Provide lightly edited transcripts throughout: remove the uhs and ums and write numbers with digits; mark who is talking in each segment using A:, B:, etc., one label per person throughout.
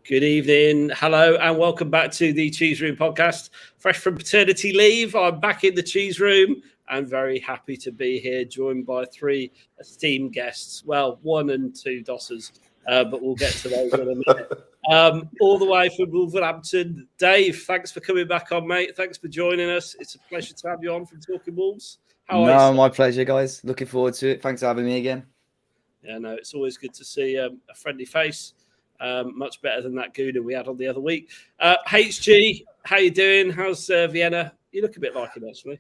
A: Good evening, hello, and welcome back to the Cheese Room podcast. Fresh from paternity leave, I'm back in the Cheese Room. I'm very happy to be here, joined by three esteemed guests. Well, one and two dossers, but we'll get to those in a minute. All the way from Wolverhampton, Dave, thanks for coming back on, mate. Thanks for joining us. It's a pleasure to have you on from Talking Wolves.
B: How are you? My pleasure, guys. Looking forward to it. Thanks for having me again.
A: Yeah, no, it's always good to see a friendly face. Much better than that gooner we had on the other week. HG, how you doing? How's Vienna? You look a bit like him, actually.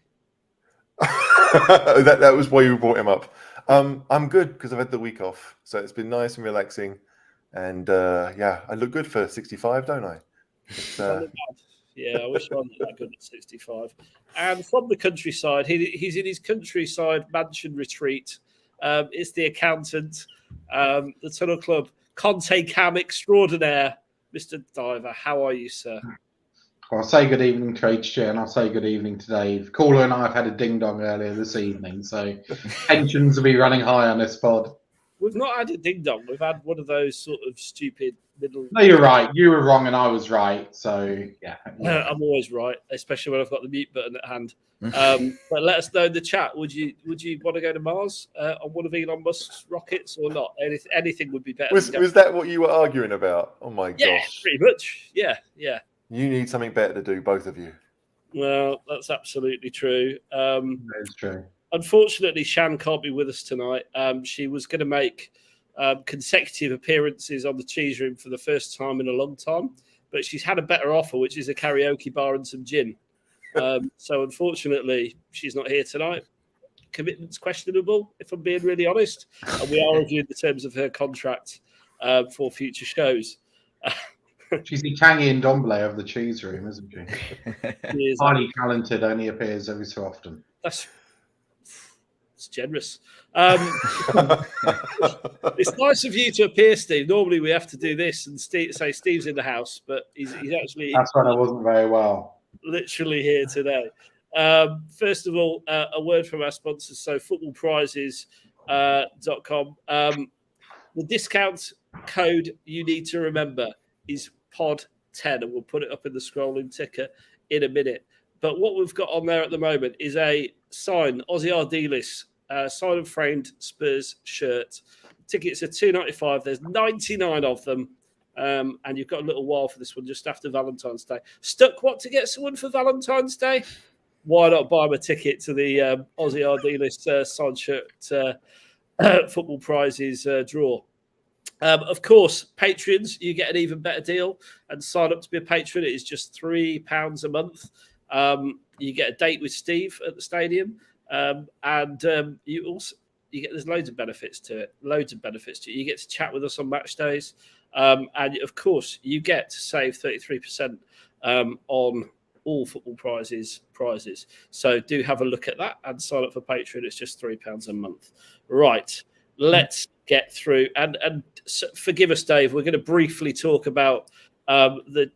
C: that was why you brought him up. I'm good because I've had the week off, so it's been nice and relaxing. And yeah, I look good for 65, don't I?
A: Yeah, I wish I wasn't that good at 65. And from the countryside, he's in his countryside mansion retreat. It's the accountant, the Tunnel Club. Conte Cam extraordinaire, Mr. Diver. How are you, sir?
D: I'll say good evening to HG and I'll say good evening to Dave. Caller and I have had a ding-dong earlier this evening, so tensions will be running high on this pod.
A: We've not had a ding-dong. We've had one of those sort of stupid middle...
D: No, you're right. You were wrong and I was right, so yeah.
A: I'm always right, especially when I've got the mute button at hand. But let us know in the chat. Would you want to go to Mars on one of Elon Musk's rockets or not? Anything would be better.
C: Was that what you were arguing about? Oh my gosh!
A: Yeah, pretty much. Yeah.
C: You need something better to do, both of you.
A: Well, that's absolutely true.
D: That is true.
A: Unfortunately, Shan can't be with us tonight. She was going to make consecutive appearances on the Cheese Room for the first time in a long time, but she's had a better offer, which is a karaoke bar and some gin. So unfortunately, she's not here tonight. Commitment's questionable, if I'm being really honest. And we are reviewing the terms of her contract for future shows.
D: She's the Tangy and Domblé of the Cheese Room, isn't she?
A: She is,
D: highly talented, only appears every so often.
A: That's generous. It's nice of you to appear, Steve. Normally we have to do this and say Steve's in the house, but he's actually...
D: That's when I wasn't very well.
A: Literally here today. First of all, a word from our sponsors. So footballprizes.com. The discount code you need to remember is POD10, and we'll put it up in the scrolling ticker in a minute. But what we've got on there at the moment is a signed Ozzy Ardiles signed and framed Spurs shirt. Tickets are $2.95. There's 99 of them. And you've got a little while for this one just after Valentine's Day. Stuck what to get someone for Valentine's Day? Why not buy them a ticket to the Ozzy Ardiles signed shirt football prizes draw? Of course, patrons, you get an even better deal. And sign up to be a patron. It is just £3 a month. You get a date with Steve at the stadium. And you get there's loads of benefits to it. You get to chat with us on match days. And of course, you get to save 33% on all football prizes. So do have a look at that and sign up for Patreon. It's just £3 a month. Right, let's get through. And forgive us, Dave. We're going to briefly talk about the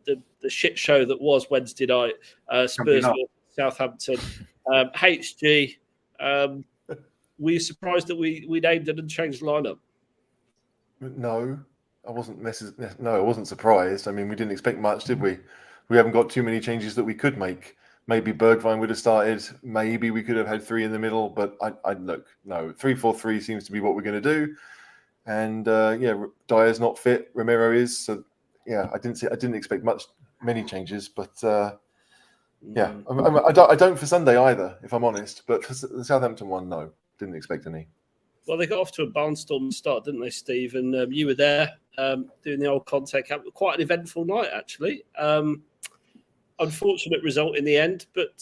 A: shit show that was Wednesday night. Spurs Southampton. HG. Were you surprised that we named an unchanged lineup?
C: No. I wasn't surprised. I mean, we didn't expect much, did we? We haven't got too many changes that we could make. Maybe Bergwijn would have started. Maybe we could have had three in the middle. But I look, no, 3-4-3 seems to be what we're going to do. And yeah, Dyer's not fit. Romero is. So yeah, I didn't expect many changes. But yeah, I don't for Sunday either, if I'm honest. But for the Southampton one, no, didn't expect any.
A: Well, they got off to a barnstorming start, didn't they, Steve? And you were there doing the old Conte camp. Quite an eventful night, actually. Unfortunate result in the end, but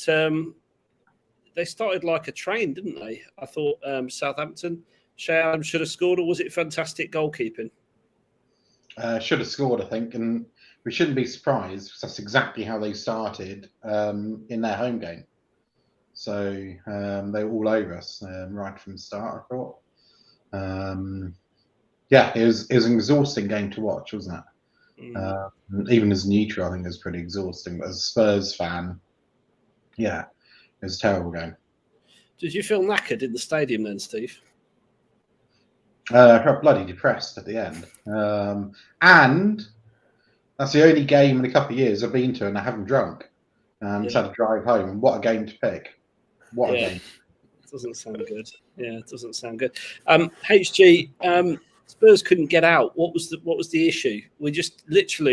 A: they started like a train, didn't they? I thought Southampton, Shea Adams should have scored, or was it fantastic goalkeeping?
D: Should have scored, I think, and we shouldn't be surprised because that's exactly how they started in their home game. So they were all over us right from the start, I thought. Yeah, it was an exhausting game to watch, wasn't it? Even as neutral, I think it was pretty exhausting. But as a Spurs fan, yeah, it was a terrible game.
A: Did you feel knackered in the stadium then, Steve?
D: I felt bloody depressed at the end. And That's the only game in a couple of years I've been to and I haven't drunk. Just
A: Yeah.
D: had to drive home. And what a game to pick! What a
A: Yeah.
D: game!
A: Doesn't sound good. Yeah, it doesn't sound good. HG, Spurs couldn't get out. What was the issue? We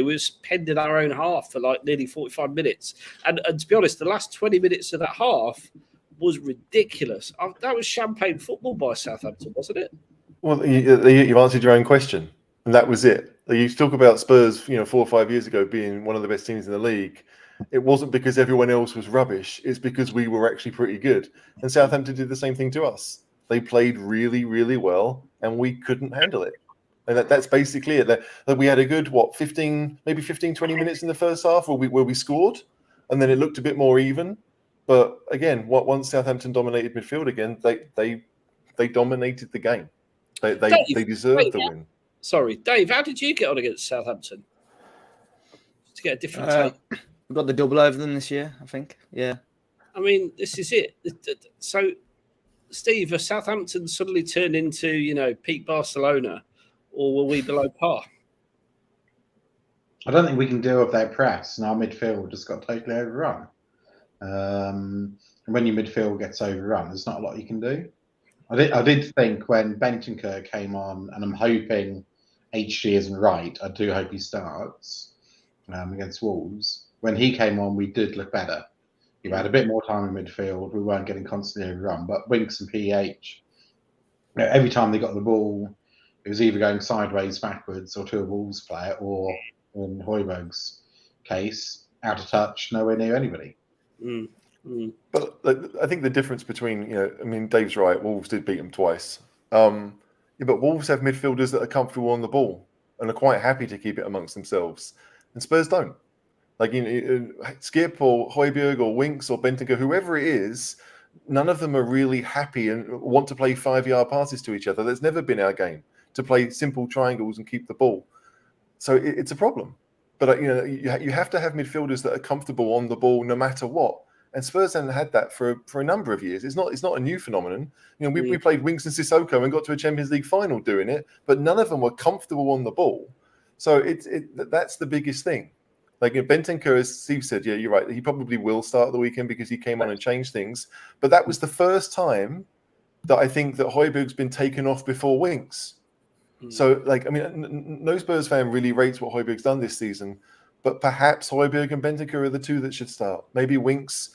A: was penned in our own half for like nearly 45 minutes. And to be honest, the last 20 minutes of that half was ridiculous. That was champagne football by Southampton, wasn't it?
C: Well, you've answered your own question, and that was it. You talk about Spurs, 4 or 5 years ago being one of the best teams in the league. It wasn't because everyone else was rubbish. It's because we were actually pretty good. And Southampton did the same thing to us. They played really, really well, and we couldn't handle it. And that's basically it. That we had a good, 15, 20 minutes in the first half where we scored, and then it looked a bit more even. But again, once Southampton dominated midfield again, they dominated the game. They deserved the win.
A: Sorry, Dave, how did you get on against Southampton? To get a different take.
B: We got the double over them this year, I think. Yeah.
A: I mean, this is it. So, Steve, has Southampton suddenly turned into, peak Barcelona, or were we below par?
D: I don't think we can deal with their press, and our midfield just got totally overrun. And when your midfield gets overrun, there's not a lot you can do. I did think when Bentancur came on, and I'm hoping HG isn't right. I do hope he starts against Wolves. When he came on, we did look better. We had a bit more time in midfield. We weren't getting constantly overrun. But Winks and PH, every time they got the ball, it was either going sideways, backwards, or to a Wolves player, or in Højbjerg's case, out of touch, nowhere near anybody.
C: But I think the difference between, Dave's right. Wolves did beat them twice. But Wolves have midfielders that are comfortable on the ball and are quite happy to keep it amongst themselves, and Spurs don't. Like Skip or Højbjerg or Winks or Bentancur, whoever it is, none of them are really happy and want to play 5-yard passes to each other. That's never been our game, to play simple triangles and keep the ball. So it's a problem. But you have to have midfielders that are comfortable on the ball no matter what. And Spurs haven't had that for a number of years. It's not a new phenomenon. We played Winks and Sissoko and got to a Champions League final doing it, but none of them were comfortable on the ball. So that's the biggest thing. Like Bentancur, as Steve said, yeah, you're right. He probably will start the weekend because he came on and changed things. But that was the first time that I think that Højbjerg's been taken off before Winks. So, no Spurs fan really rates what Højbjerg's done this season. But perhaps Højbjerg and Bentancur are the two that should start. Maybe Winks.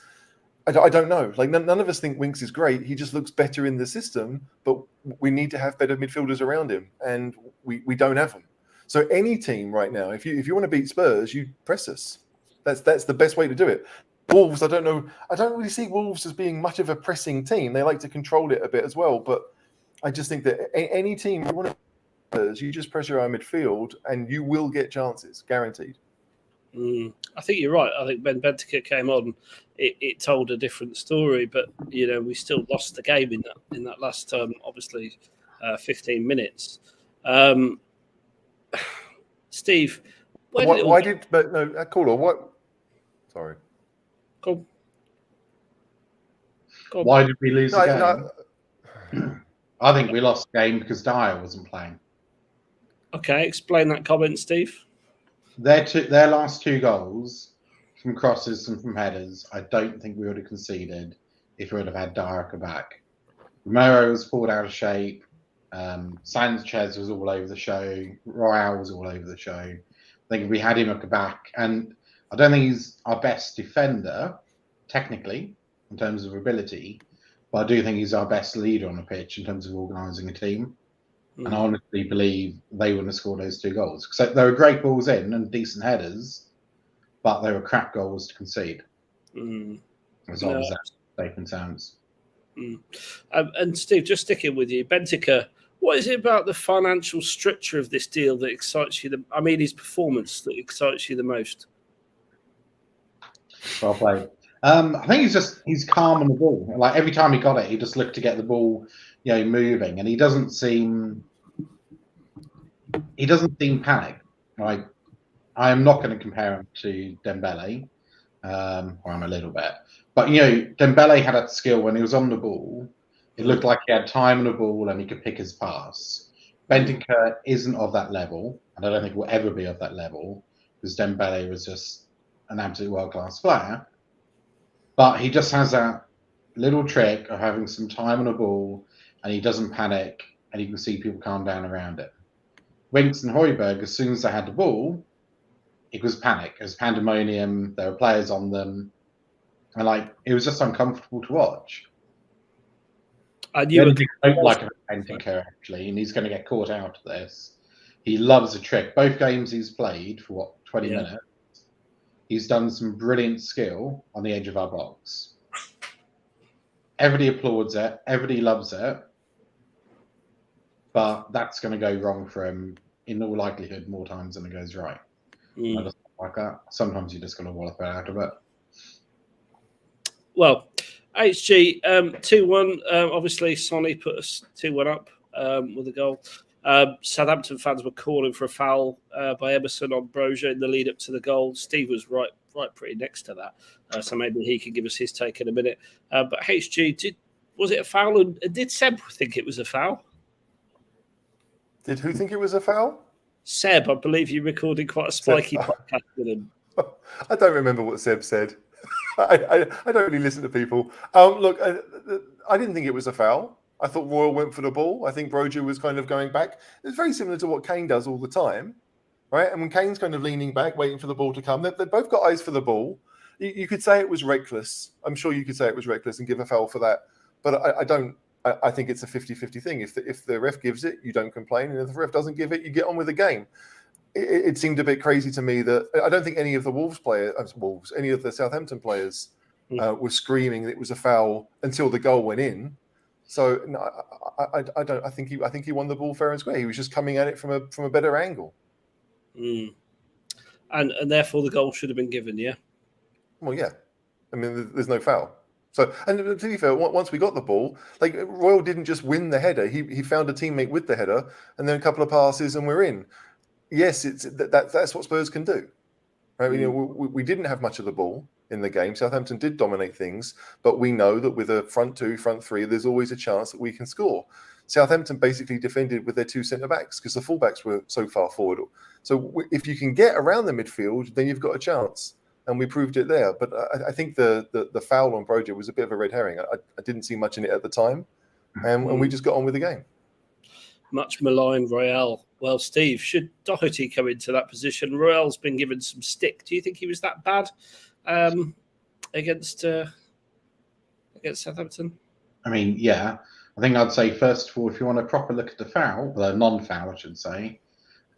C: I don't know. None of us think Winks is great. He just looks better in the system. But we need to have better midfielders around him, and we don't have them. So any team right now, if you want to beat Spurs, you press us. That's the best way to do it. Wolves, I don't know. I don't really see Wolves as being much of a pressing team. They like to control it a bit as well. But I just think that any team you want to press, you just pressure our midfield, and you will get chances, guaranteed.
A: I think you're right. I think when Bentancur came on, it told a different story. But we still lost the game in that last obviously 15 minutes. Steve,
C: why did what? Sorry.
A: Go on.
D: Why did we lose the game? I think we lost the game because Dyer wasn't playing.
A: Okay, explain that comment, Steve.
D: Their last two goals from crosses and from headers, I don't think we would have conceded if we would have had Dyer back. Romero was pulled out of shape. Sanchez was all over the show. Royale was all over the show. I think if we had him back, and I don't think he's our best defender, technically, in terms of ability, but I do think he's our best leader on the pitch in terms of organising a team. And I honestly believe they wouldn't have scored those 2 goals. So they were great balls in and decent headers, but they were crap goals to concede. As odd as that statement sounds.
A: And Steve, just sticking with you, Bentancur, what is it about the financial structure of this deal that excites you? His performance that excites you the most?
D: Well played. I think he's calm on the ball. Like every time he got it, he just looked to get the ball, moving, and he doesn't seem panicked. Like I am not going to compare him to Dembele, or I'm a little bit, but Dembele had a skill when he was on the ball. It looked like he had time on the ball and he could pick his pass. Bentancur isn't of that level, and I don't think will ever be of that level. because Dembele was just an absolute world-class player. But he just has that little trick of having some time on a ball, and he doesn't panic, and you can see people calm down around it. Winks and Højbjerg, as soon as they had the ball, it was panic. It was pandemonium. There were players on them. And it was just uncomfortable to watch.
A: And you
D: don't like Bentancur, actually, and he's going to get caught out of this. He loves a trick. Both games he's played for 20 minutes. He's done some brilliant skill on the edge of our box. Everybody applauds it. Everybody loves it. But that's going to go wrong for him in all likelihood more times than it goes right. I just like that. Sometimes you just got to wallop it out of it.
A: Well, HG 2-1. Obviously, Sonny put us 2-1 up with a goal. Southampton fans were calling for a foul by Emerson on Broja in the lead up to the goal. Steve was right pretty next to that, so maybe he can give us his take in a minute. But HG, was it a foul? And did Seb think it was a foul?
C: Did who think it was a foul?
A: Seb, I believe you recorded quite a spiky podcast with him.
C: I don't remember what Seb said. I don't really listen to people. Look, I didn't think it was a foul. I thought Royal went for the ball. I think Broja was kind of going back. It's very similar to what Kane does all the time, right? And when Kane's kind of leaning back, waiting for the ball to come, they've both got eyes for the ball. You could say it was reckless. I'm sure you could say it was reckless and give a foul for that. But I don't. I think it's a 50-50 thing. If the ref gives it, you don't complain. And if the ref doesn't give it, you get on with the game. It seemed a bit crazy to me that I don't think any of the any of the Southampton players were screaming that it was a foul until the goal went in. So no, I don't. I think he won the ball fair and square. He was just coming at it from a better angle.
A: And therefore the goal should have been given. Yeah.
C: Well, yeah. I mean, there's no foul. So, and to be fair, once we got the ball, Royal didn't just win the header. He found a teammate with the header, and then a couple of passes, and we're in. Yes, that's what Spurs can do. Right? We didn't have much of the ball in the game. Southampton did dominate things, but we know that with a front two, front three, there's always a chance that we can score. Southampton basically defended with their two centre backs because the fullbacks were so far forward. So if you can get around the midfield, then you've got a chance. And we proved it there. But I think the foul on Broja was a bit of a red herring. I didn't see much in it at the time. And we just got on with the game.
A: Much maligned Royale. Well, Steve, should Doherty come into that position? Royale's been given some stick. Do you think he was that bad against Southampton?
D: I mean, yeah. I think I'd say, first of all, if you want a proper look at the foul, the non-foul, I should say,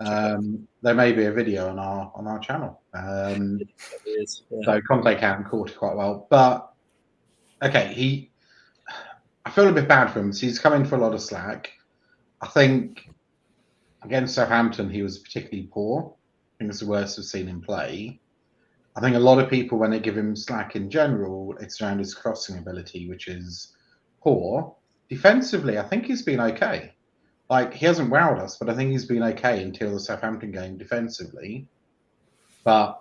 D: there may be a video on our channel. So Conte caught it quite well. But, okay, I feel a bit bad for him. So he's coming for a lot of slack. I think against Southampton, he was particularly poor. I think it's the worst I've seen him play. I think a lot of people, when they give him slack in general, it's around his crossing ability, which is poor. Defensively, I think he's been okay. He hasn't wowed us, but I think he's been okay until the Southampton game defensively. But,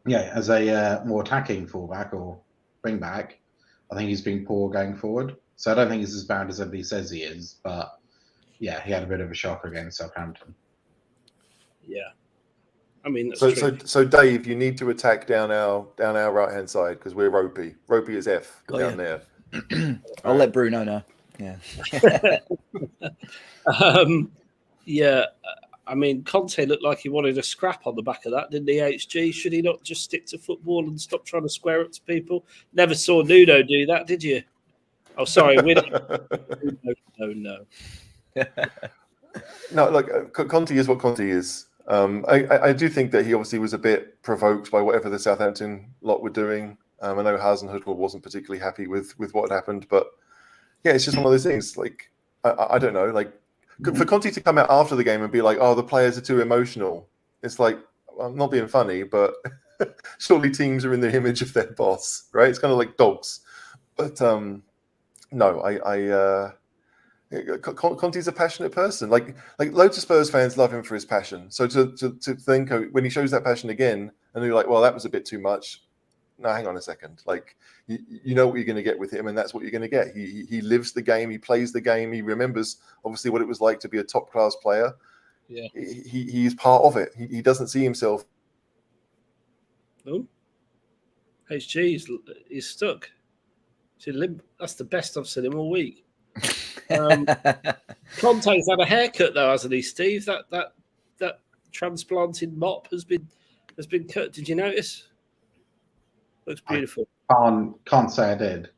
D: yeah, as a more attacking fullback or wing back, I think he's been poor going forward. So I don't think he's as bad as everybody says he is. But, yeah, he had a bit of a shock against Southampton.
A: Yeah. I mean, that's
C: true. So Dave, you need to attack down our right-hand side because we're ropey. Ropey is F down there.
B: I'll let Bruno know. Yeah.
A: Yeah. I mean, Conte looked like he wanted a scrap on the back of that, didn't he, HG? Should he not just stick to football and stop trying to square up to people? Never saw Nuno do that, did you? Oh, sorry. No.
C: No, look, Conte is what Conte is. I do think that he obviously was a bit provoked by whatever the Southampton lot were doing. I know Hasenhüttl wasn't particularly happy with what had happened, but yeah, it's just one of those things. I don't know. For Conte to come out after the game and be like, "Oh, the players are too emotional," it's like, I'm not being funny, but surely teams are in the image of their boss, right? It's kind of like dogs. But no, Conte's a passionate person. Like loads of Spurs fans love him for his passion. So to think when he shows that passion again, and you're like, well, that was a bit too much. No, hang on a second. You know what you're going to get with him, and that's what you're going to get. He lives the game. He plays the game. He remembers obviously what it was like to be a top class player.
A: Yeah,
C: he's part of it. He doesn't see himself
A: Oh, HG is stuck. He's in limp. That's the best I've seen him all week. Conte's had a haircut though, hasn't he, Steve? That transplanted mop has been cut. Did you notice? Looks beautiful.
D: Can't say I did.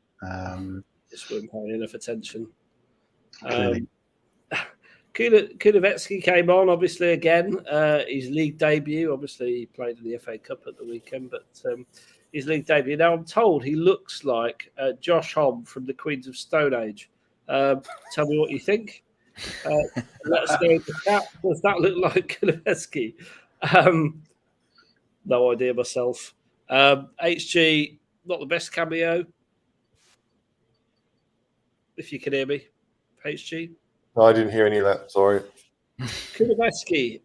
A: Just weren't paying enough attention.
D: Clearly.
A: Kulusevski came on, obviously, again. His league debut. Obviously, he played in the FA Cup at the weekend, but his league debut. Now, I'm told he looks like Josh Homme from the Queens of Stone Age. Tell me what you think. Let us know in the chat. Does that look like Kulusevski? No idea myself. HG, not the best cameo. If you can hear me, HG.
C: No, I didn't hear any of that. Sorry.
A: Kulusevski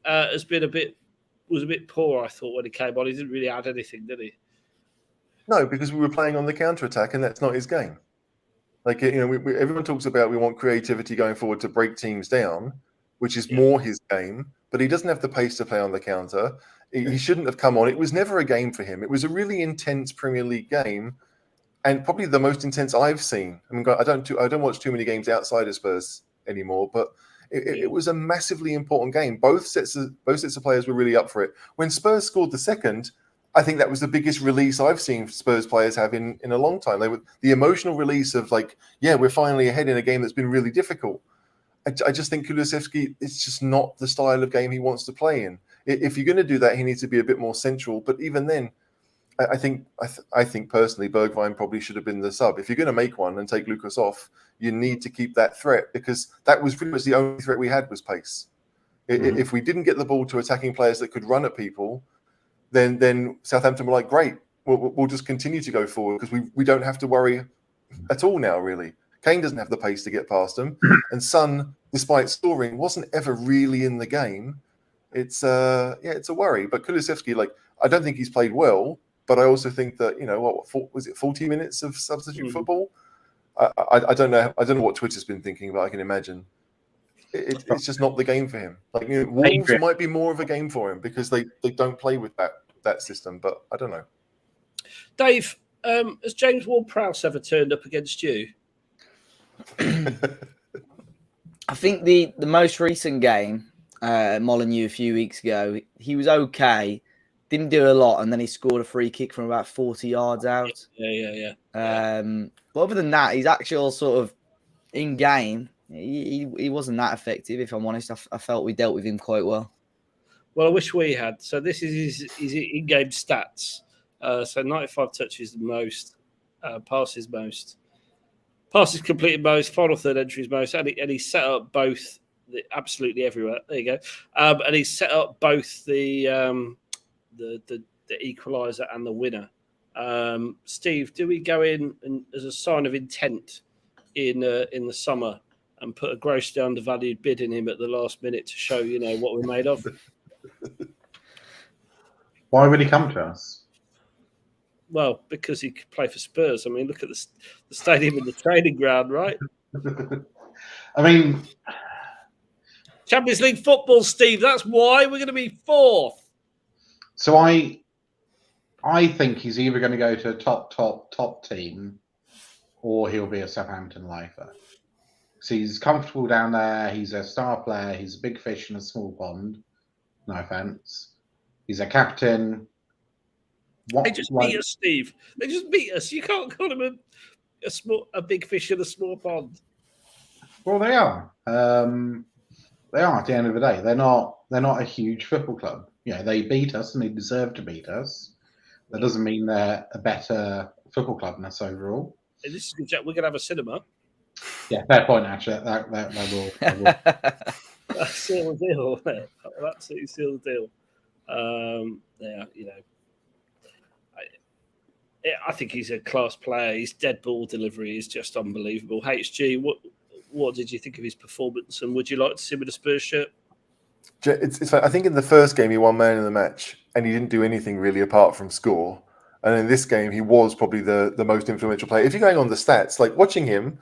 A: was a bit poor, I thought, when he came on. He didn't really add anything, did he?
C: No, because we were playing on the counter-attack, and that's not his game. Like, everyone talks about we want creativity going forward to break teams down, which is more his game, but he doesn't have the pace to play on the counter. He shouldn't have come on. It was never a game for him. It was a really intense Premier League game, and probably the most intense I've seen. I mean, I don't watch too many games outside of Spurs anymore, but it was a massively important game. Both sets of players were really up for it. When Spurs scored the second, I think that was the biggest release I've seen Spurs players have in a long time. They were the emotional release of like, yeah, we're finally ahead in a game that's been really difficult. I just think Kulusevski, it's just not the style of game he wants to play in. If you're going to do that, he needs to be a bit more central. But even then, I think personally, Bergwijn probably should have been the sub. If you're going to make one and take Lucas off, you need to keep that threat, because that was pretty much the only threat we had was pace. Mm-hmm. If we didn't get the ball to attacking players that could run at people, then Southampton were like, great, we'll just continue to go forward because we don't have to worry at all now, really. Kane doesn't have the pace to get past him, and Son, despite scoring, wasn't ever really in the game. It's a worry. But Kulusevski, like, I don't think he's played well, but I also think that, was it 40 minutes of substitute football? I don't know. I don't know what Twitter's been thinking, but I can imagine it's just not the game for him. Like, Wolves might be more of a game for him because they don't play with that system. But I don't know.
A: Dave, has James Ward-Prowse ever turned up against you?
B: I think the most recent game, Molineux a few weeks ago, he was okay. Didn't do a lot, and then he scored a free kick from about 40 yards out.
A: Yeah.
B: But other than that, he's actually sort of in game. He wasn't that effective, if I'm honest. I felt we dealt with him quite well.
A: Well, I wish we had. So this is his in-game stats. So 95 touches the most, passes most, passes completed most, final third entries most, and he set up both absolutely everywhere. There you go. And he set up both the equaliser and the winner. Steve, do we go in and, as a sign of intent in the summer, and put a grossly undervalued bid in him at the last minute to show what we're made of?
D: Why would he come to us?
A: Well, because he could play for Spurs. I mean, look at the stadium and the training ground, right?
D: I mean,
A: Champions League football, Steve. That's why we're going to be fourth.
D: So I think he's either going to go to a top team, or he'll be a Southampton lifer. So he's comfortable down there. He's a star player. He's a big fish in a small pond. No offense. He's a captain.
A: They just beat us, Steve. They just beat us. You can't call him a big fish in a small pond.
D: Well, they are. They are at the end of the day. They're not a huge football club. They beat us and they deserve to beat us. That doesn't mean they're a better football club than us overall.
A: Hey, this is good, Jack. We're gonna have a cinema.
D: Yeah, fair point. Actually, that will.
A: That's seal the deal. Absolutely seal the deal. I think he's a class player. His dead ball delivery is just unbelievable. HG, what did you think of his performance, and would you like to see him with a Spurs shirt?
C: It's I think in the first game he won man of the match, and he didn't do anything really apart from score. And in this game, he was probably the most influential player. If you're going on the stats, like watching him,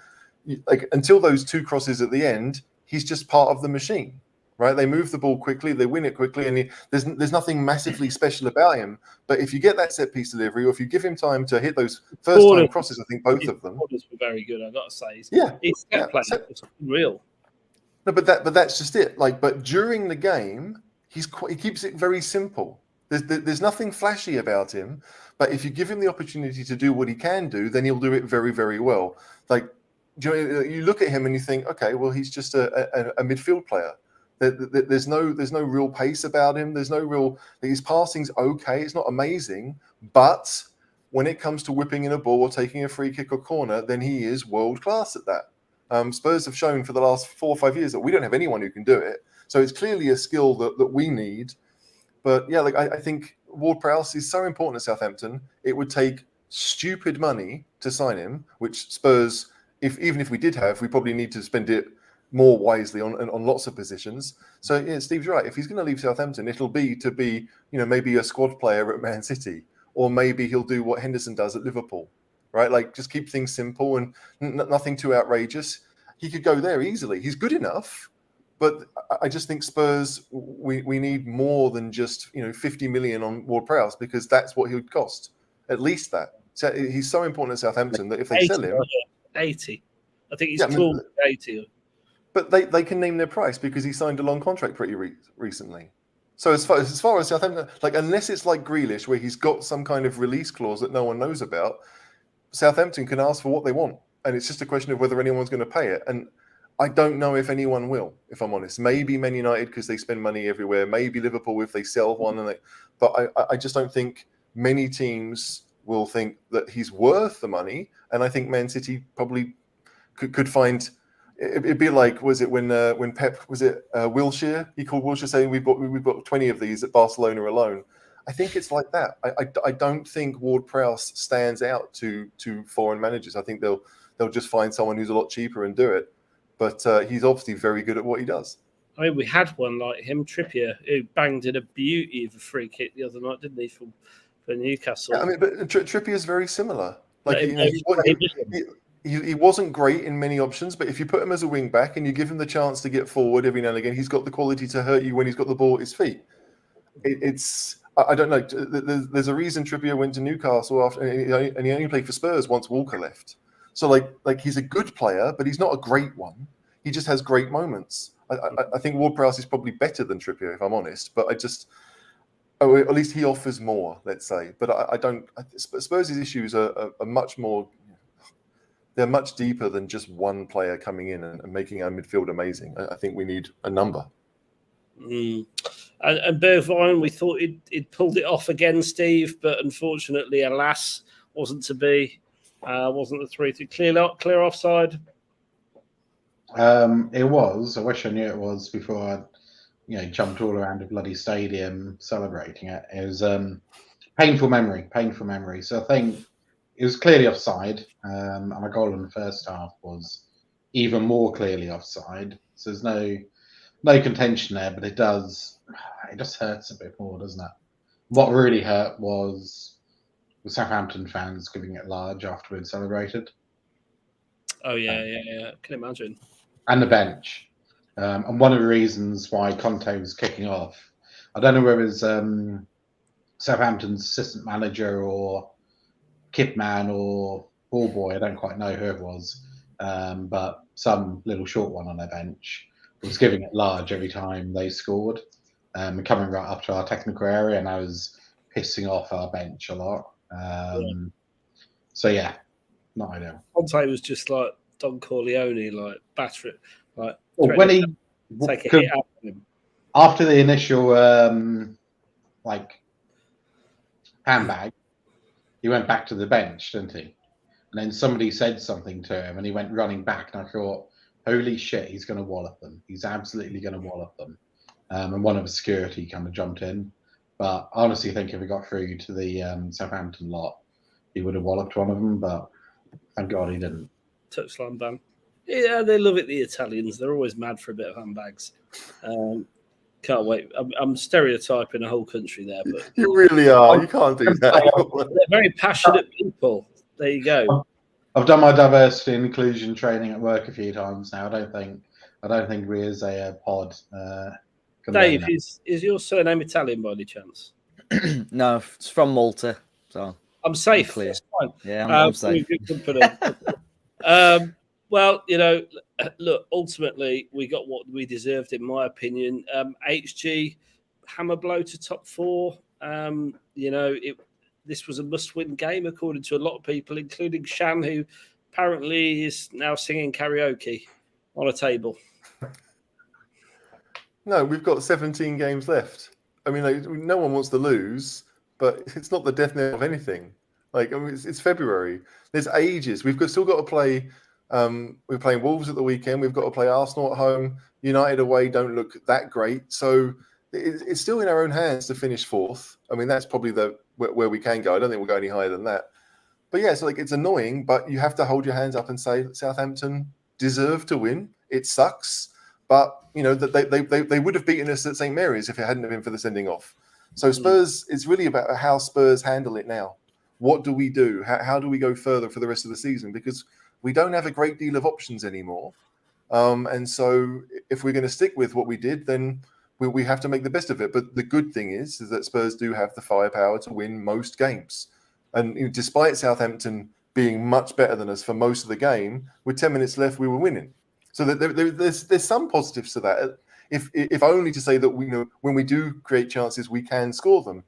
C: like until those two crosses at the end, he's just part of the machine. right? They move the ball quickly, they win it quickly, and there's nothing massively special about him. But if you get that set piece delivery, or if you give him time to hit those first time crosses, I think both of them.
A: Borders were very good. I got to say, his set play was real.
C: No, but that's just it. Like, but during the game, he keeps it very simple. There's nothing flashy about him. But if you give him the opportunity to do what he can do, then he'll do it very, very well. Like, you look at him and you think, okay, well, he's just a midfield player. There's no real pace about him. There's no real. His passing's okay. It's not amazing, but when it comes to whipping in a ball or taking a free kick or corner, then he is world class at that. Spurs have shown for the last 4 or 5 years that we don't have anyone who can do it. So it's clearly a skill that we need. But yeah, like I think Ward-Prowse is so important at Southampton. It would take stupid money to sign him, which Spurs, even if we did have, we probably need to spend it more wisely on lots of positions. So yeah, Steve's right. If he's going to leave Southampton, it'll be to be, maybe a squad player at Man City, or maybe he'll do what Henderson does at Liverpool, right? Like just keep things simple and nothing too outrageous. He could go there easily. He's good enough, but I just think Spurs, we need more than just 50 million on Ward-Prowse, because that's what he would cost. At least that. So he's so important at Southampton that if they sell him,
A: 80, I think he's called 80.
C: But they can name their price because he signed a long contract pretty recently. So as far as Southampton, like unless it's like Grealish where he's got some kind of release clause that no one knows about, Southampton can ask for what they want, and it's just a question of whether anyone's going to pay it. And I don't know if anyone will, if I'm honest. Maybe Man United because they spend money everywhere. Maybe Liverpool if they sell one, but I just don't think many teams will think that he's worth the money. And I think Man City probably could find. It'd be like, was it when Pep, was it Wilshere? He called Wilshere saying we've got 20 of these at Barcelona alone. I think it's like that. I don't think Ward-Prowse stands out to foreign managers. I think they'll just find someone who's a lot cheaper and do it. But he's obviously very good at what he does.
A: I mean, we had one like him, Trippier, who banged in a beauty of a free kick the other night, didn't he, for Newcastle?
C: Yeah, I mean, but Trippier is very similar. Like he wasn't great in many options, but if you put him as a wing back and you give him the chance to get forward every now and again, he's got the quality to hurt you when he's got the ball at his feet. I don't know. There's a reason Trippier went to Newcastle after, and he only played for Spurs once Walker left. So like he's a good player, but he's not a great one. He just has great moments. I think Ward-Prowse is probably better than Trippier, if I'm honest. But at least he offers more, let's say. But I don't. Spurs' issues are much more. They're much deeper than just one player coming in and making our midfield amazing. I think we need a number.
A: And Bergwijn, we thought he'd pulled it off again, Steve, but unfortunately, alas, wasn't to be. Wasn't the 3-3 clear offside?
D: It was. I wish I knew it was before I, jumped all around the bloody stadium celebrating it. It was painful memory. So I think it was clearly offside, and a goal in the first half was even more clearly offside. So there's no contention there, but it just hurts a bit more, doesn't it? What really hurt was the Southampton fans giving it large after we'd celebrated.
A: Oh yeah, I can imagine.
D: And the bench, and one of the reasons why Conte was kicking off, I don't know whether it was Southampton's assistant manager or kit man or ball boy, I don't quite know who it was, but some little short one on their bench was giving it large every time they scored, coming right up to our technical area, and I was pissing off our bench a lot. So yeah, not ideal.
A: Conte was just like Don Corleone, like batter it, like
D: when he
A: take a hit out of him
D: after the initial handbag. He went back to the bench, didn't he? And then somebody said something to him, and he went running back. And I thought, holy shit, he's going to wallop them. He's absolutely going to wallop them. And one of the security kind of jumped in. But I honestly think if he got through to the Southampton lot, he would have walloped one of them. But thank God he didn't.
A: Touchline ban. Yeah, they love it, the Italians. They're always mad for a bit of handbags. Can't wait. I'm stereotyping a whole country there, but
C: you really are. You can't do that.
A: They're very passionate people. There you go.
D: I've done my diversity and inclusion training at work a few times now. I don't think we as a pod
A: Dave, is your surname Italian by any chance?
B: No, it's from Malta, so
A: I'm safe.
B: clear.
A: That's fine.
B: Yeah, I'm safe.
A: Good company. Well, look, ultimately, we got what we deserved, in my opinion. HG, hammer blow to top four. This was a must-win game, according to a lot of people, including Shan, who apparently is now singing karaoke on a table.
C: No, we've got 17 games left. I mean, no one wants to lose, but it's not the death knell of anything. It's February. There's ages. Still got to play. We're playing Wolves at the weekend. We've got to play Arsenal at home. United away don't look that great. So it's still in our own hands to finish fourth. I mean, that's probably where we can go. I don't think we'll go any higher than that. But yeah, it's annoying, but you have to hold your hands up and say Southampton deserve to win. It sucks, but they would have beaten us at St. Mary's if it hadn't been for the sending off. So Spurs, it's really about how Spurs handle it now. What do we do? How do we go further for the rest of the season? Because we don't have a great deal of options anymore. And so if we're going to stick with what we did, then we have to make the best of it. But the good thing is that Spurs do have the firepower to win most games. And despite Southampton being much better than us for most of the game, with 10 minutes left, we were winning. So there's some positives to that. If only to say that when we do create chances, we can score them.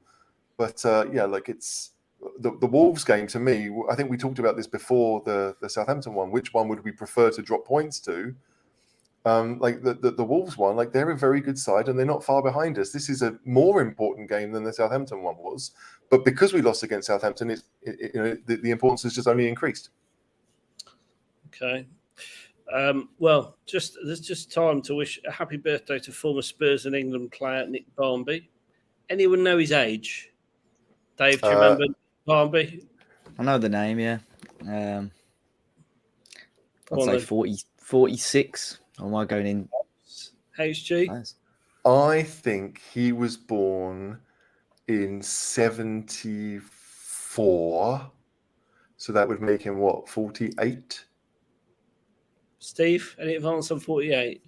C: But it's the Wolves game. To me, I think we talked about this before the Southampton one. Which one would we prefer to drop points to? The Wolves one, they're a very good side and they're not far behind us. This is a more important game than the Southampton one was. But because we lost against Southampton, the importance has just only increased.
A: Okay. There's just time to wish a happy birthday to former Spurs and England player Nick Barmby. Anyone know his age? Dave, do you remember Barmby?
B: I know the name, yeah. I'd say 46. Or am I going in?
A: HG?
B: Nice.
C: I think he was born in 74. So that would make him, 48?
A: Steve, any advance on 48?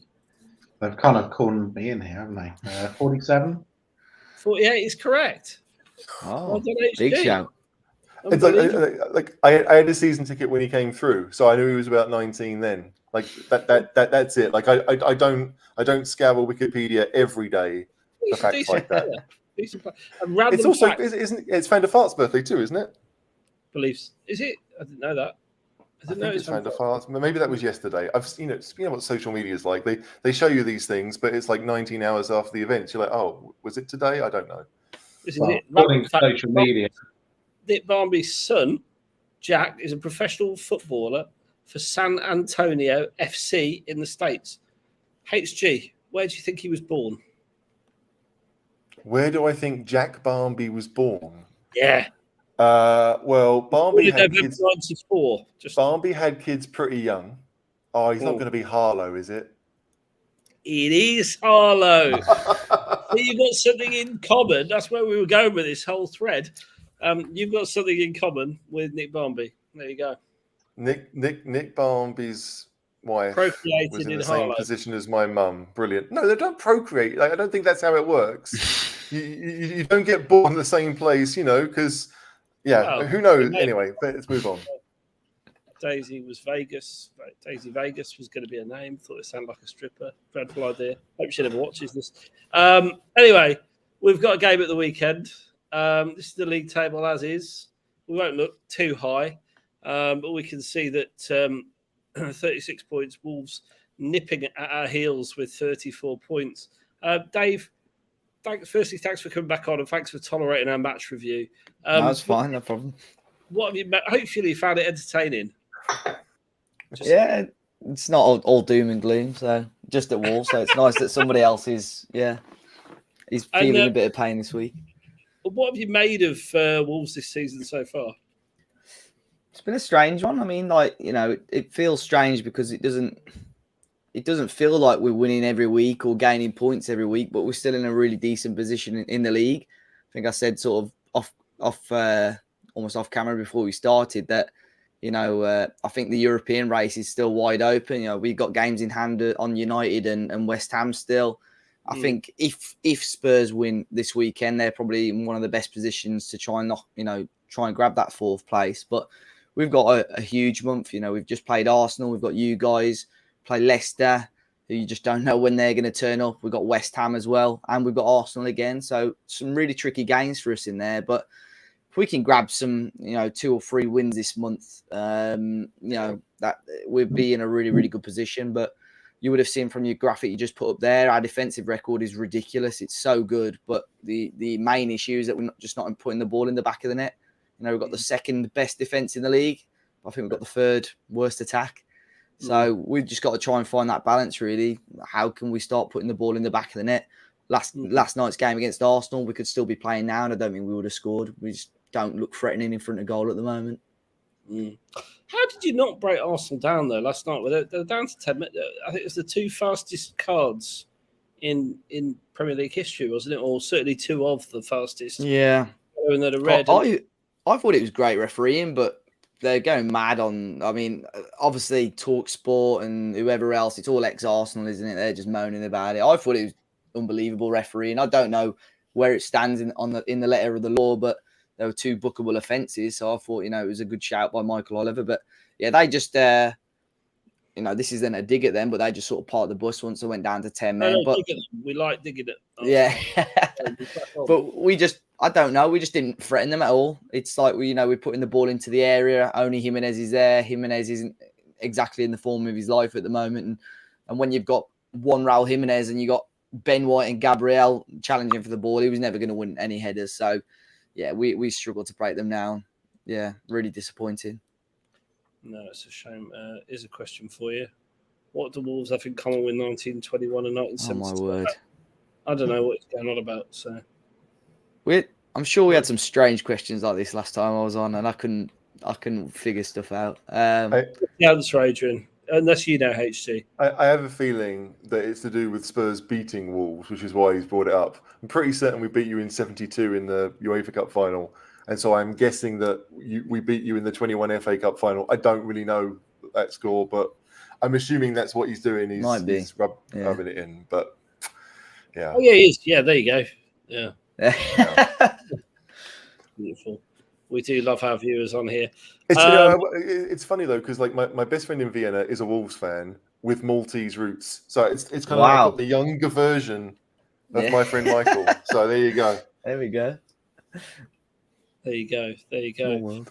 D: They've kind of cornered me in here, haven't they? 47?
A: 48 is correct.
B: Oh,
A: well done,
B: big shout.
C: It's I had a season ticket when he came through, so I knew he was about 19 then. That's it. I don't scour Wikipedia every day for facts like that. It's also it's Van der Vaart's birthday too, isn't it?
A: Beliefs. Is it? I didn't know that.
C: I think it's Van der Vaart. Maybe that was yesterday. You know what social media is like. They show you these things, but it's 19 hours after the event. You're like, oh, was it today? I don't know.
D: According to social media,
A: Nick Barmby's son, Jack, is a professional footballer for San Antonio FC in the States. HG, where do you think he was born?
C: Where do I think Jack Barmby was born?
A: Yeah.
C: Barmby had kids.
A: 94.
C: Barmby had kids pretty young. Oh, he's not going to be Harlow, is it?
A: It is Harlow. So you've got something in common. That's where we were going with this whole thread. You've got something in common with Nick Barmby. There you go.
C: Nick Barmby's wife
A: procreated
C: was in the
A: Harlow.
C: same position as my mum. Brilliant. No, they don't procreate. I don't think that's how it works. you don't get born in the same place, because who knows? Anyway, let's move on.
A: Daisy Vegas was going to be a name. Thought it sounded like a stripper. Dreadful idea. Hope she never watches this. Anyway, we've got a game at the weekend. This is the league table as is. We won't look too high, but we can see that 36 points. Wolves nipping at our heels with 34 points. Dave, thanks for coming back on and thanks for tolerating our match review.
B: That's fine, no problem.
A: What have you met? Hopefully you found it entertaining.
B: Yeah, it's not all doom and gloom. So just at Wolves, so it's nice that somebody else is he's feeling a bit of pain this week.
A: What have you made of Wolves this season so far?
B: It's been a strange one. I mean, it feels strange because it doesn't feel like we're winning every week or gaining points every week, but we're still in a really decent position in the league. I think I said sort of almost off camera before we started that, I think the European race is still wide open. We've got games in hand on United and West Ham still. I think if Spurs win this weekend, they're probably in one of the best positions to try and grab that 4th place. But we've got a huge month. We've just played Arsenal. We've got you guys, play Leicester, who you just don't know when they're going to turn up. We've got West Ham as well, and we've got Arsenal again. So some really tricky games for us in there. But if we can grab some, 2 or 3 wins this month, that we'd be in a really, really good position. But you would have seen from your graphic you just put up there, our defensive record is ridiculous. It's so good. But the main issue is that we're not putting the ball in the back of the net. We've got the 2nd best defense in the league. I think we've got the 3rd worst attack. So we've just got to try and find that balance, really. How can we start putting the ball in the back of the net? Last night's game against Arsenal, we could still be playing now, and I don't think we would have scored. We just don't look threatening in front of goal at the moment.
A: How did you not break Arsenal down, though, last night? They're down to 10 minutes. I think it was the 2 fastest cards in Premier League history, wasn't it? Or certainly 2 of the fastest.
B: Yeah.
A: And that are red.
B: I thought it was great refereeing, but they're going mad on. I mean, obviously, TalkSport and whoever else, it's all ex-Arsenal, isn't it? They're just moaning about it. I thought it was unbelievable refereeing. I don't know where it stands in the letter of the law, but there were 2 bookable offences. So I thought, it was a good shout by Michael Oliver. But yeah, they just, this isn't a dig at them, but they just sort of parked the bus once they went down to 10 men. But
A: we like digging it.
B: Yeah. But I don't know. We just didn't threaten them at all. It's like, we're putting the ball into the area. Only Jimenez is there. Jimenez isn't exactly in the form of his life at the moment. And when you've got one Raul Jimenez and you got Ben White and Gabriel challenging for the ball, he was never going to win any headers. So, yeah, we struggled to break them down. Yeah, really disappointing.
A: No, it's a shame. Here's a question for you. What do Wolves have in common with 1921 and 1970?
B: Oh, my word.
A: I don't know what it's going on about. So
B: I'm sure we had some strange questions like this last time I was on, and I couldn't figure stuff out.
A: The answer, Adrian, unless you know HC.
C: I have a feeling that it's to do with Spurs beating Wolves, which is why he's brought it up. I'm pretty certain we beat you in 72 in the UEFA Cup final. And so I'm guessing that we beat you in the 21 FA Cup final. I don't really know that score, but I'm assuming that's what he's doing. He's rubbing it in. But, yeah.
A: Oh, yeah, he is. Yeah, there you go. Yeah. Beautiful. We do love our viewers on here.
C: It's funny, though, because like my best friend in Vienna is a Wolves fan with Maltese roots. So it's kind of like I've got the younger version of my friend Michael. So there you go.
B: There we go.
A: There you go.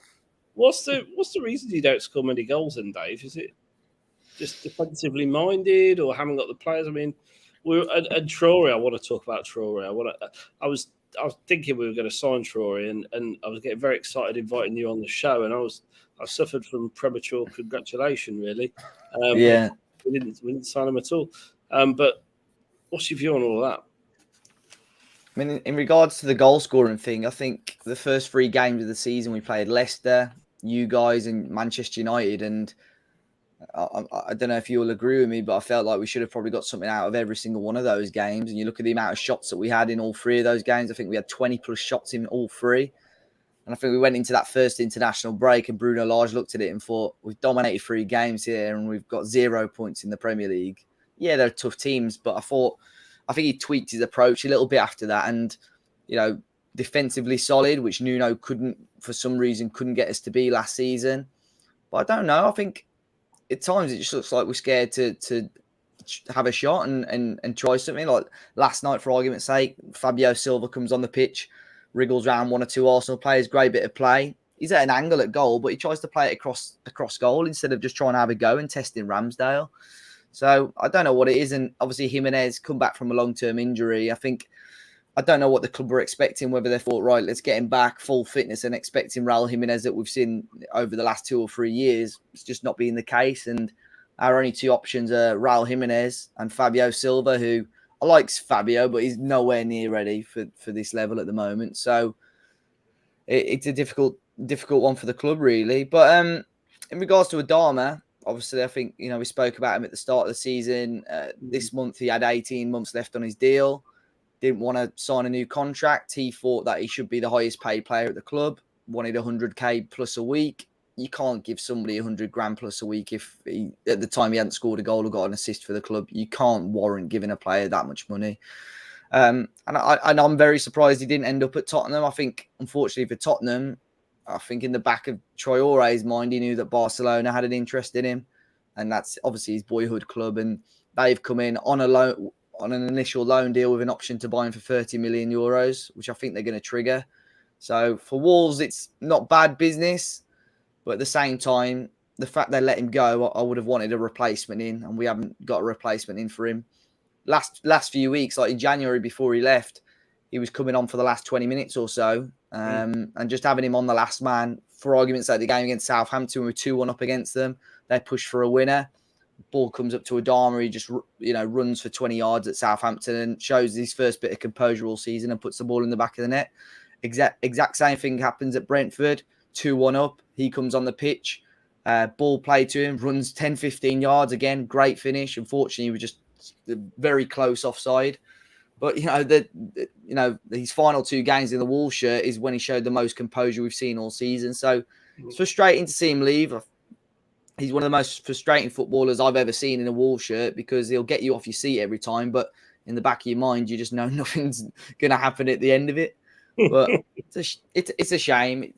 A: What's the reason you don't score many goals then, Dave? Is it just defensively minded or haven't got the players? I mean, and Traore, I want to talk about Traore. I was thinking we were going to sign Traore, and I was getting very excited inviting you on the show, and I suffered from premature congratulation, really.
B: Yeah,
A: we didn't sign him at all. But what's your view on all of that?
B: I mean, in regards to the goal scoring thing, I think the first 3 games of the season we played Leicester, you guys, and Manchester United, and I don't know if you all agree with me, but I felt like we should have probably got something out of every single one of those games. And you look at the amount of shots that we had in all 3 of those games. I think we had 20 plus shots in all 3. And I think we went into that first international break and Bruno Lage looked at it and thought, we've dominated 3 games here and we've got 0 points in the Premier League. Yeah, they're tough teams, but I think he tweaked his approach a little bit after that. And, defensively solid, which Nuno for some reason, couldn't get us to be last season. But I don't know. I think at times it just looks like we're scared to have a shot and try something. Like last night, for argument's sake, Fabio Silva comes on the pitch, wriggles around 1 or 2 Arsenal players, great bit of play. He's at an angle at goal, but he tries to play it across goal instead of just trying to have a go and testing Ramsdale. So I don't know what it is. And obviously Jimenez come back from a long-term injury. I don't know what the club were expecting, whether they thought, right, let's get him back full fitness and expecting Raul Jimenez that we've seen over the last 2 or 3 years. It's just not being the case. And our only 2 options are Raul Jimenez and Fabio Silva, who I like Fabio, but he's nowhere near ready for this level at the moment. So it's a difficult one for the club, really. But in regards to Adama, obviously, I think, we spoke about him at the start of the season. This month, he had 18 months left on his deal. Didn't want to sign a new contract. He thought that he should be the highest paid player at the club. Wanted 100k plus a week. you can't give somebody 100 grand plus a week if at the time he hadn't scored a goal or got an assist for the club. You can't warrant giving a player that much money. And I'm very surprised he didn't end up at Tottenham. I think, unfortunately for Tottenham, I think in the back of Traore's mind, he knew that Barcelona had an interest in him. And that's obviously his boyhood club. And they've come in on a loan, on an initial loan deal with an option to buy him for 30 million euros, which I think they're going to trigger. So for Wolves, it's not bad business. But at the same time, the fact they let him go, I would have wanted a replacement in. And we haven't got a replacement in for him. Last few weeks, like in January before he left, he was coming on for the last 20 minutes or so. And just having him on the last man, for argument's sake, the game against Southampton, we were 2-1 up against them. They pushed for a winner. Ball comes up to Adama. He just, runs for 20 yards at Southampton and shows his first bit of composure all season and puts the ball in the back of the net. Exact same thing happens at Brentford. 2-1 up. He comes on the pitch. Ball played to him. Runs 10, 15 yards. Again, great finish. Unfortunately, he was just very close offside. But, his final 2 games in the Wolves shirt is when he showed the most composure we've seen all season. So it's frustrating to see him leave. He's one of the most frustrating footballers I've ever seen in a Wolves shirt because he'll get you off your seat every time. But in the back of your mind, you just know nothing's going to happen at the end of it. But it's a shame.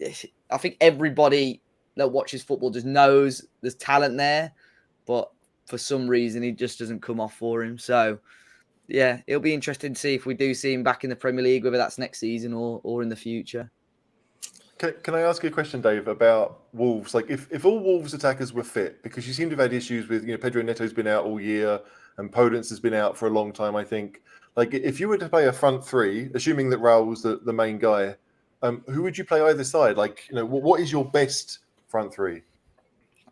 B: I think everybody that watches football just knows there's talent there. But for some reason, he just doesn't come off for him. So, yeah, it'll be interesting to see if we do see him back in the Premier League, whether that's next season or in the future.
C: Can I ask you a question, Dave, about Wolves? Like, if all Wolves attackers were fit, because you seem to have had issues with, Pedro Neto's been out all year and Podence has been out for a long time, I think. Like, if you were to play a front 3, assuming that Raul's the main guy, who would you play either side? Like, what is your best front 3?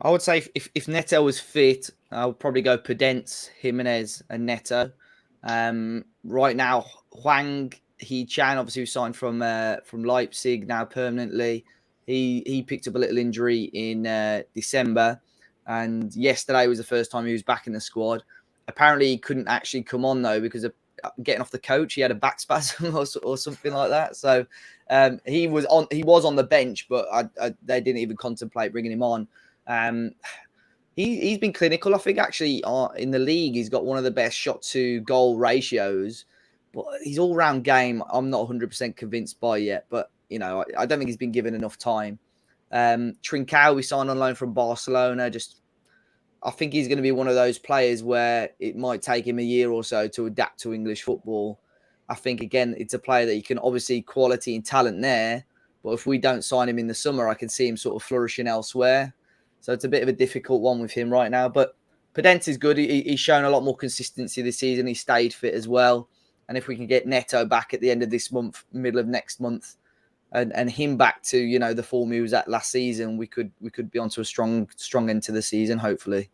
B: I would say if Neto was fit, I would probably go Podence, Jimenez, and Neto. Right now, Hwang Hee-chan, obviously, who signed from Leipzig now permanently. He picked up a little injury in December, and yesterday was the first time he was back in the squad. Apparently, he couldn't actually come on though because of getting off the coach. He had a back spasm or something like that. So he was on the bench, but they didn't even contemplate bringing him on. He's been clinical. I think actually in the league, he's got one of the best shot to goal ratios, but his all round game, I'm not 100% convinced by yet, but I don't think he's been given enough time. Trincao, we signed on loan from Barcelona. I think he's going to be one of those players where it might take him a year or so to adapt to English football. I think, again, it's a player that you can obviously quality and talent there, but if we don't sign him in the summer, I can see him sort of flourishing elsewhere. So it's a bit of a difficult one with him right now. But Podence is good. He's shown a lot more consistency this season. He stayed fit as well. And if we can get Neto back at the end of this month, middle of next month, and him back to, the form he was at last season, we could be onto a strong end to the season, hopefully.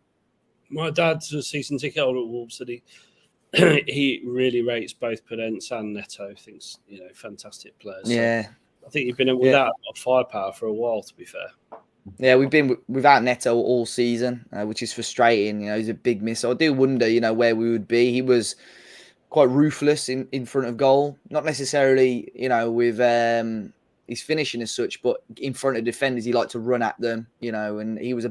B: My
A: dad's a season ticket holder at Wolves, and he really rates both Podence and Neto. Thinks, fantastic players.
B: Yeah.
A: So I think you've been without firepower for a while, to be fair.
B: Yeah, we've been without Neto all season, which is frustrating. He's a big miss. I do wonder, where we would be. He was quite ruthless in front of goal. Not necessarily, with his finishing as such, but in front of defenders, he liked to run at them, and he was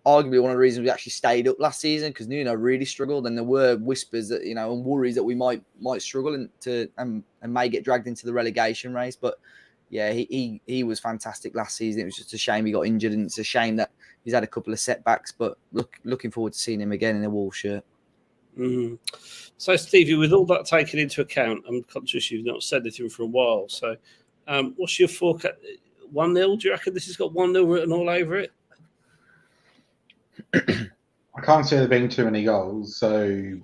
B: arguably one of the reasons we actually stayed up last season because Nuno really struggled, and there were whispers that, and worries that we might struggle and may get dragged into the relegation race. But yeah, he was fantastic last season. It was just a shame he got injured, and it's a shame that he's had a couple of setbacks. But looking forward to seeing him again in a Wolves shirt.
A: Mm-hmm. So, Stevie, with all that taken into account, I'm conscious you've not said anything for a while. So, what's your forecast? 1-0? Do you reckon this has got 1-0 written all over it?
D: I can't see there being too many goals, so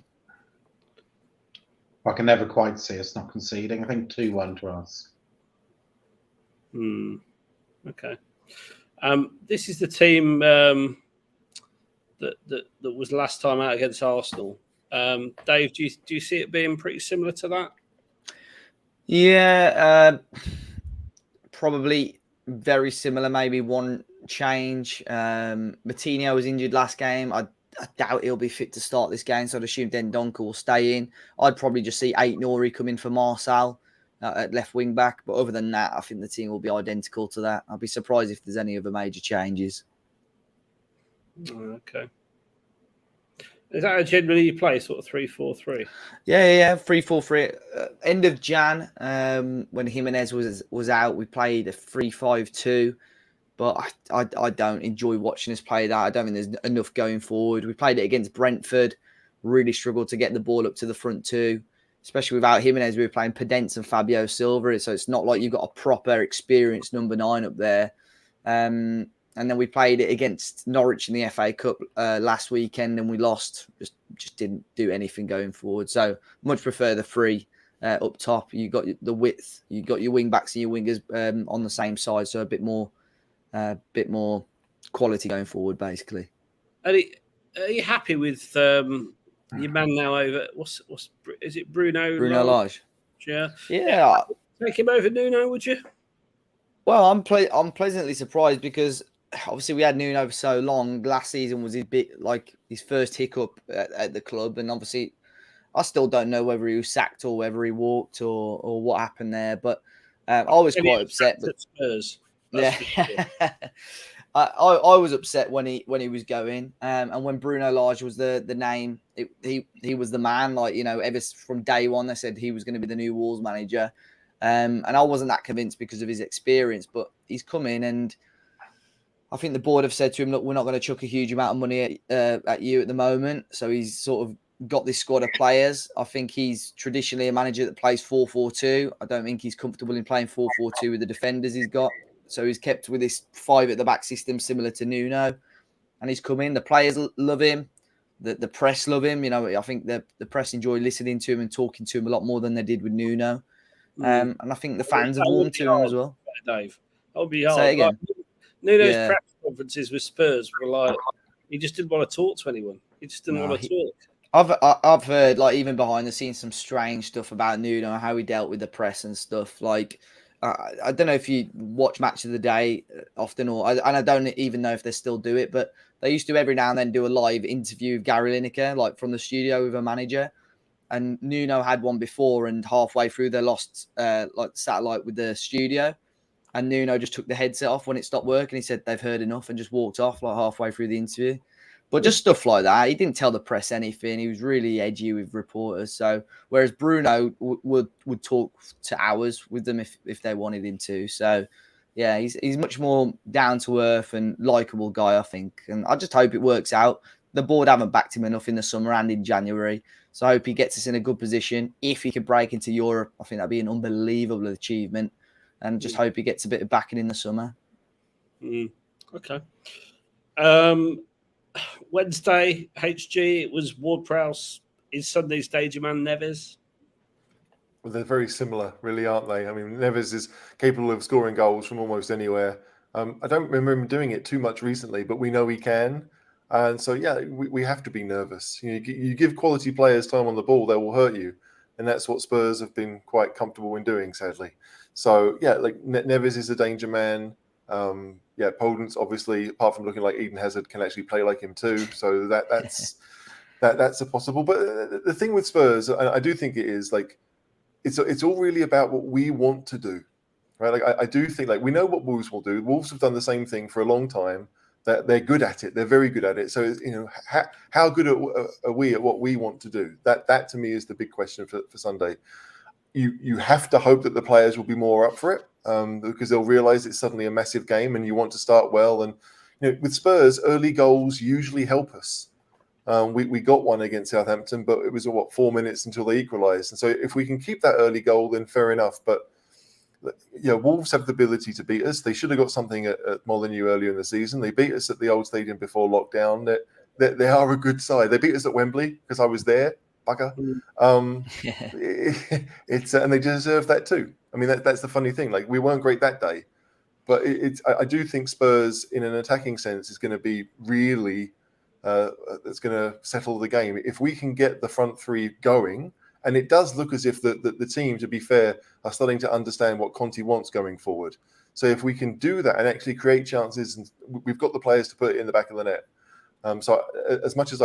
D: I can never quite see us not conceding. I think 2-1 to us.
A: Okay. This is the team that was last time out against Arsenal. Dave, do you see it being pretty similar to that?
B: Yeah, probably very similar. Maybe one change. Matinho was injured last game. I doubt he'll be fit to start this game, so I'd assume Bentancur will stay in. I'd probably just see Ait Nouri come in for Marçal, at left wing back. But other than that, I think the team will be identical to that. I'll be surprised if there's any other major changes.
A: Okay. Is that a generally you play, sort of 3-4-3?
B: Yeah. 3-4-3. End of Jan, when Jimenez was out, we played a 3-5-2. But I don't enjoy watching us play that. I don't think there's enough going forward. We played it against Brentford. Really struggled to get the ball up to the front two, especially without Jimenez. We were playing Pedence and Fabio Silva, so it's not like you've got a proper experienced number 9 up there. And then we played it against Norwich in the FA Cup last weekend, and we lost. Just didn't do anything going forward. So much prefer the 3 up top. You got the width. You got your wing backs and your wingers on the same side, so a bit more quality going forward, basically.
A: Are you happy with your man now over? Is it Bruno?
B: Bruno Lage.
A: Yeah. Take him over Nuno, would you?
B: Well, I'm pleasantly surprised because obviously we had Nuno for so long. Last season was his first hiccup at the club, and obviously I still don't know whether he was sacked or whether he walked or what happened there. But I was quite upset. But
A: Spurs.
B: Yeah, I was upset when he was going, and when Bruno Lage was the name, he was the man. Like, you know, ever from day one, they said he was going to be the new Wolves manager, and I wasn't that convinced because of his experience. But he's come in, and I think the board have said to him, "Look, we're not going to chuck a huge amount of money at you at the moment." So he's sort of got this squad of players. I think he's traditionally a manager that plays 4-4-2. I don't think he's comfortable in playing 4-4-2 with the defenders he's got. So he's kept with this 5 at the back system, similar to Nuno, and he's come in. The players love him, the press love him. You know, I think the press enjoy listening to him and talking to him a lot more than they did with Nuno. And I think the fans have warmed to him as well.
A: Dave, that would be hard.
B: Say it again.
A: Like, Nuno's press conferences with Spurs were like he just didn't want to talk to anyone. He just didn't want to talk.
B: I've heard, like, even behind the scenes, some strange stuff about Nuno, how he dealt with the press and stuff. Like, I don't know if you watch Match of the Day often, and I don't even know if they still do it, but they used to every now and then do a live interview with Gary Lineker, like from the studio with a manager. And Nuno had one before, and halfway through they lost like satellite with the studio, and Nuno just took the headset off when it stopped working. He said they've heard enough and just walked off like halfway through the interview. But just stuff like that. He didn't tell the press anything. He was really edgy with reporters. So whereas Bruno would talk to hours with them if they wanted him to. So yeah, he's much more down to earth and likable guy, I think. And I just hope it works out. The board haven't backed him enough in the summer and in January. So I hope he gets us in a good position. If he could break into Europe, I think that'd be an unbelievable achievement. And just hope he gets a bit of backing in the summer.
A: Okay. Wednesday, HG, it was Ward-Prowse. Is Sunday's danger man Neves?
C: Well, they're very similar, really, aren't they? I mean, Neves is capable of scoring goals from almost anywhere. I don't remember him doing it too much recently, but we know he can. And so, yeah, we have to be nervous. You give quality players time on the ball, they will hurt you. And that's what Spurs have been quite comfortable in doing, sadly. So, yeah, like Neves is a danger man. Podence, obviously, apart from looking like Eden Hazard, can actually play like him too. So that's a possible. But the thing with Spurs, I do think it is like it's all really about what we want to do, right? Like I do think, like, we know what Wolves will do. Wolves have done the same thing for a long time. That they're good at it. They're very good at it. So, you know, how good are we at what we want to do? That to me is the big question for Sunday. You have to hope that the players will be more up for it because they'll realise it's suddenly a massive game and you want to start well. And, you know, with Spurs, early goals usually help us. We got one against Southampton, but it was 4 minutes until they equalised. And so if we can keep that early goal, then fair enough. But yeah, Wolves have the ability to beat us. They should have got something at Molineux earlier in the season. They beat us at the old stadium before lockdown. They are a good side. They beat us at Wembley because I was there, bugger. And they deserve that too. I mean, that's the funny thing. Like, we weren't great that day, but I do think Spurs, in an attacking sense, is going to be really that's going to settle the game if we can get the front three going. And it does look as if the team, to be fair, are starting to understand what Conte wants going forward. So if we can do that and actually create chances, and we've got the players to put it in the back of the net. So as much as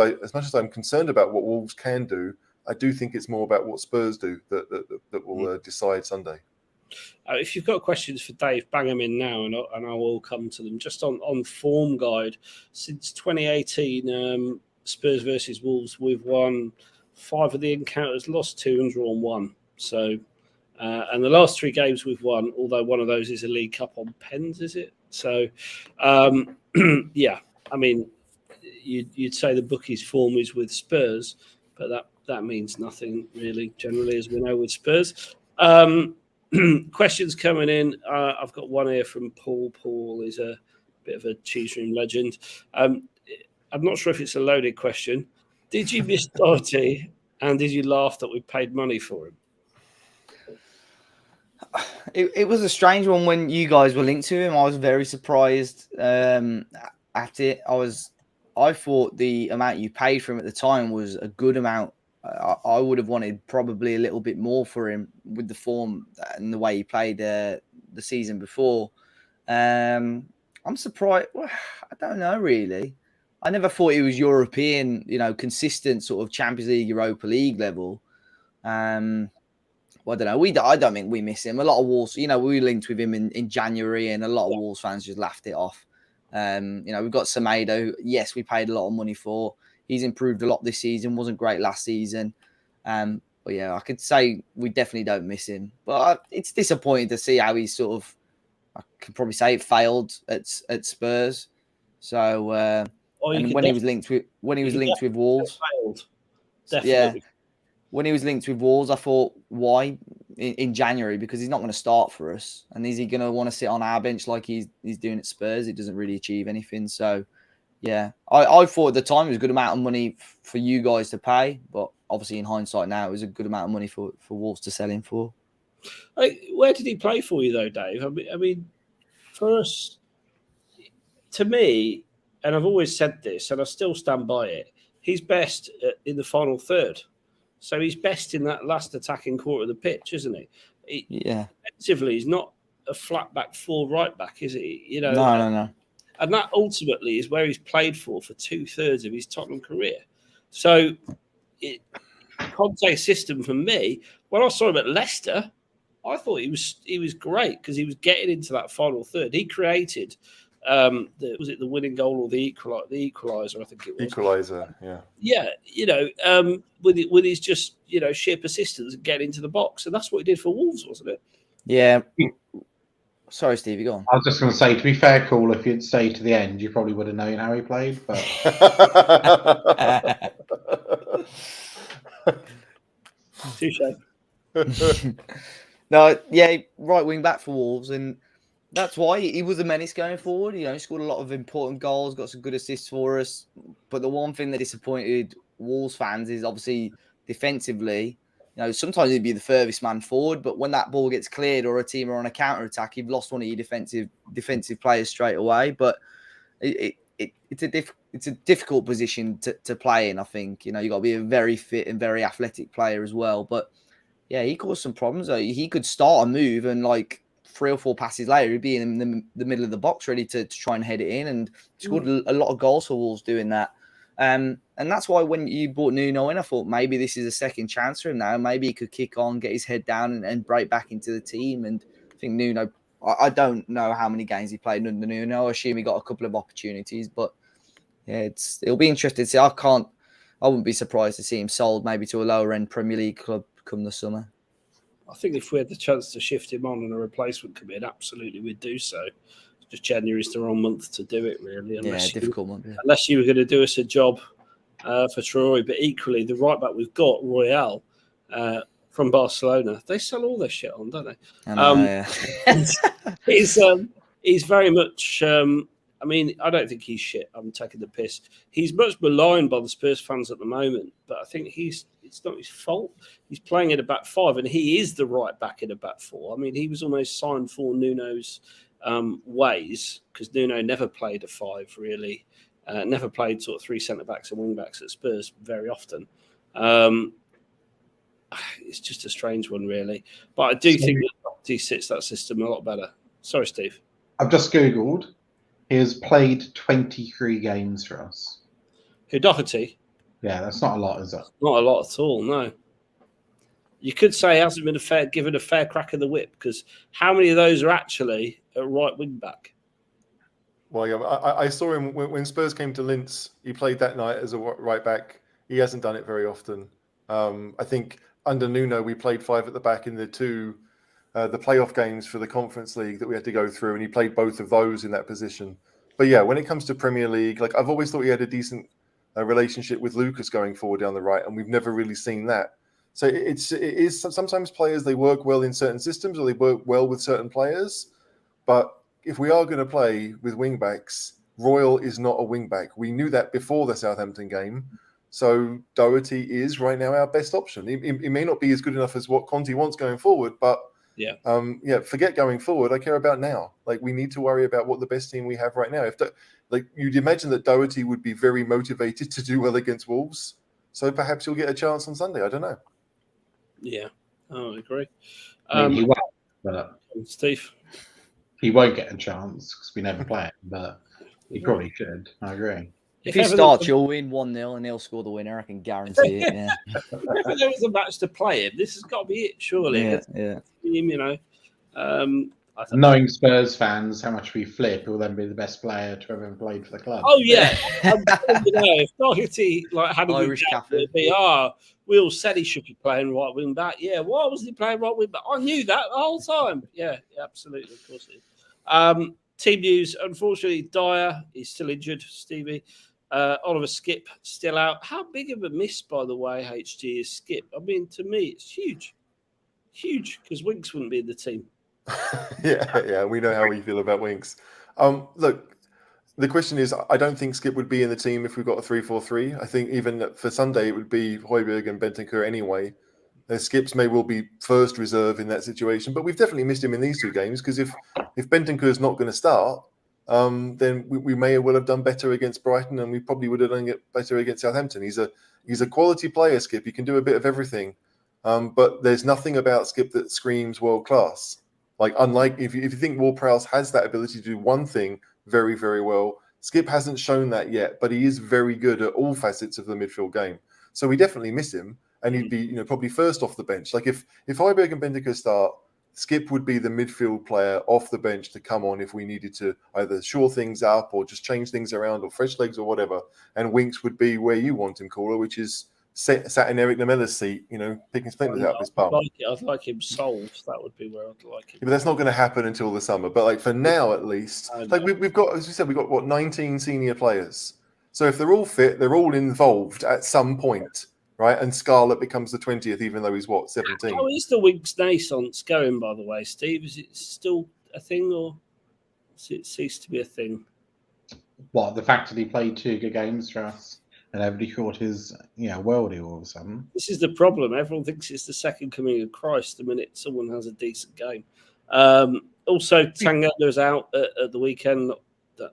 C: I'm concerned about what Wolves can do, I do think it's more about what Spurs do that will decide Sunday.
A: If you've got questions for Dave, bang them in now, and I will come to them. Just on form guide, since 2018, Spurs versus Wolves, we've won 5 of the encounters, lost 2 and drawn 1. So, and the last 3 games we've won, although one of those is a League Cup on pens, is it? So, yeah, I mean, you'd say the bookies' form is with Spurs, but that means nothing really, generally, as we know with Spurs. Questions coming in. I've got one here from Paul. Paul is a bit of a cheese room legend. I'm not sure if it's a loaded question. Did you miss Doherty, and did you laugh that we paid money for him?
B: It was a strange one when you guys were linked to him. I was very surprised at it. I thought the amount you paid for him at the time was a good amount. I would have wanted probably a little bit more for him with the form and the way he played the season before. I'm surprised. Well, I don't know, really. I never thought he was European, consistent sort of Champions League, Europa League level. Well, I don't know. I don't think we miss him. A lot of Wolves, we were linked with him in January, and a lot of Wolves fans just laughed it off. We've got Semedo. Yes, we paid a lot of money for. He's improved a lot this season. Wasn't great last season. But yeah, I could say we definitely don't miss him. But it's disappointing to see how he's sort of, I could probably say it failed at Spurs. So and when he was linked with Wolves,
A: failed. Definitely.
B: Yeah, when he was linked with Wolves, I thought, why in January? Because he's not going to start for us, and is he going to want to sit on our bench like he's doing at Spurs? It doesn't really achieve anything. So. Yeah, I thought at the time it was a good amount of money for you guys to pay, but obviously in hindsight now it was a good amount of money for Wolves to sell him for.
A: Where did he play for you though, Dave? I mean, for us, to me, and I've always said this, and I still stand by it, he's best in the final third. So he's best in that last attacking quarter of the pitch, isn't he?
B: Yeah.
A: Defensively, he's not a flat back 4 right back, is he?
B: No.
A: And that ultimately is where he's played for 2/3 of his Tottenham career. So, Conte's system for me, when I saw him at Leicester, I thought he was great because he was getting into that final third. He created, was it the winning goal or the equaliser? I think it was.
C: Equaliser, yeah.
A: Yeah, with his just sheer persistence and getting into the box, and that's what he did for Wolves, wasn't it?
B: Yeah. Sorry, Steve, you go on.
D: I was just going to say, to be fair, Cool, if you'd stayed to the end, you probably would have known how he played. But
A: Touche.
B: No, yeah, right wing back for Wolves, and that's why he was a menace going forward. He scored a lot of important goals, got some good assists for us. But the one thing that disappointed Wolves fans is obviously defensively. Sometimes he'd be the furthest man forward, but when that ball gets cleared or a team are on a counter attack, you've lost one of your defensive players straight away. But it's a difficult position to play in. I think you got to be a very fit and very athletic player as well. But yeah, he caused some problems. He could start a move and 3 or 4 passes later, he'd be in the middle of the box ready to try and head it in, and scored a lot of goals for Wolves doing that. And that's why when you brought Nuno in, I thought maybe this is a second chance for him now. Maybe he could kick on, get his head down and break back into the team. And I think Nuno, I don't know how many games he played under Nuno. I assume he got a couple of opportunities. But yeah, it'll be interesting to see. I wouldn't be surprised to see him sold maybe to a lower end Premier League club come the summer.
A: I think if we had the chance to shift him on and a replacement come in, absolutely we'd do so. Just January's the wrong month to do it, really.
B: Difficult month. Yeah.
A: Unless you were going to do us a job for Traore, but equally the right back we've got, Royale, from Barcelona, they sell all their shit on, don't they?
B: I know,
A: yeah. He's very much. I don't think he's shit. I'm taking the piss. He's much maligned by the Spurs fans at the moment, but I think it's not his fault. He's playing in a back 5, and he is the right back in a back 4. I mean, he was almost signed for Nuno's ways, because Nuno never played a 5 really, never played sort of 3 centre backs and wing backs at Spurs very often. It's just a strange one, really. But I do think that he sits that system a lot better. Sorry, Steve.
D: I've just Googled. He has played 23 games for us.
A: Who, Doherty?
D: Yeah, that's not a lot, is it?
A: Not a lot at all, no. You could say he hasn't been given a fair crack of the whip, because how many of those are actually at right wing back?
C: Well, yeah, I saw him when Spurs came to Linz. He played that night as a right back. He hasn't done it very often. I think under Nuno, we played 5 at the back in the playoff games for the Conference League that we had to go through, and he played both of those in that position. But yeah, when it comes to Premier League, like I've always thought he had a decent relationship with Lucas going forward down the right, and we've never really seen that. So it is sometimes players, they work well in certain systems or they work well with certain players. But if we are going to play with wing backs, Royal is not a wing back. We knew that before the Southampton game. So Doherty is right now our best option. He may not be as good enough as what Conte wants going forward, but forget going forward. I care about now. Like, we need to worry about what the best team we have right now. You'd imagine that Doherty would be very motivated to do well against Wolves. So perhaps he'll get a chance on Sunday. I don't know.
A: Yeah, I agree.
D: I mean, he won't, but
A: Steve?
D: He won't get a chance because we never play it, but he probably should. I agree.
B: If he starts, you'll win 1-0 and he'll score the winner. I can guarantee it. Yeah.
A: If there was a match to play him, this has got to be it, surely.
B: Yeah.
D: Knowing Spurs fans, how much we flip, he'll then be the best player to ever played for the club.
A: Oh, yeah. If Doherty had a
B: Irish captain,
A: we all said he should be playing right wing back. Yeah, why wasn't he playing right wing back? I knew that the whole time. Yeah, absolutely. Of course he is. Team news, unfortunately, Dyer is still injured, Stevie. Oliver Skip still out. How big of a miss, by the way, HG, is Skip? I mean, to me, it's huge. Huge, because Winks wouldn't be in the team.
C: Yeah, we know how we feel about Winks. Look, the question is, I don't think Skip would be in the team if we've got a 3-4-3. I think even for Sunday, it would be Højbjerg and Bentancur anyway. Skips may well be first reserve in that situation, but we've definitely missed him in these 2 games, because if Bentancur is not going to start, then we may well have done better against Brighton, and we probably would have done better against Southampton. He's a quality player, Skip. He can do a bit of everything, but there's nothing about Skip that screams world class. Like, unlike if you think Ward-Prowse has that ability to do one thing very, very well, Skip hasn't shown that yet, but he is very good at all facets of the midfield game. So we definitely miss him, and he'd be probably first off the bench. Like if Højbjerg and Bentancur start, Skip would be the midfield player off the bench to come on if we needed to either shore things up or just change things around or fresh legs or whatever. And Winks would be where you want him, Caller, which is sat in Eric Lamella's seat, picking splinters out of his bum.
A: I'd like him sold. That would be where I'd like him.
C: Yeah, but that's not going to happen until the summer. But like for now, at least, we've got, as we said, we've got 19 senior players. So if they're all fit, they're all involved at some point, right? And Scarlett becomes the 20th, even though he's 17.
A: How is the Winks Naissance going, by the way, Steve? Is it still a thing, or has it ceased to be a thing?
D: What, the fact that he played 2 good games for us? And everybody thought his, worldie all of a sudden.
A: This is the problem. Everyone thinks it's the second coming of Christ the minute someone has a decent game. Also, Tanganga's out at the weekend.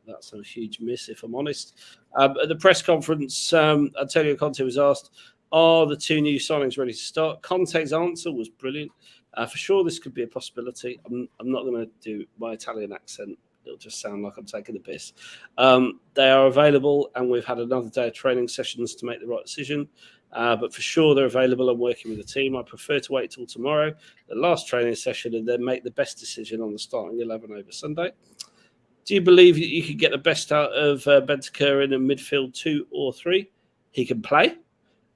A: That's a huge miss, if I'm honest. At the press conference, Antonio Conte was asked, are the 2 new signings ready to start? Conte's answer was brilliant. For sure, this could be a possibility. I'm not going to do my Italian accent. It'll just sound like I'm taking the piss. They are available, and we've had another day of training sessions to make the right decision. But for sure, they're available and working with the team. I prefer to wait till tomorrow, the last training session, and then make the best decision on the starting 11 over Sunday. Do you believe that you could get the best out of Bentancur in a midfield 2 or 3? He can play.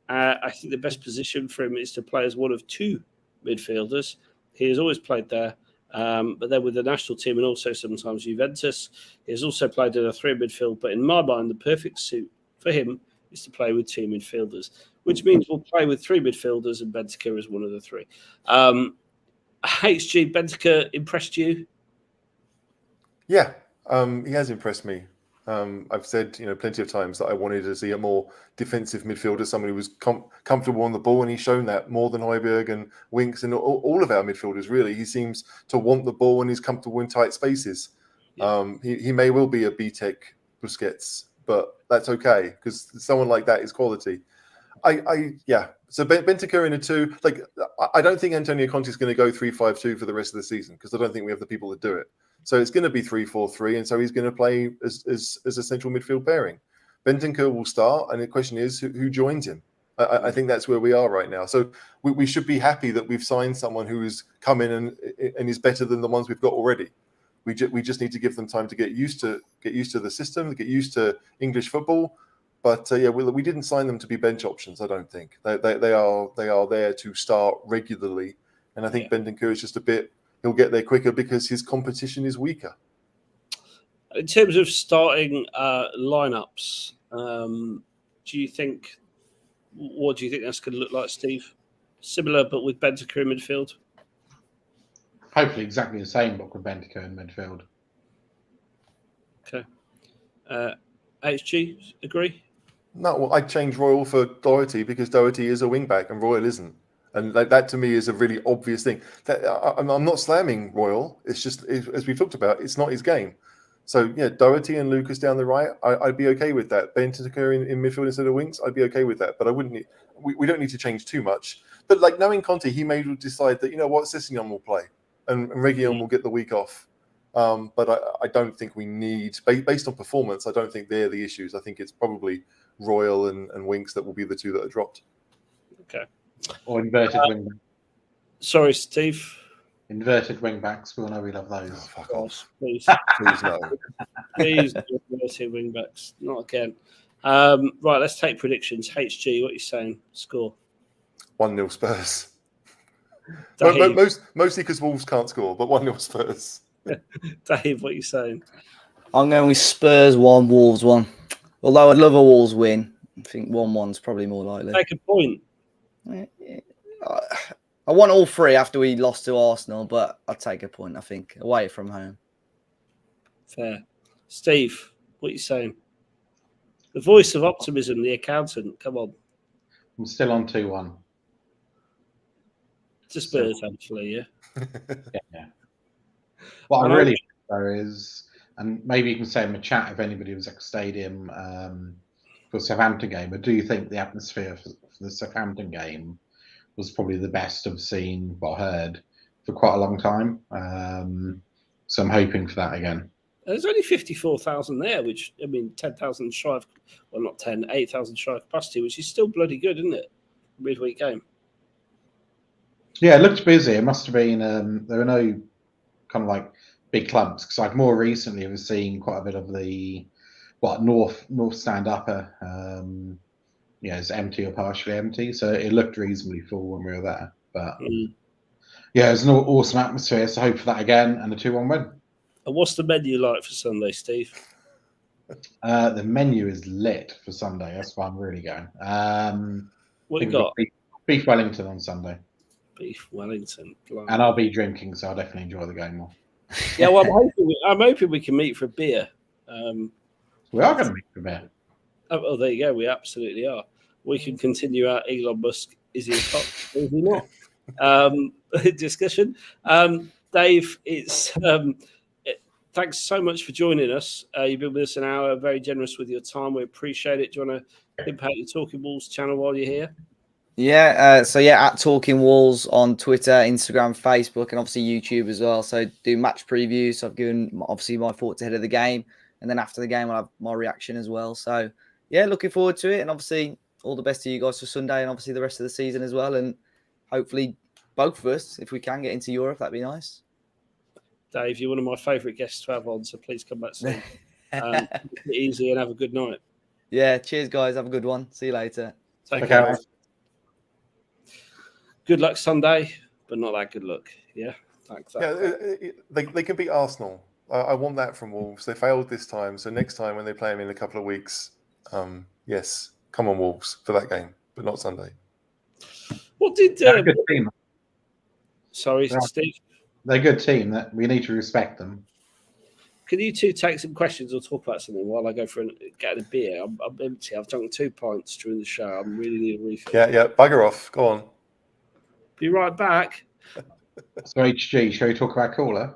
A: I think the best position for him is to play as one of 2 midfielders. He has always played there. But then with the national team and also sometimes Juventus, he has also played in a 3 midfield. But in my mind, the perfect suit for him is to play with 2 midfielders, which means we'll play with 3 midfielders and Bentancur is one of the 3. HG, Bentancur impressed you?
C: Yeah, he has impressed me. I've said, plenty of times that I wanted to see a more defensive midfielder, someone who was comfortable on the ball, and he's shown that more than Højbjerg and Winks and all of our midfielders, really. He seems to want the ball and he's comfortable in tight spaces. Yeah. He may well be a B-Tech Busquets, but that's okay, because someone like that is quality. So Bentancur in a 2, I don't think Antonio Conte is going to go 3-5-2 for the rest of the season, because I don't think we have the people to do it. So it's going to be 3-4-3, and so he's going to play as a central midfield pairing. Bentancur will start, and the question is who joins him. I think that's where we are right now. So we should be happy that we've signed someone who has come in and is better than the ones we've got already. We just need to give them time to get used to the system, get used to English football. But we didn't sign them to be bench options. I don't think they are there to start regularly. And I think Bentancur is just he'll get there quicker because his competition is weaker.
A: In terms of starting lineups, what do you think that's going to look like, Steve? Similar, but with Bentancur in midfield?
D: Hopefully exactly the same, but with Bentancur in midfield.
A: Okay. HG, agree?
C: No, well, I'd change Royal for Doherty because Doherty is a wing-back and Royal isn't. And that to me is a really obvious thing. I'm not slamming Royal. It's just, as we've talked about, it's not his game. So, Doherty and Lucas down the right, I'd be okay with that. Bentancur in midfield instead of wings, I'd be okay with that. But I wouldn't need, we don't need to change too much. But like knowing Conte, he may decide that, Sessegnon will play and Reguilon will get the week off. But I don't think we need, based on performance, I don't think they're the issues. I think it's probably Royal and Winks that will be the two that are dropped.
A: Okay.
D: Or inverted wing backs.
A: Sorry, Steve.
D: Inverted wing backs. We all know we love those.
C: Oh, fuck off.
A: Please.
C: Please no.
A: Please, inverted wing backs. Not again. Right, let's take predictions. HG, what are you saying? Score.
C: 1-0 Spurs.
A: Dave,
C: Mostly because Wolves can't score, but 1-0 Spurs.
A: Dave, what are you saying?
B: I'm going with Spurs 1, Wolves 1. Although I'd love a Wolves win. I think 1-1's probably more likely.
A: Take a point.
B: I want all three after we lost to Arsenal, but I'd take a point, I think, away from home.
A: Fair. Steve, what are you saying? The voice of optimism, the accountant. Come on.
D: I'm still on 2-1.
A: To Spurs, actually, yeah.
D: Yeah. What I really think, though, is, and maybe you can say in the chat if anybody was at the stadium for the Southampton game, I do think the atmosphere for the Southampton game was probably the best I've seen or heard for quite a long time. So I'm hoping for that again.
A: There's only 54,000 there, which, 10,000 shy of, well, not 10, 8,000 shy of capacity, which is still bloody good, isn't it? Midweek game.
D: Yeah, it looked busy. It must have been, there were no kind of like big clumps, because like more recently I've seen quite a bit of the, North stand upper, it's empty or partially empty. So it looked reasonably full when we were there. But yeah, it was an awesome atmosphere. So I hope for that again and a 2-1 win.
A: And what's the menu like for Sunday, Steve?
D: The menu is lit for Sunday. That's why I'm really going.
A: What you got?
D: Beef Wellington on Sunday.
A: Beef Wellington. Blimey.
D: And I'll be drinking, so I'll definitely enjoy the game more.
A: Yeah, well, I'm hoping we can meet for a beer.
D: We are going to meet for a beer.
A: Oh, there you go. We absolutely are. We can continue our Elon Musk, is he a cop? Is he not? Discussion. Dave, thanks so much for joining us. You've been with us an hour, very generous with your time. We appreciate it. Do you want to impact your Talking Wolves channel while you're here?
B: Yeah, at Talking Wolves on Twitter, Instagram, Facebook, and obviously YouTube as well. So do match previews. I've given obviously my thoughts ahead of the game, and then after the game I'll have my reaction as well. So yeah, looking forward to it, and obviously all the best to you guys for Sunday and obviously the rest of the season as well. And hopefully both of us, if we can get into Europe, that'd be nice.
A: Dave, you're one of my favourite guests to have on, so please come back soon. Take it easy and have a good night.
B: Yeah, cheers guys. Have a good one. See you later.
A: Take care. Good luck Sunday, but not that good luck. Yeah, thanks.
C: Yeah, they can beat Arsenal. I want that from Wolves. They failed this time, so next time when they play them in a couple of weeks, yes, come on Wolves for that game, but not Sunday.
A: What did?
D: They're a good team.
A: Sorry, Steve.
D: They're a good team. That we need to respect them.
A: Can you two take some questions or talk about something while I go for get a beer? I'm empty. I've drunk 2 pints during the show. I really need a refill.
C: Yeah, bugger off. Go on.
A: Be right back.
D: So HG, shall we talk about caller?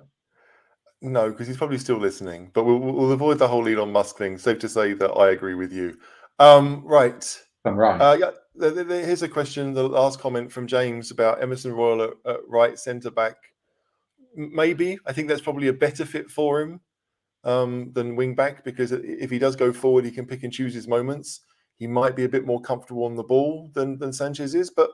C: No, because he's probably still listening. But we'll avoid the whole Elon Musk thing. Safe to say that I agree with you. Right.
D: I'm right.
C: Here's a question. The last comment from James about Emerson Royal at right centre back. Maybe. I think that's probably a better fit for him. than wing back, because if he does go forward, he can pick and choose his moments. He might be a bit more comfortable on the ball than Sanchez is, but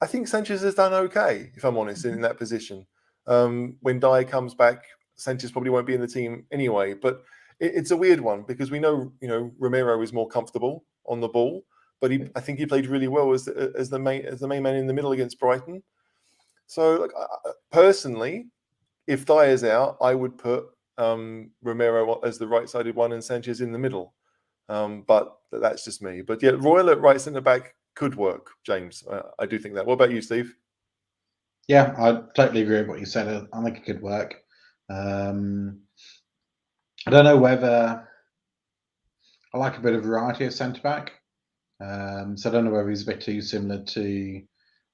C: I think Sanchez has done okay, if I'm honest, in that position. When Dyer comes back, Sanchez probably won't be in the team anyway. But it's a weird one because we know, Romero is more comfortable on the ball, but I think he played really well as the main man in the middle against Brighton. So personally, if Dyer's out, I would put Romero as the right-sided one and Sanchez in the middle. But that's just me. But yeah, Royal at right centre back could work, James. I do think that. What about you, Steve?
D: Yeah, I totally agree with what you said. I think it could work. I don't know whether I like a bit of variety of centre back. So I don't know whether he's a bit too similar to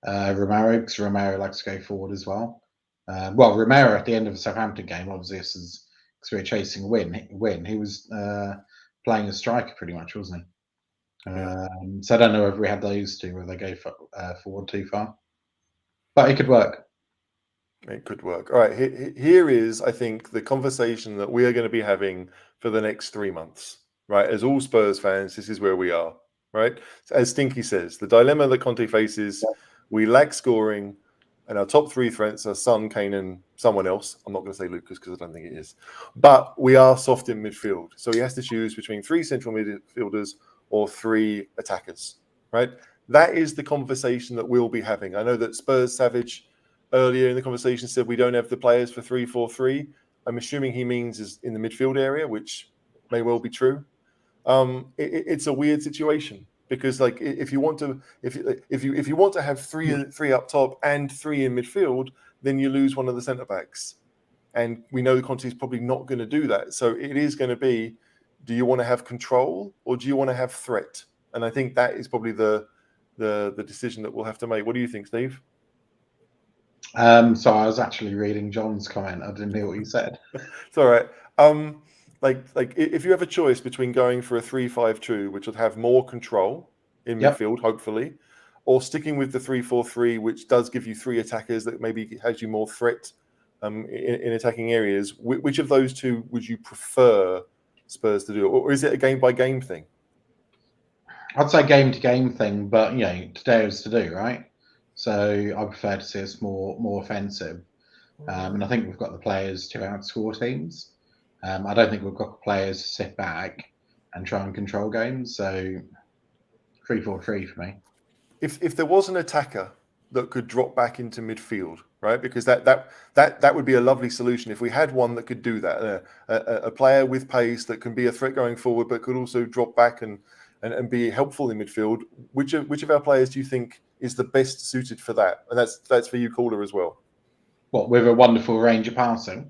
D: Romero, because Romero likes to go forward as well. Romero at the end of the Southampton game, obviously, because we were chasing win. He was playing a striker pretty much, wasn't he?
C: Yeah.
D: So I don't know if we had those two, whether they go forward too far. But it could work.
C: It could work. All right. Here is, I think, the conversation that we are going to be having for the next 3 months, right? As all Spurs fans, this is where we are, right? As Stinky says, the dilemma that Conte faces, we lack scoring, and our top 3 threats are Son, Kane, and someone else. I'm not going to say Lucas because I don't think it is. But we are soft in midfield. So he has to choose between 3 central midfielders or 3 attackers, right? That is the conversation that we'll be having. I know that Spurs Savage earlier in the conversation said we don't have the players for 3-4-3. I'm assuming he means is in the midfield area, which may well be true. It's a weird situation because, like, if you want to have three up top and 3 in midfield, then you lose one of the centre backs, and we know Conte is probably not going to do that. So it is going to be: do you want to have control or do you want to have threat? And I think that is probably the decision that we'll have to make. What do you think, Steve?
D: So I was actually reading John's comment. I didn't hear what you said.
C: It's all right. Like if you have a choice between going for a 3-5-2, which would have more control in midfield, hopefully, or sticking with the 3-4-3, which does give you 3 attackers that maybe has you more threat in attacking areas, which of those 2 would you prefer Spurs to do? Or is it a game-by-game thing?
D: I'd say game-to-game thing, but today was to do, right? So I prefer to see us more offensive, and I think we've got the players to outscore teams. I don't think we've got the players to sit back and try and control games. So 3-4-3 for me.
C: If there was an attacker that could drop back into midfield, right? Because that would be a lovely solution if we had one that could do that. A player with pace that can be a threat going forward, but could also drop back and be helpful in midfield. Which of our players do you think is the best suited for that? And that's for you, Caller, as well.
D: What, with a wonderful range of passing?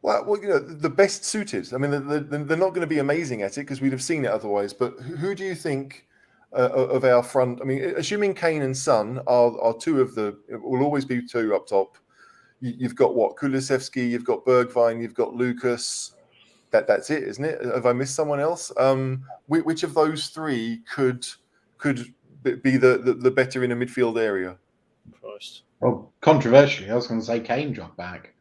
C: Well, the best suited. I mean, they're not going to be amazing at it because we'd have seen it otherwise. But who do you think of our front? I mean, assuming Kane and Son are 2 of the, it will always be 2 up top. You've got Kulusevski, you've got Bergwijn, you've got Lucas. That's it, isn't it? Have I missed someone else? Which of those 3 could be the better in a midfield area?
A: Christ.
D: Well, controversially, I was going to say Kane drop back.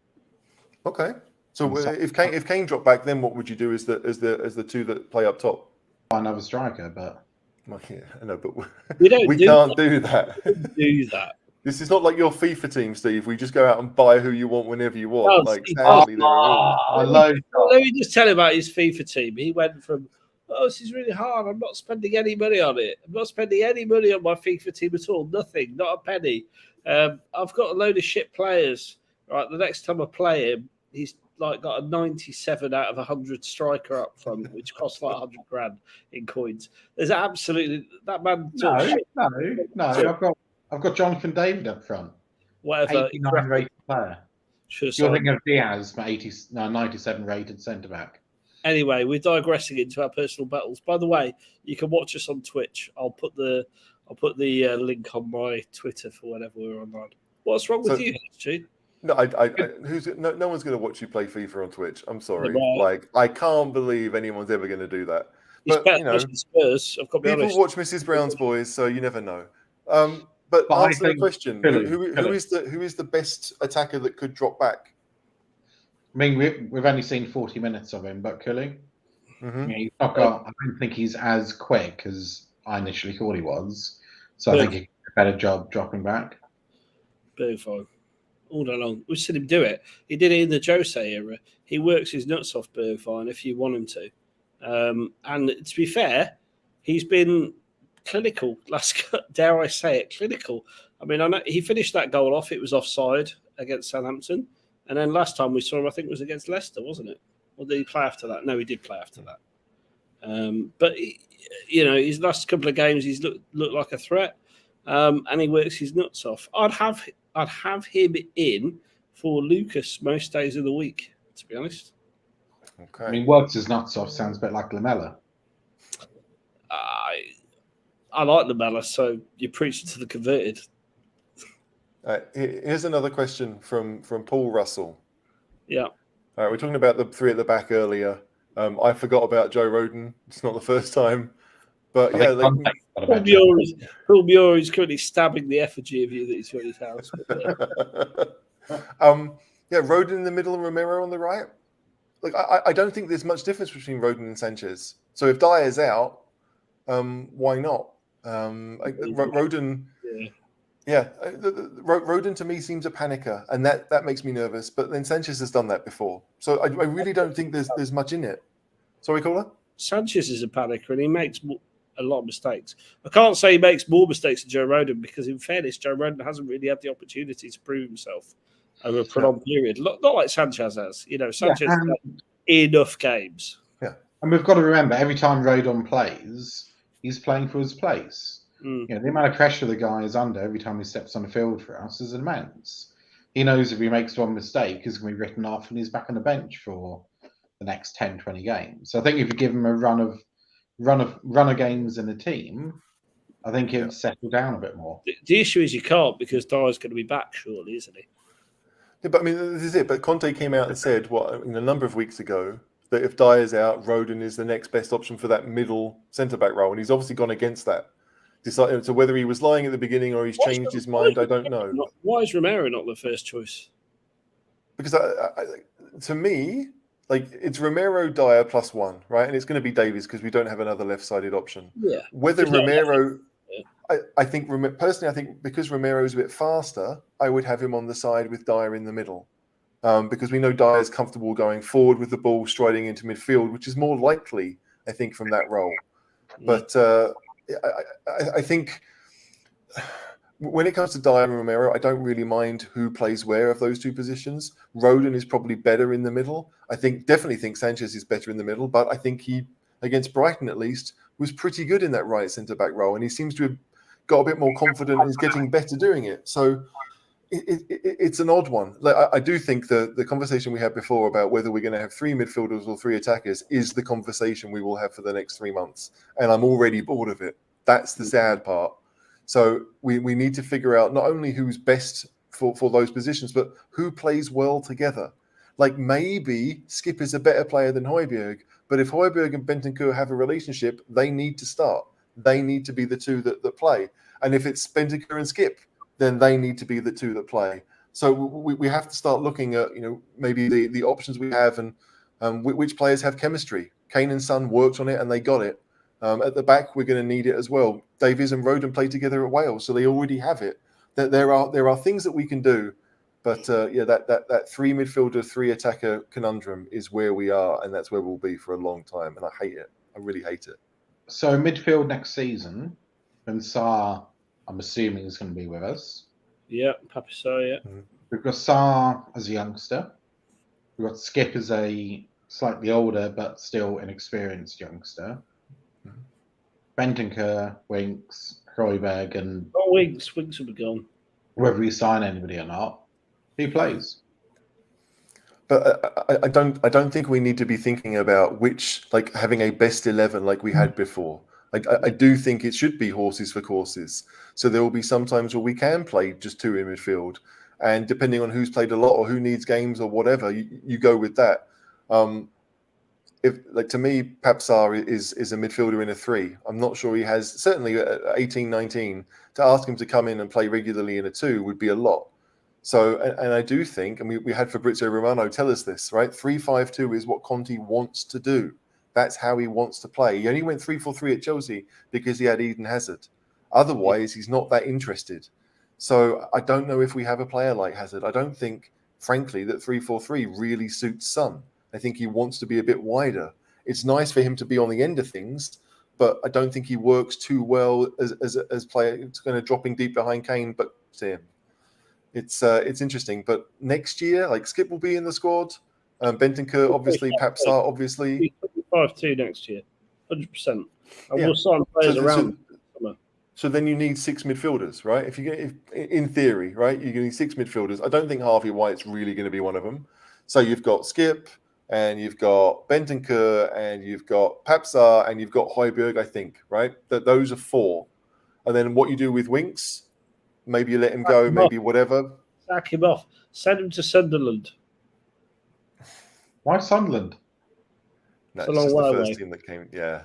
C: Okay. So if Kane dropped back, then what would you do as the 2 that play up top?
D: Another striker, but
C: Yeah, I know, but
A: we
C: can't do that.
A: Do that.
C: This is not like your FIFA team, Steve. We just go out and buy who you want whenever you want. Sadly,
A: let me just tell you about his FIFA team. He went from, this is really hard. I'm not spending any money on it. I'm not spending any money on my FIFA team at all. Nothing, not a penny. I've got a load of shit players. Right, the next time I play him, he's got a 97 out of 100 striker up front, which costs like 100 grand in coins. There's absolutely that man.
D: No. I've got Jonathan David up front.
A: Whatever.
D: 89 rated player.
A: You're
D: thinking of Diaz, 97 rated centre back.
A: Anyway, we're digressing into our personal battles. By the way, you can watch us on Twitch. I'll put the link on my Twitter for whenever we're online. What's wrong with you, Stu?
C: No, no one's going to watch you play FIFA on Twitch. I'm sorry. I can't believe anyone's ever going to do that. But
A: Spurs. I've got to be
C: people
A: honest.
C: watch Mrs. Brown's Boys, so you never know. But answer the question: who is the best attacker that could drop back?
D: I mean, we've only seen 40 minutes of him, but Kulu, he's not got. I don't think he's as quick as I initially thought he was. So I think he did a better job dropping back.
A: Buffon. All day long. We've seen him do it. He did it in the Jose era. He works his nuts off Buffon if you want him to. And to be fair, he's been clinical. Dare I say it, clinical. I mean, I know he finished that goal off. It was offside against Southampton. And then last time we saw him, I think it was against Leicester, wasn't it? Or did he play after that? No, he did play after that. But, his last couple of games, he's looked like a threat. And he works his nuts off. I'd have him in for Lucas most days of the week, to be honest.
C: Okay.
D: I mean, works his nuts off sounds a bit like Lamella.
A: I like Lamella, so you're preaching to the converted.
C: Here's another question from Paul Russell.
A: Yeah.
C: All right, we're talking about the three at the back earlier. I forgot about Joe Rodon. It's not the first time. But yeah,
A: Paul Muir is currently stabbing the effigy of you that he's got in his house.
C: Rodon in the middle and Romero on the right. Look, I don't think there's much difference between Rodon and Sanchez. So if Dyer's out, why not? Rodon, Rodon to me seems a panicker, and that makes me nervous. But then Sanchez has done that before, so I really don't think there's much in it. Sorry, caller.
A: Sanchez is a panicker, and he makes a lot of mistakes. I can't say he makes more mistakes than Joe Rodon because, in fairness, Joe Rodon hasn't really had the opportunity to prove himself over a prolonged period. Not like Sanchez has. Sanchez has had enough games.
C: Yeah,
D: and we've got to remember every time Rodon plays, he's playing for his place. The amount of pressure the guy is under every time he steps on the field for us is immense. He knows if he makes one mistake, he's going to be written off, and he's back on the bench for the next 10, 20 games. So I think if you give him a run of games in a team, I think he'll settle down a bit more.
A: The issue is you can't because Dyer's going to be back, surely, isn't he?
C: Yeah, but I mean, this is it. But Conte came out and said, a number of weeks ago, that if Dyer's out, Rodon is the next best option for that middle centre-back role. And he's obviously gone against that. So whether he was lying at the beginning or he's changed his mind, I don't know.
A: Why is Romero not the first choice?
C: Because to me, it's Romero, Dyer plus one, right? And it's going to be Davies because we don't have another left-sided option.
A: Yeah.
C: Whether Romero... I think because Romero is a bit faster, I would have him on the side with Dyer in the middle, because we know Dyer is comfortable going forward with the ball, striding into midfield, which is more likely, I think, from that role. But I think when it comes to Dyer and Romero, I don't really mind who plays where of those two positions. Rodon is probably better in the middle. Definitely think Sanchez is better in the middle, but I think he, against Brighton at least, was pretty good in that right centre-back role, and he seems to have got a bit more confident and is getting better doing it. So it's an odd one. I do think the conversation we had before about whether we're going to have three midfielders or three attackers is the conversation we will have for the next 3 months. And I'm already bored of it. That's the sad part. So we need to figure out not only who's best for those positions, but who plays well together. Maybe Skip is a better player than Højbjerg, but if Højbjerg and Bentancur have a relationship, they need to start. They need to be the two that play. And if it's Bentancur and Skip, then they need to be the two that play. So we have to start looking at, maybe the options we have and which players have chemistry. Kane and Son worked on it and they got it. At the back, we're going to need it as well. Davies and Rodon play together at Wales, so they already have it. There are things that we can do. But that three midfielder, three attacker conundrum is where we are, and that's where we'll be for a long time. And I hate it. I really hate it.
D: So midfield next season, when Sarr, I'm assuming, is going to be with us.
A: Yeah, Papi Sarr, yeah.
C: Mm-hmm.
D: We've got Sarr as a youngster. We've got Skip as a slightly older but still inexperienced youngster. Mm-hmm. Bentancur, Winks, Højbjerg, and
A: Winks will be gone.
D: Whether we sign anybody or not, he plays.
C: But I don't think we need to be thinking about having a best 11 like we had before. I do think it should be horses for courses. So there will be some times where we can play just two in midfield, and depending on who's played a lot or who needs games or whatever, you go with that. To me, Papi Sarr is a midfielder in a three. I'm not sure he has, certainly at 18, 19, to ask him to come in and play regularly in a two would be a lot. So, and I do think, and we had Fabrizio Romano tell us this, right? 3-5-2 is what Conte wants to do. That's how he wants to play. He only went 3-4-3 at Chelsea because he had Eden Hazard. Otherwise, he's not that interested. So I don't know if we have a player like Hazard. I don't think, frankly, that 3-4-3 really suits Son. I think he wants to be a bit wider. It's nice for him to be on the end of things, but I don't think he works too well as player. It's kind of dropping deep behind Kane, but to him. It's interesting. But next year, like Skip will be in the squad. Bentancur, obviously. Papsar, obviously.
A: 5-2 next year, 100%. And we'll sign players around.
C: So then you need 6 midfielders, right? If in theory, right, you're going to need 6 midfielders. I don't think Harvey White's really going to be one of them. So you've got Skip, and you've got Bentancur, and you've got Papsar, and you've got Højbjerg, I think, right? Those are 4. And then what you do with Winks, maybe you let him go, maybe whatever.
A: Sack him off. Send him to Sunderland.
D: Why Sunderland?
C: No, it's just the first team that came. Yeah.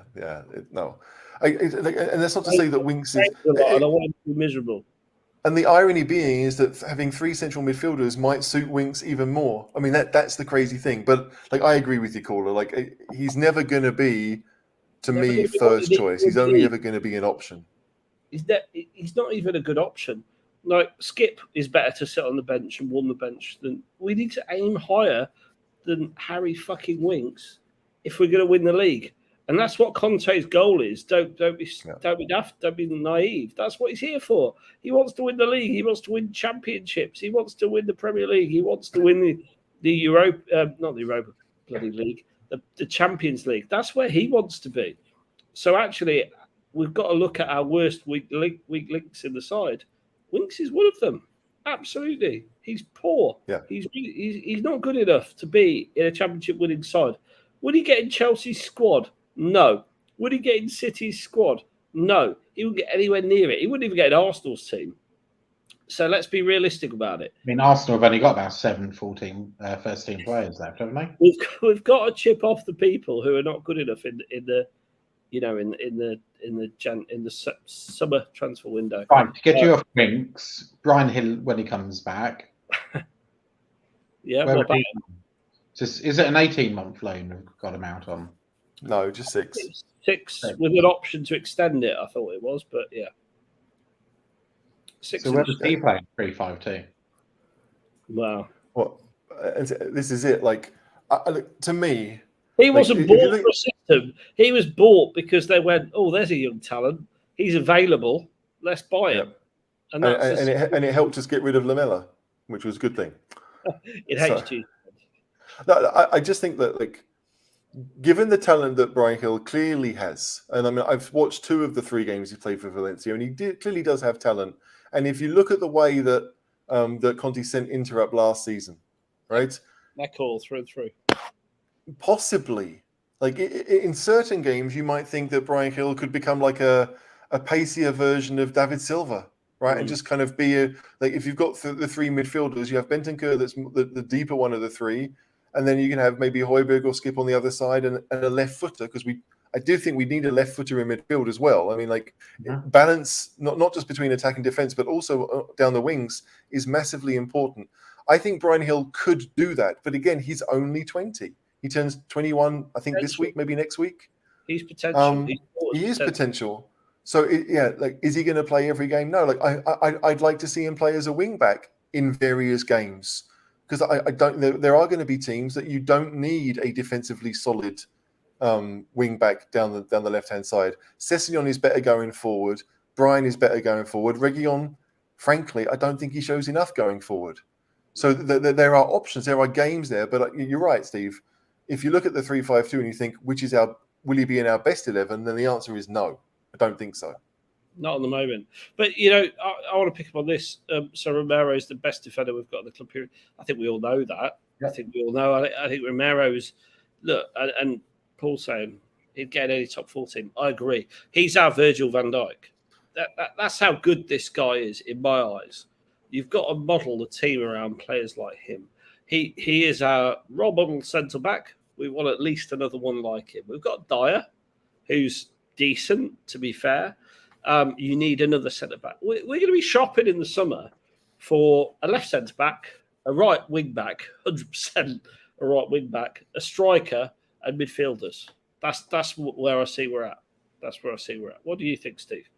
C: No. And that's not to say that Winks is.
A: I don't want him to be miserable.
C: And the irony being is that having 3 central midfielders might suit Winks even more. I mean, that's the crazy thing. But like, I agree with you, Caller. Like, he's never going to be, to me, first choice. He's only ever going to be an option.
A: He's not even a good option. Like, Skip is better to sit on the bench and warm the bench than. We need to aim higher than Harry fucking Winks if we're going to win the league. And that's what Conte's goal is. Don't be daft. Don't be naive. That's what he's here for. He wants to win the league. He wants to win championships. He wants to win the Premier League. He wants to win the Europa, not the Europa bloody league, the Champions League. That's where he wants to be. So actually, we've got to look at our worst weak links in the side. Winks is one of them. Absolutely, he's poor.
C: Yeah,
A: he's not good enough to be in a championship winning side. Would he get in Chelsea's squad? No. Would he get in City's squad? No. He wouldn't get anywhere near it. He wouldn't even get in Arsenal's team. So let's be realistic about it.
D: I mean, Arsenal have only got about 7 full-team first-team players left, haven't they?
A: We've got to chip off the people who are not good enough in the summer transfer window.
D: Fine. To get you off Winks, Brian Hill when he comes back.
A: Yeah.
D: Is it an 18-month loan we've got him out on?
C: No, just 6.
A: 6 with an option to extend it, I thought it was, but yeah. 6.
D: So where does he play 3-5-2?
A: Wow.
C: Well, this is it. Like, to me,
A: he wasn't bought for a system. He was bought because they went, "Oh, there's a young talent. He's available. Let's buy him."
C: And it helped us get rid of Lamela, which was a good thing.
A: It hates you.
C: No, I just think that, like, given the talent that Bryan Hill clearly has, and I mean, I've watched 2 of the 3 games he played for Valencia, and he clearly does have talent. And if you look at the way that that Conte sent Inter up last season, right?
A: That call through and through.
C: Possibly, like in certain games, you might think that Bryan Hill could become like a pacier version of David Silva, right? And just kind of be like, if you've got the 3 midfielders, you have Bentancur, that's the deeper one of the 3. And then you can have maybe Højbjerg or Skip on the other side and a left footer, because I do think we need a left footer in midfield as well. I mean, like, balance, not just between attack and defense, but also down the wings is massively important. I think Bryan Hill could do that. But again, he's only 20. He turns 21, I think, this week, maybe next week.
A: He's potential.
C: He is potential. So, is he going to play every game? No. Like, I'd like to see him play as a wing back in various games. Because I don't. There are going to be teams that you don't need a defensively solid wing back down the left hand side. Sessegnon is better going forward. Brian is better going forward. Reguilon, frankly, I don't think he shows enough going forward. So there are options. There are games there. But you're right, Steve. If you look at the 3-5-2 and you think will he be in our best 11? Then the answer is no. I don't think so.
A: Not at the moment. But, I want to pick up on this. So Romero is the best defender we've got in the club period. I think we all know that.
C: Yeah.
A: I think we all know. I think Romero's, look, and Paul's saying he'd get any top 4 team. I agree. He's our Virgil van Dijk. That's how good this guy is in my eyes. You've got to model the team around players like him. He is our role model centre-back. We want at least another one like him. We've got Dyer, who's decent, to be fair. You need another centre-back. We're going to be shopping in the summer for a left centre back, a right wing back, 100% a right wing back, a striker, and midfielders. That's where I see we're at. That's where I see we're at. What do you think, Steve?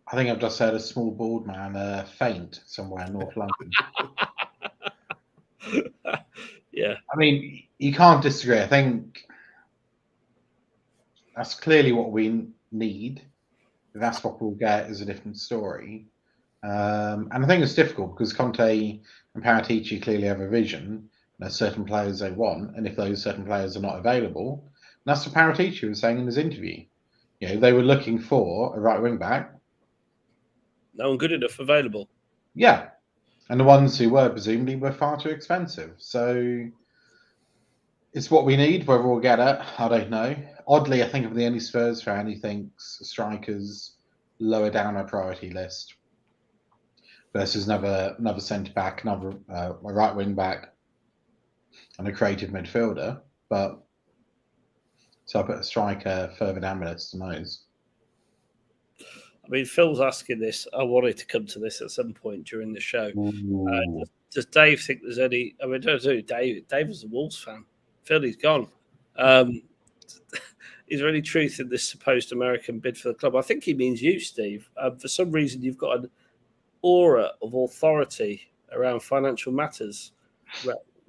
D: I think I've just heard a small bald man faint somewhere in North London.
A: Yeah.
D: I mean, you can't disagree. I think that's clearly what we need. If that's what we'll get is a different story. And I think it's difficult because Conte and Paratici clearly have a vision. There's certain players they want, and if those certain players are not available, that's what Paratici was saying in his interview. They were looking for a right wing back.
A: No one good enough available.
D: Yeah. And the ones who were presumably were far too expensive. So it's what we need. Whether we'll get it, I don't know. Oddly, I think I'm the only Spurs fan who thinks strikers lower down our priority list versus another centre back, another a right wing back, and a creative midfielder. But so I put a striker further down the list than those.
A: I mean, Phil's asking this. I wanted to come to this at some point during the show. Does Dave think there's any? I mean, I don't know. Dave was a Wolves fan. Phil, he's gone. Is there any truth in this supposed American bid for the club? I think he means you, Steve. For some reason, you've got an aura of authority around financial matters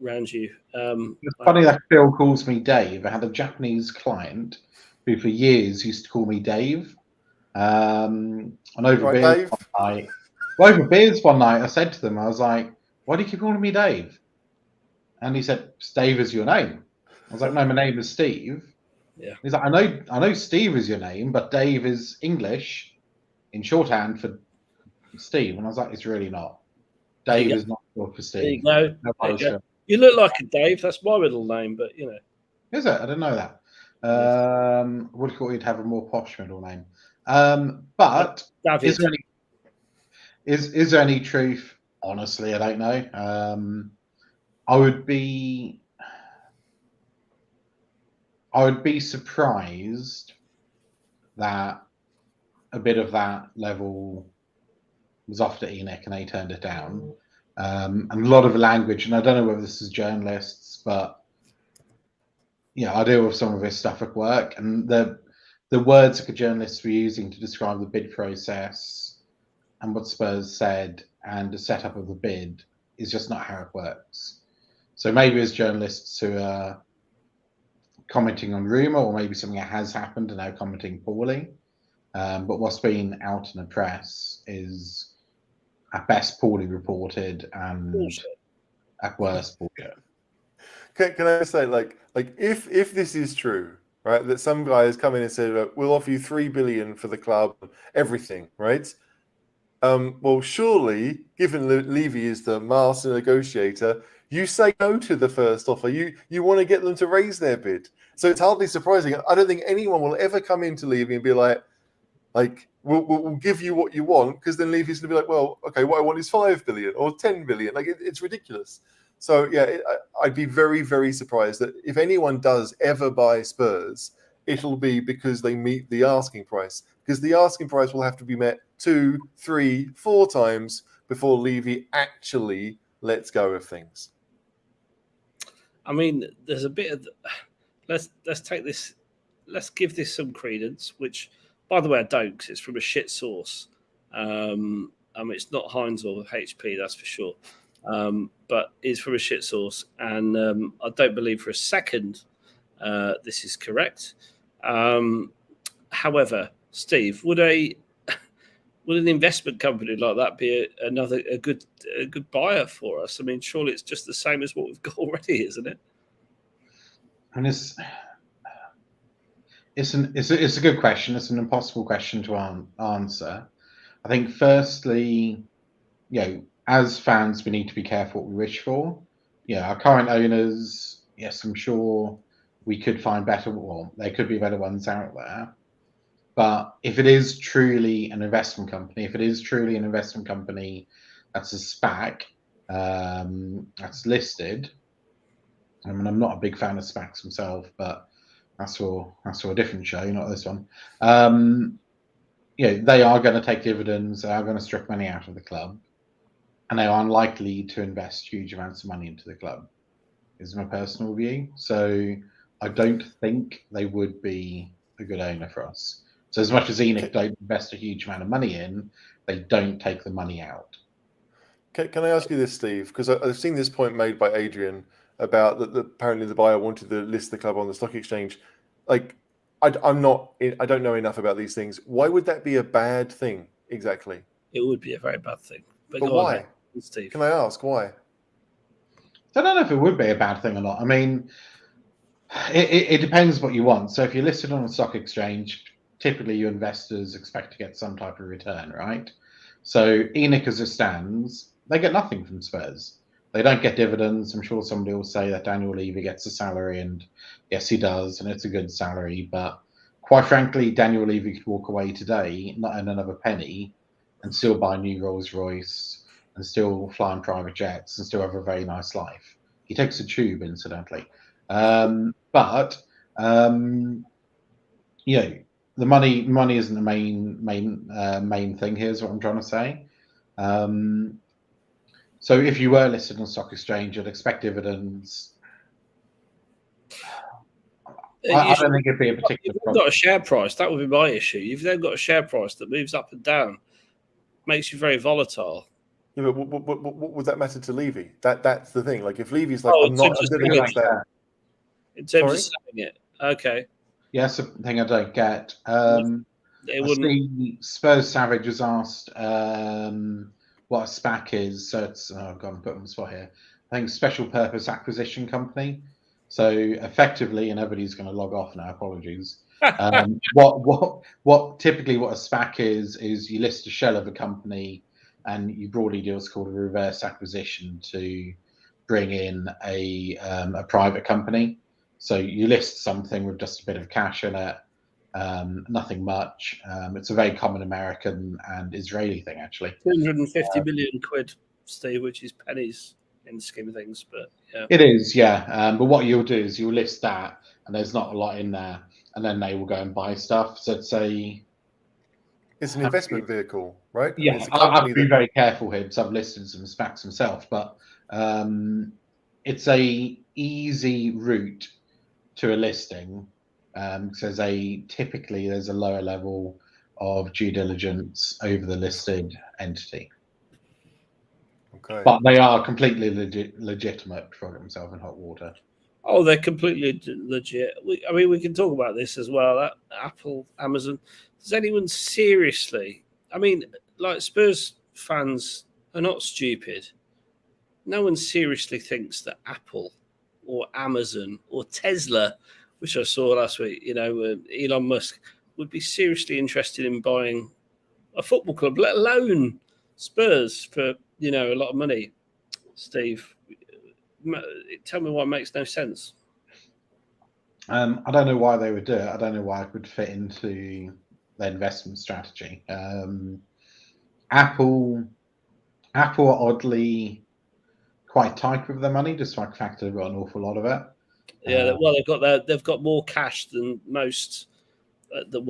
A: around you.
D: It's funny that Phil calls me Dave. I had a Japanese client who for years used to call me Dave. And over beers one night, I said to them, I was like, why do you keep calling me Dave? And he said, Dave is your name. I was like, no, my name is Steve.
A: Yeah.
D: He's like, I know Steve is your name, but Dave is English in shorthand for Steve. And I was like, it's really not. Dave is not short for Steve.
A: There you go. There you go. You look like a Dave. That's my middle name, but you know.
D: Is it? I didn't know that. Would have thought you'd have a more posh middle name. But is there any truth? Honestly, I don't know. I would be surprised that a bit of that level was offered to Enoch and they turned it down. And a lot of the language, and I don't know whether this is journalists, but I deal with some of this stuff at work, and the words that the journalists were using to describe the bid process and what Spurs said and the setup of the bid is just not how it works. So maybe as journalists who are commenting on rumour, or maybe something that has happened and now commenting poorly. But what's been out in the press is at best poorly reported and at worst bullshit.
C: Can I say, like if this is true, right, that some guy has come in and said, look, we'll offer you $3 billion for the club, everything, right? Well, surely, given Levy is the master negotiator, you say no to the first offer. You want to get them to raise their bid. So it's hardly surprising. I don't think anyone will ever come into Levy and be like we'll give you what you want, because then Levy's going to be like, well, okay, what I want is $5 billion or $10 billion. Like it's ridiculous. So yeah, I'd be very, very surprised that if anyone does ever buy Spurs, it'll be because they meet the asking price, because the asking price will have to be met 2, 3, 4 times before Levy actually lets go of things.
A: I mean, there's a bit of let's take this, let's give this some credence, which, by the way, I don't, because it's from a shit source. I mean, it's not Heinz or HP, that's for sure. But it's from a shit source, and I don't believe for a second this is correct. However, Steve, would an investment company like that be a good buyer for us? I mean, surely it's just the same as what we've got already, isn't it?
D: And it's a good question. It's an impossible question to answer. I think, firstly, as fans, we need to be careful what we wish for. Our current owners, yes, I'm sure we could find better. Well, there could be better ones out there. But if it is truly an investment company, that's a SPAC, that's listed. I mean, I'm not a big fan of SPACs myself, but that's for a different show, not this one. They are going to take dividends. They are going to strip money out of the club. and they are unlikely to invest huge amounts of money into the club, is my personal view. So I don't think they would be a good owner for us. So as much as Enoch don't invest a huge amount of money in, they don't take the money out.
C: Can I ask you this, Steve? Because I've seen this point made by Adrian about that apparently the buyer wanted to list the club on the stock exchange. Like, I don't know enough about these things. Why would that be a bad thing exactly?
A: It would be a very bad thing.
C: But
A: go
C: why?
A: on, Steve.
C: Can I ask why?
D: I don't know if it would be a bad thing or not. I mean, it depends what you want. So if you're listed on a stock exchange, typically your investors expect to get some type of return, right? So Enoch, as it stands, they get nothing from Spurs. They don't get dividends. I'm sure somebody will say that Daniel Levy gets a salary, and yes, he does, and it's a good salary. But quite frankly, Daniel Levy could walk away today, not earn another penny, and still buy a new Rolls Royce, and still fly in private jets, and still have a very nice life. He takes a tube, incidentally. But you know, the money isn't the main thing here, is what I'm trying to say. So if you were listed on stock exchange, you'd expect dividends. I don't think it'd be a particular
A: problem. You've got a share price. That would be my issue. You've then got a share price that moves up and down, makes you very volatile.
C: Yeah, but what would that matter to Levy? That's the thing. Like, if Levy's like, I'm
A: dead
C: against that.
A: In terms of selling it, okay.
D: Yes, the thing I don't get.
A: It wouldn't.
D: Spurs Savage was asked what a SPAC is. So it's I've got to put on the spot here. I think special purpose acquisition company. So effectively, and everybody's going to log off now. Apologies. What typically what a SPAC is you list a shell of a company, and you broadly do what's called a reverse acquisition to bring in a private company. So you list something with just a bit of cash in it, nothing much. It's a very common American and Israeli thing, actually.
A: 250 million quid, Steve, which is pennies in the scheme of things, but yeah.
D: It is, yeah. But what you'll do is you'll list that, and there's not a lot in there, and then they will go and buy stuff. So it's an
C: investment vehicle, right?
D: Yeah, I have to be very careful here because I've listed some SPACs myself, but it's a easy route to a listing. Because typically there's a lower level of due diligence over the listed entity.
C: Okay.
D: But they are completely legitimate to get themselves in hot water.
A: Oh, they're completely legit. We can talk about this as well. That Apple, Amazon. Does anyone seriously? Like Spurs fans are not stupid. No one seriously thinks that Apple or Amazon or Tesla, which I saw last week, Elon Musk would be seriously interested in buying a football club, let alone Spurs for, a lot of money. Steve, tell me what makes no sense.
D: I don't know why they would do it. I don't know why it would fit into their investment strategy. Apple are oddly quite tight with their money, despite the fact they've got an awful lot of it.
A: Yeah, they've got more cash than most, than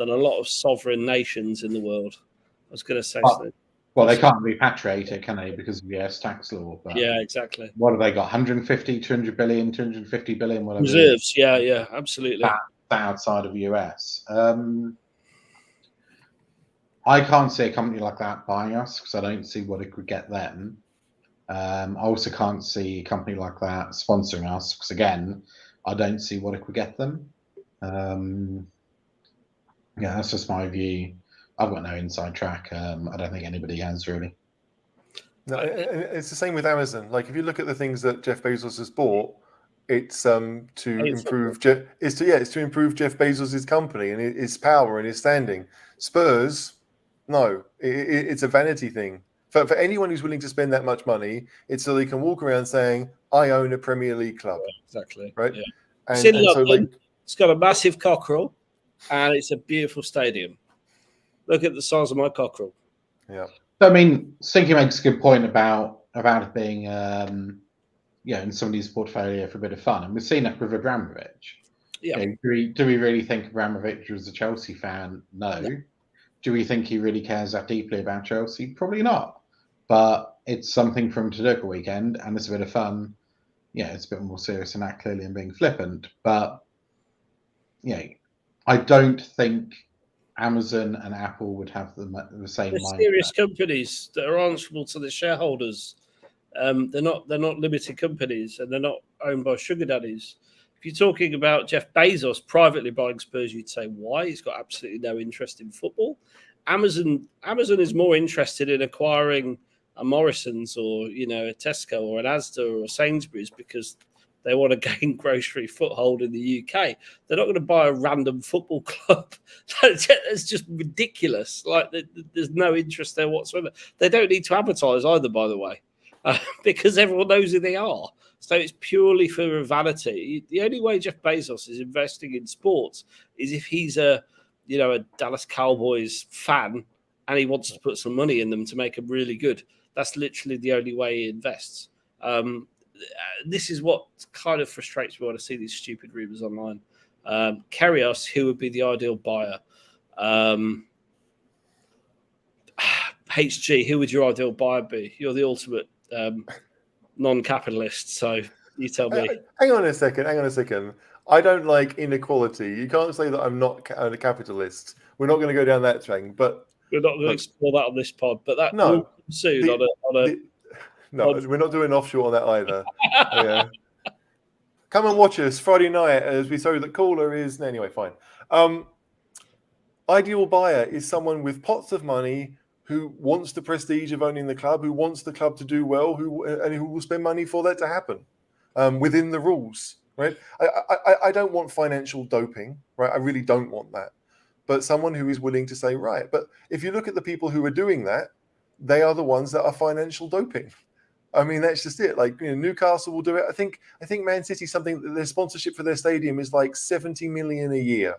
A: a lot of sovereign nations in the world. I was going to say something.
D: Well, they can't repatriate it, can they, because of the US tax law? But
A: yeah, exactly.
D: What have they got? 150, 200 billion, 250 billion, whatever.
A: Reserves, yeah, absolutely.
D: That's outside of the US. I can't see a company like that buying us because I don't see what it could get them. I also can't see a company like that sponsoring us because, again, I don't see what it could get them. Yeah, that's just my view. I've got no inside track. I don't think anybody has, really.
C: No, it's the same with Amazon. Like, if you look at the things that Jeff Bezos has bought, it's to improve Jeff Bezos's company and his power and his standing. Spurs, no, it's a vanity thing. For anyone who's willing to spend that much money, it's so they can walk around saying, "I own a Premier League club."
A: Exactly.
C: Right.
A: Yeah.
C: And
A: so, it's got a massive cockerel, and it's a beautiful stadium. Look at the size of my cockerel.
C: Yeah.
D: Stinky makes a good point about it being, in somebody's portfolio for a bit of fun, and we've seen that with Abramovich.
A: Yeah.
D: Do we really think Abramovich was a Chelsea fan? No. Do we think he really cares that deeply about Chelsea? Probably not. But it's something from to do at a weekend, and it's a bit of fun. Yeah, it's a bit more serious than that, clearly, and being flippant. But I don't think Amazon and Apple would have the same
A: They're
D: mindset.
A: serious companies that are answerable to the shareholders. They're not limited companies, and they're not owned by sugar daddies. If you're talking about Jeff Bezos privately buying Spurs, you'd say why? He's got absolutely no interest in football. Amazon is more interested in acquiring a Morrison's or a Tesco or an Asda or a Sainsbury's because they want to gain grocery foothold in the UK. They're not going to buy a random football club. It's just ridiculous. Like there's no interest there whatsoever. They don't need to advertise either, by the way, because everyone knows who they are. So it's purely for vanity. The only way Jeff Bezos is investing in sports is if he's a Dallas Cowboys fan and he wants to put some money in them to make them really good. That's literally the only way he invests. This is what kind of frustrates me when I see these stupid rumors online. Karius, who would be the ideal buyer? HG, who would your ideal buyer be? You're the ultimate non-capitalist, so you tell me.
C: Hang on a second. I don't like inequality. You can't say that I'm not a capitalist. We're not going to go down that train, but
A: we're not going to explore that on this pod. But that
C: no,
A: will come soon
C: no, we're not doing offshore on that either. Yeah. Come and watch us Friday night as we show that Caller is anyway. Fine. Ideal buyer is someone with pots of money who wants the prestige of owning the club, who wants the club to do well, who will spend money for that to happen within the rules. Right? I don't want financial doping. Right? I really don't want that. But someone who is willing to say, right. But if you look at the people who are doing that, they are the ones that are financial doping. I mean, that's just it. Like Newcastle will do it. I think Man City, their sponsorship for their stadium is like 70 million a year.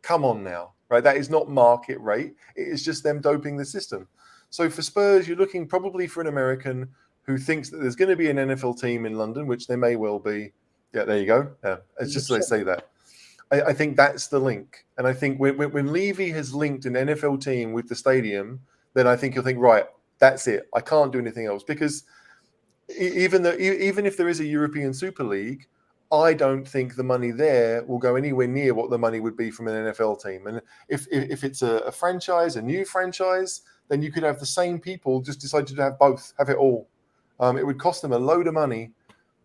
C: Come on now, right? That is not market rate. It is just them doping the system. So for Spurs, you're looking probably for an American who thinks that there's going to be an NFL team in London, which there may well be. Yeah, there you go. Yeah, it's just they say that. I think that's the link. And I think when Levy has linked an NFL team with the stadium, then I think you'll think, right, that's it. I can't do anything else because even if there is a European Super League, I don't think the money there will go anywhere near what the money would be from an NFL team. And if it's a franchise, a new franchise, then you could have the same people just decide to have both, have it all. It would cost them a load of money.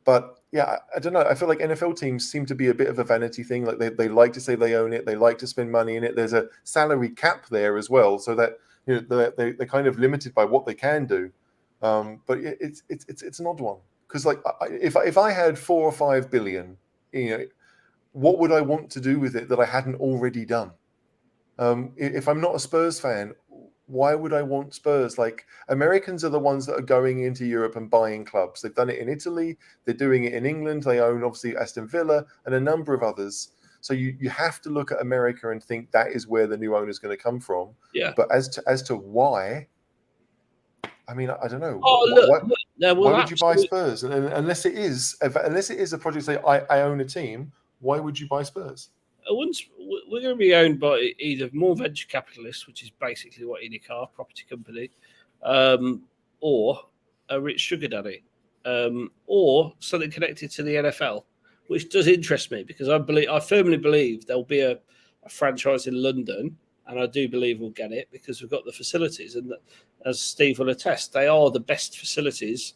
C: But yeah, I don't know. I feel like NFL teams seem to be a bit of a vanity thing. Like they like to say they own it. They like to spend money in it. There's a salary cap there as well, so that they're kind of limited by what they can do. But it's an odd one because like if I had 4 or 5 billion, what would I want to do with it that I hadn't already done? If I'm not a Spurs fan, why would I want Spurs? Like Americans are the ones that are going into Europe and buying clubs. They've done it in Italy. They're doing it in England. They own obviously Aston Villa and a number of others. So you have to look at America and think that is where the new owner is going to come from.
A: Yeah.
C: But as to why, I mean, I don't know.
A: Why
C: would you buy Spurs? And unless it is a project, say I own a team, why would you buy Spurs?
A: We're going to be owned by either more venture capitalists, which is basically what ENIC are, property company, or a rich sugar daddy, or something connected to the NFL, which does interest me because I firmly believe there'll be a franchise in London, and I do believe we'll get it because we've got the facilities, and as Steve will attest, they are the best facilities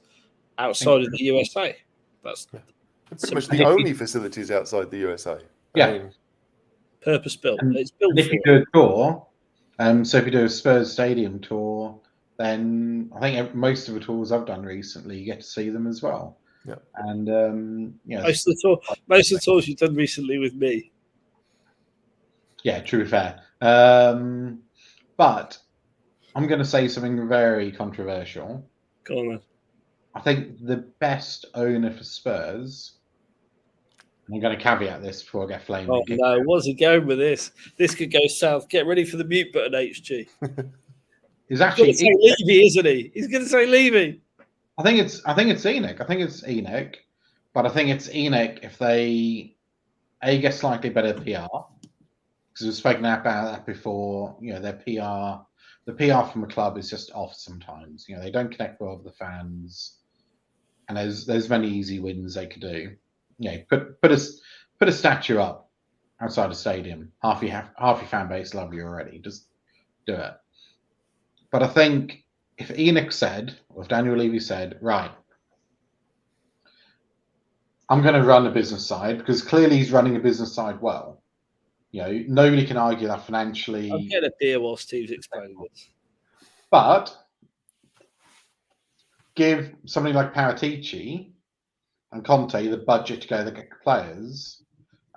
A: outside of the USA. That's
C: pretty much the only facilities outside the USA.
D: Yeah.
C: I mean,
A: purpose built. It's built
D: if
A: for
D: you do a tour, so if you do a Spurs stadium tour, then I think most of the tours I've done recently, you get to see them as well.
C: Yeah.
D: And
A: most of the tours you've done recently with me.
D: Yeah, true, fair. But I'm going to say something very controversial.
A: Go on then.
D: I think the best owner for Spurs. I'm going to caveat this before I get flamed.
A: Oh no, what's he going with this? This could go south. Get ready for the mute button, HG.
D: He's actually
A: Levy, isn't he? He's going to say Levy.
D: I think it's ENIC. I think it's ENIC, but I think it's ENIC if they get slightly better PR because we've spoken about that before. Their PR, the PR from a club is just off sometimes. You know, they don't connect well with the fans, and there's many easy wins they could do. You know, put a statue up outside a stadium. Half your fan base love you already. Just do it. But I think if Enoch said, or if Daniel Levy said, right, I'm going to run a business side, because clearly he's running a business side well. You know, nobody can argue that financially.
A: I'll get a beer while Steve's explaining this.
D: But give somebody like Paratici and Conte the budget to go to get players.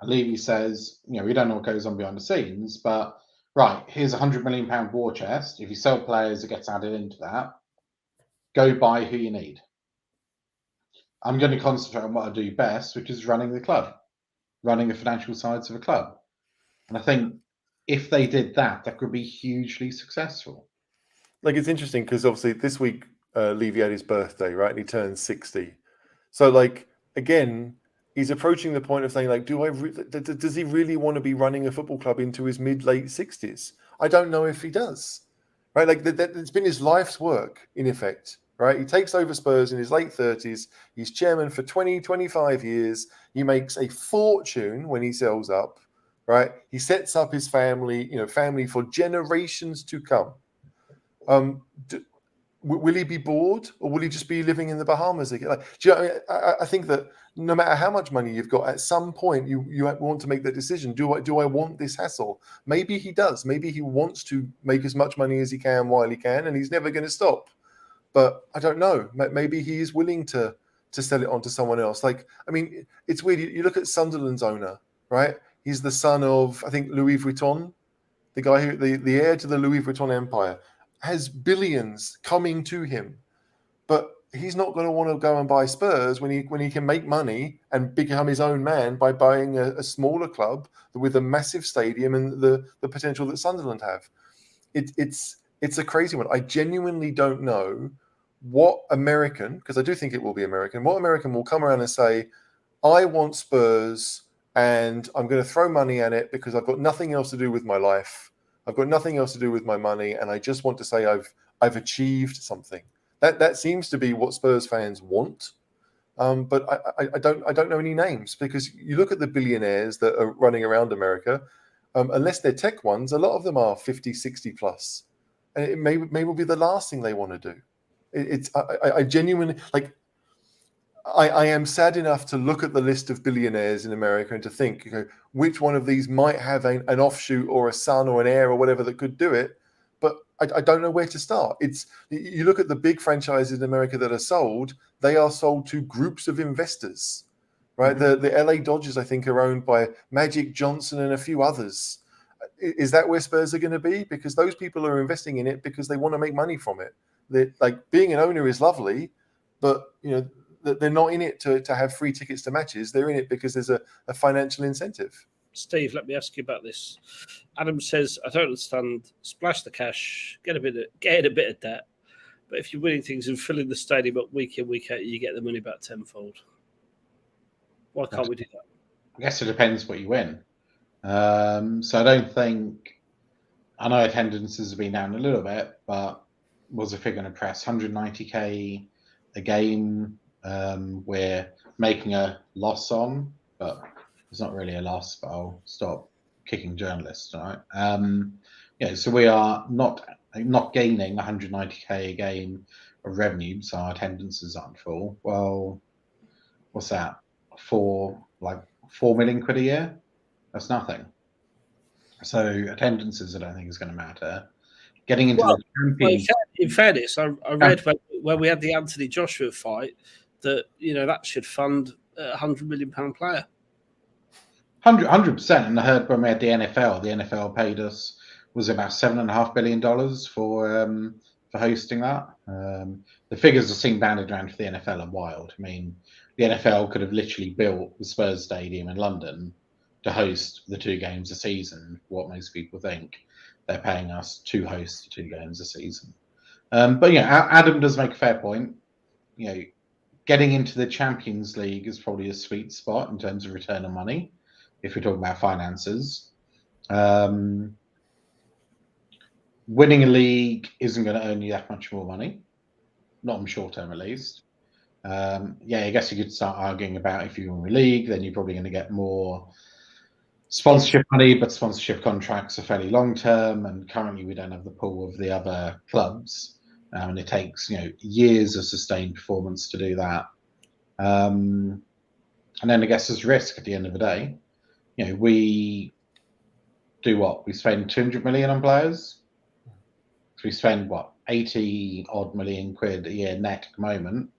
D: And Levy says, you know, we don't know what goes on behind the scenes, but right, here's a £100 million war chest. If you sell players, it gets added into that. Go buy who you need. I'm going to concentrate on what I do best, which is running the club, running the financial sides of a club. And I think if they did that, that could be hugely successful.
C: Like, it's interesting because obviously this week Levy had his birthday, right? And he turned 60. So, like, again, he's approaching the point of saying, like, does he really want to be running a football club into his mid-late 60s? I don't know if he does, right? Like, it's been his life's work, in effect, right? He takes over Spurs in his late 30s. He's chairman for 20, 25 years. He makes a fortune when he sells up, right? He sets up his family, family for generations to come. Will he be bored, or will he just be living in the Bahamas again? Like, I think that no matter how much money you've got, at some point you want to make that decision. Do I want this hassle? Maybe he does. Maybe he wants to make as much money as he can while he can, and he's never going to stop. But I don't know. Maybe he is willing to sell it on to someone else. Like, I mean, it's weird. You look at Sunderland's owner, right? He's the son of, I think, Louis Vuitton, the guy who the heir to the Louis Vuitton empire. Has billions coming to him, but he's not going to want to go and buy Spurs when he can make money and become his own man by buying a smaller club with a massive stadium and the potential that Sunderland have. It's a crazy one. I genuinely don't know what American, because I do think it will be American, what American will come around and say, I want Spurs and I'm going to throw money at it because I've got nothing else to do with my life. I've got nothing else to do with my money, and I just want to say I've achieved something. That seems to be what Spurs fans want. But I don't know any names, because you look at the billionaires that are running around America, unless they're tech ones, a lot of them are 50, 60 plus, and it may well be the last thing they want to do. I genuinely, like, I am sad enough to look at the list of billionaires in America and to think, which one of these might have an offshoot or a son or an heir or whatever that could do it. But I don't know where to start. You look at the big franchises in America that are sold, they are sold to groups of investors, right? Mm-hmm. The LA Dodgers, I think, are owned by Magic Johnson and a few others. Is that where Spurs are going to be? Because those people are investing in it because they want to make money from it. Like, being an owner is lovely, but, they're not in it to have free tickets to matches. They're in it because there's a financial incentive.
A: Steve, let me ask you about this. Adam says, I don't understand. Splash the cash, get in a bit of debt. But if you're winning things and filling the stadium up week in, week out, you get the money back tenfold. Why can't we do that?
D: I guess it depends what you win. So I don't think... I know attendances have been down a little bit, but was a figure in the press, 190k a game. We're making a loss on, but it's not really a loss, but I'll stop kicking journalists tonight. So we are not gaining 190k a game of revenue, so our attendances aren't full. Well, what's that? 4 million quid a year? That's nothing. So attendances, I don't think is going to matter. Getting into the Champions.
A: In fairness, I read when we had the Anthony Joshua fight that that should fund a £100 million player.
D: 100%. And I heard when we had the NFL paid us, was about $7.5 billion for hosting that. The figures I've seen banded around for the NFL are wild. I mean, the NFL could have literally built the Spurs Stadium in London to host the 2 games a season. What most people think they're paying us to host 2 games a season. But Adam does make a fair point. Getting into the Champions League is probably a sweet spot in terms of return on money, if we're talking about finances. winning a league isn't going to earn you that much more money, not in short term at least. I guess you could start arguing about if you win a league, then you're probably going to get more sponsorship money, but sponsorship contracts are fairly long term, and currently we don't have the pull of the other clubs, and it takes years of sustained performance to do that. And then I guess there's risk at the end of the day. We do what? We spend 200 million on players. So we spend 80 odd million quid a year net at the moment.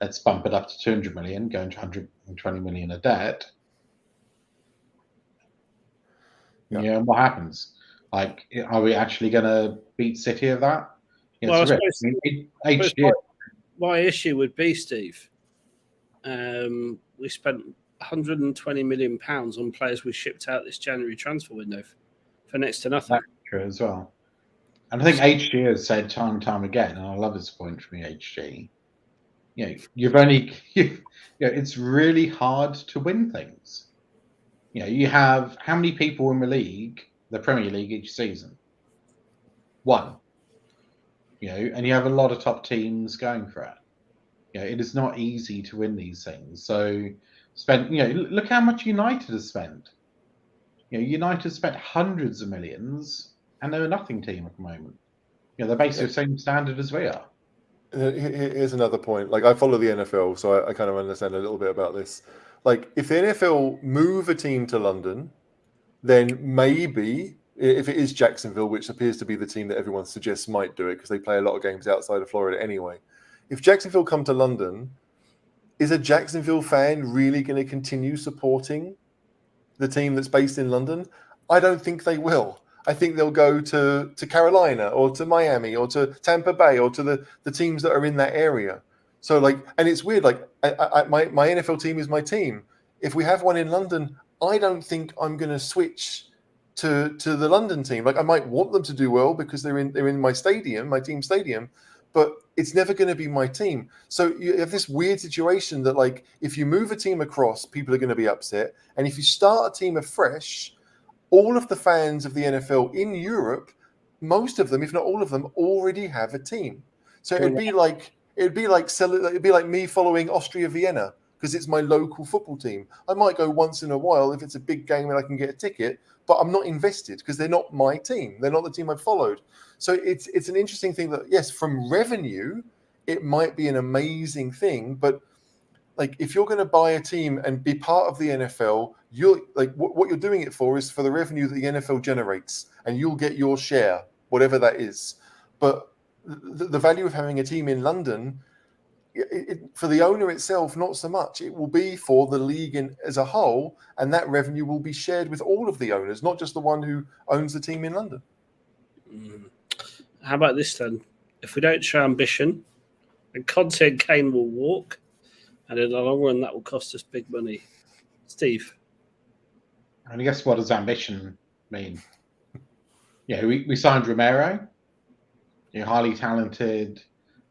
D: Let's bump it up to 200 million, going to 120 million of debt.
A: Yeah.
D: And what happens? Like, are we actually going to beat City of that?
A: Well, my issue would be, Steve, we spent 120 million pounds on players we shipped out this January transfer window for next to nothing.
D: That's true as well. And I think HG has said time and time again, and I love this point from HG. It's really hard to win things. You have how many people in the Premier League each season? One. And you have a lot of top teams going for it. It is not easy to win these things. So look how much United has spent. United spent hundreds of millions, and they're a nothing team at the moment. They're basically the same standard as we are.
C: Here's another point. Like, I follow the NFL, so I kind of understand a little bit about this. Like, if the NFL move a team to London, then maybe, if it is Jacksonville, which appears to be the team that everyone suggests might do it because they play a lot of games outside of Florida anyway. If Jacksonville come to London, is a Jacksonville fan really going to continue supporting the team that's based in London? I don't think they will. I think they'll go to Carolina or to Miami or to Tampa Bay or to the teams that are in that area. So, like, and it's weird, like, my NFL team is my team. If we have one in London, I don't think I'm going to switch to the London team. Like, I might want them to do well because they're in my stadium, my team stadium, but it's never going to be my team. So you have this weird situation that, like, if you move a team across, people are going to be upset. And if you start a team afresh, all of the fans of the NFL in Europe, most of them, if not all of them, already have a team. So it'd be like me following Austria Vienna because it's my local football team. I might go once in a while if it's a big game and I can get a ticket, but I'm not invested because they're not my team. They're not the team I've followed. So it's an interesting thing that, yes, from revenue, it might be an amazing thing, but like, if you're going to buy a team and be part of the NFL, you're like, what you're doing it for is for the revenue that the NFL generates, and you'll get your share, whatever that is. But the value of having a team in London, for the owner itself, not so much. It will be for the league as a whole, and that revenue will be shared with all of the owners, not just the one who owns the team in London.
A: How about this then? If we don't show ambition, then Conte and Kane will walk. And in the long run, that will cost us big money. Steve?
D: And I guess, what does ambition mean? We signed Romero, highly talented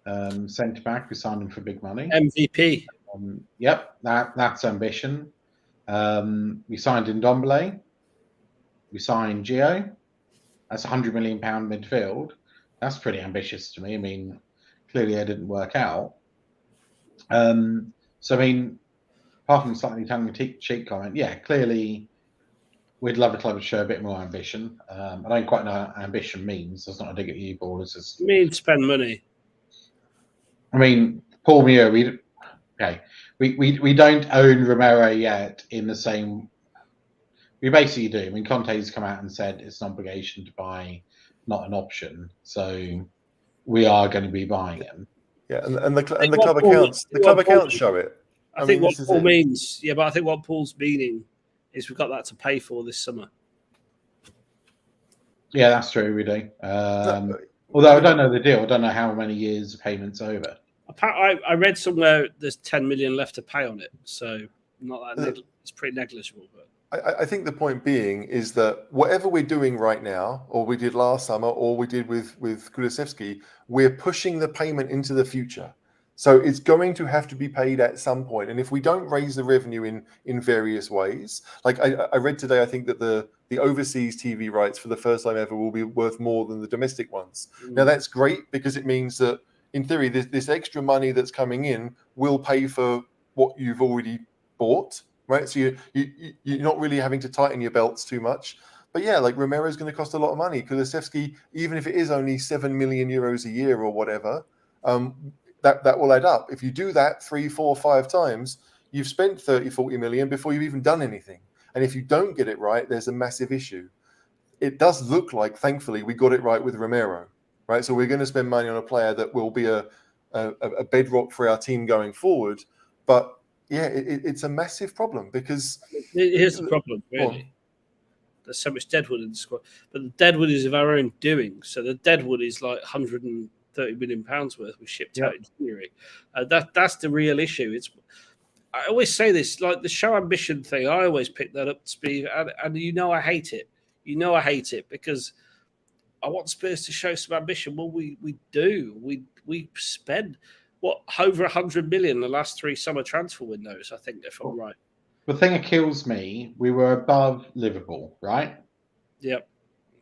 D: centre-back. We signed him for big money.
A: MVP.
D: Yep, that's ambition. We signed Ndombele. We signed Gio. That's £100 million midfield. That's pretty ambitious to me. I mean, clearly it didn't work out. So, I mean, apart from slightly tongue-in-cheek comment, clearly we'd love a club to show a bit more ambition. I don't quite know what ambition means. It's not a dig at you, Paul. It's just...
A: It means spend money.
D: I mean, Paul Muir, we don't own Romero yet in the same... We basically do. I mean, Conte's come out and said it's an obligation to buy, not an option. So we are going to be buying him.
C: Yeah, and the club accounts show it.
A: I think what Paul means, but I think what Paul's meaning is we've got that to pay for this summer.
D: Yeah, that's true. We do. Although I don't know the deal. I don't know how many years the payment's over.
A: I read somewhere there's 10 million left to pay on it, so not that it's pretty negligible. But
C: I think the point being is that whatever we're doing right now, or we did last summer, or we did with Kulusevski, we're pushing the payment into the future. So it's going to have to be paid at some point. And if we don't raise the revenue in various ways, like I read today, I think that the the overseas TV rights for the first time ever will be worth more than the domestic ones. Now, that's great because it means that, in theory, this extra money that's coming in will pay for what you've already bought, right? So you're not really having to tighten your belts too much. But yeah, like Romero's going to cost a lot of money. Kulusevski, even if it is only 7 million euros a year or whatever, that will add up. If you do that 3, 4, 5 times, you've spent 30, 40 million before you've even done anything. And if you don't get it right, there's a massive issue. It does look like, thankfully, we got it right with Romero, right? So we're going to spend money on a player that will be a bedrock for our team going forward. But yeah, it's a massive problem because
A: here's the problem, really. There's so much deadwood in the squad, but the deadwood is of our own doing. So the deadwood is like £130 million worth we shipped out in January. That's the real issue. I always say this, like the show ambition thing. I always pick that up, Steve, and I hate it. I hate it because I want Spurs to show some ambition. Well, we do. We spend over 100 million the last 3 summer transfer windows. I think, if I'm right.
D: The thing that kills me, we were above Liverpool, right?
A: Yep.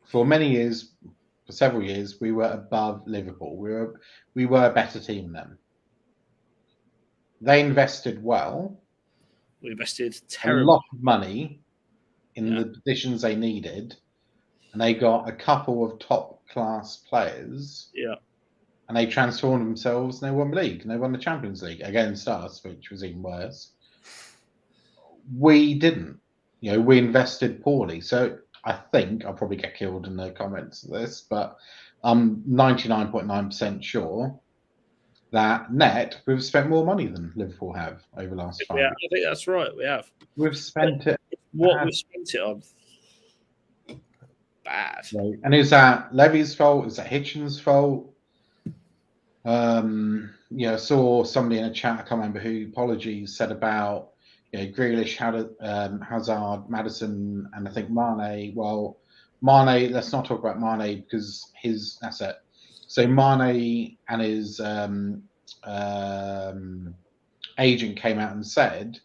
D: For many years, for several years, we were above Liverpool. We were a better team then. They invested well.
A: We invested
D: a lot of money in the positions they needed, and they got a couple of top-class players.
A: Yeah.
D: And they transformed themselves, and they won the league, and they won the Champions League against us, which was even worse. We didn't. We invested poorly. So I think I'll probably get killed in the comments of this, but I'm 99.9% sure that net we've spent more money than Liverpool have over the last 5 years.
A: I think that's right. We have.
D: We've spent it.
A: What we've spent it on. Bad.
D: And is that Levy's fault? Is that Hitchen's fault? I saw somebody in a chat, I can't remember who, apologies, said about Grealish, Hazard, Maddison, and I think Mane. Well, Mane, let's not talk about Mane because that's it. So Mane and his agent came out and said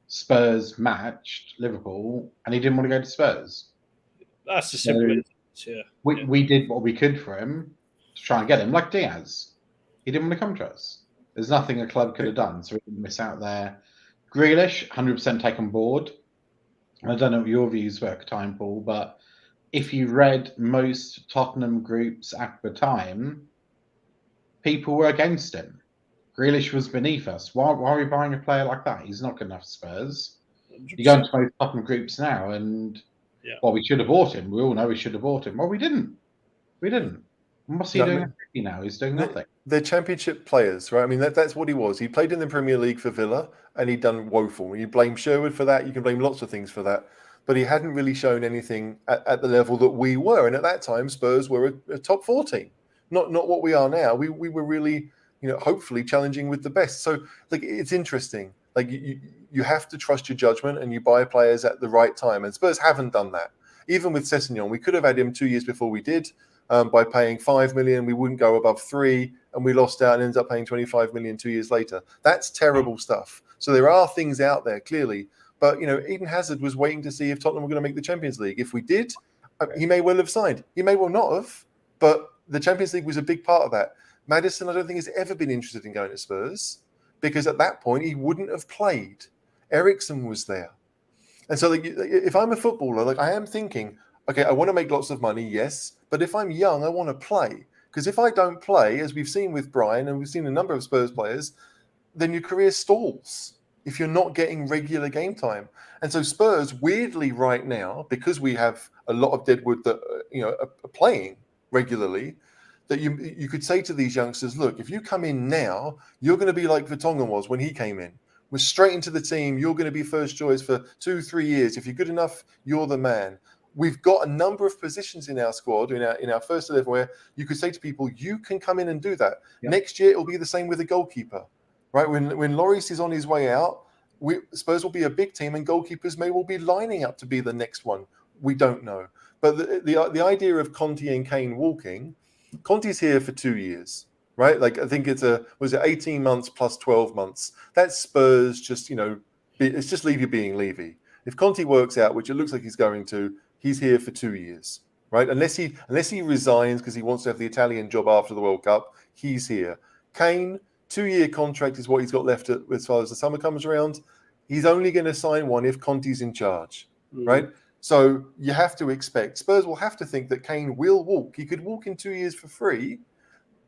D: Spurs matched Liverpool, and he didn't want to go to Spurs.
A: That's a simple.
D: We did what we could for him to try and get him, like Diaz. He didn't want to come to us. There's nothing a club could have done, so we didn't miss out there. Grealish, 100% take on board. I don't know what your views were at the time, Paul, but if you read most Tottenham groups at the time, people were against him. Grealish was beneath us. Why are we buying a player like that? He's not good enough for Spurs. 100%. You go into most Tottenham groups now, and we should have bought him. We all know we should have bought him. Well, we didn't. What's he doing now? He's doing nothing.
C: They're championship players, right? I mean, that's what he was. He played in the Premier League for Villa, and he'd done woeful. When you blame Sherwood for that, you can blame lots of things for that. But he hadn't really shown anything at the level that we were. And at that time, Spurs were a top 4 team, not what we are now. We were really, hopefully challenging with the best. So, it's interesting. You have to trust your judgment, and you buy players at the right time. And Spurs haven't done that. Even with Sessegnon, we could have had him 2 years before we did. By paying 5 million, we wouldn't go above 3, and we lost out and ended up paying 25 million 2 years later. That's terrible stuff. So there are things out there, clearly. But, Eden Hazard was waiting to see if Tottenham were going to make the Champions League. If we did, he may well have signed. He may well not have, but the Champions League was a big part of that. Maddison, I don't think, has ever been interested in going to Spurs because at that point, he wouldn't have played. Eriksen was there. And so if I'm a footballer, I am thinking, okay, I want to make lots of money, yes, but if I'm young, I want to play. Because if I don't play, as we've seen with Brian, and we've seen a number of Spurs players, then your career stalls if you're not getting regular game time. And so Spurs, weirdly right now, because we have a lot of deadwood that are playing regularly, that you could say to these youngsters, look, if you come in now, you're going to be like Vertonghen was when he came in. We're straight into the team. You're going to be first choice for 2-3 years. If you're good enough, you're the man. We've got a number of positions in our squad, in our first 11, where you could say to people, you can come in and do that. Yeah. Next year, it'll be the same with the goalkeeper, right? When Lloris is on his way out, Spurs will be a big team, and goalkeepers may well be lining up to be the next one. We don't know. But the idea of Conte and Kane walking, Conte's here for 2 years, right? I think it's 18 months plus 12 months. That's Spurs just, it's just Levy being Levy. If Conte works out, which it looks like he's going to, he's here for 2 years, right? Unless he resigns because he wants to have the Italian job after the World Cup, he's here. Kane, 2-year contract is what he's got left as far as the summer comes around. He's only going to sign one if Conte's in charge, right? So you have to expect Spurs will have to think that Kane will walk. He could walk in 2 years for free.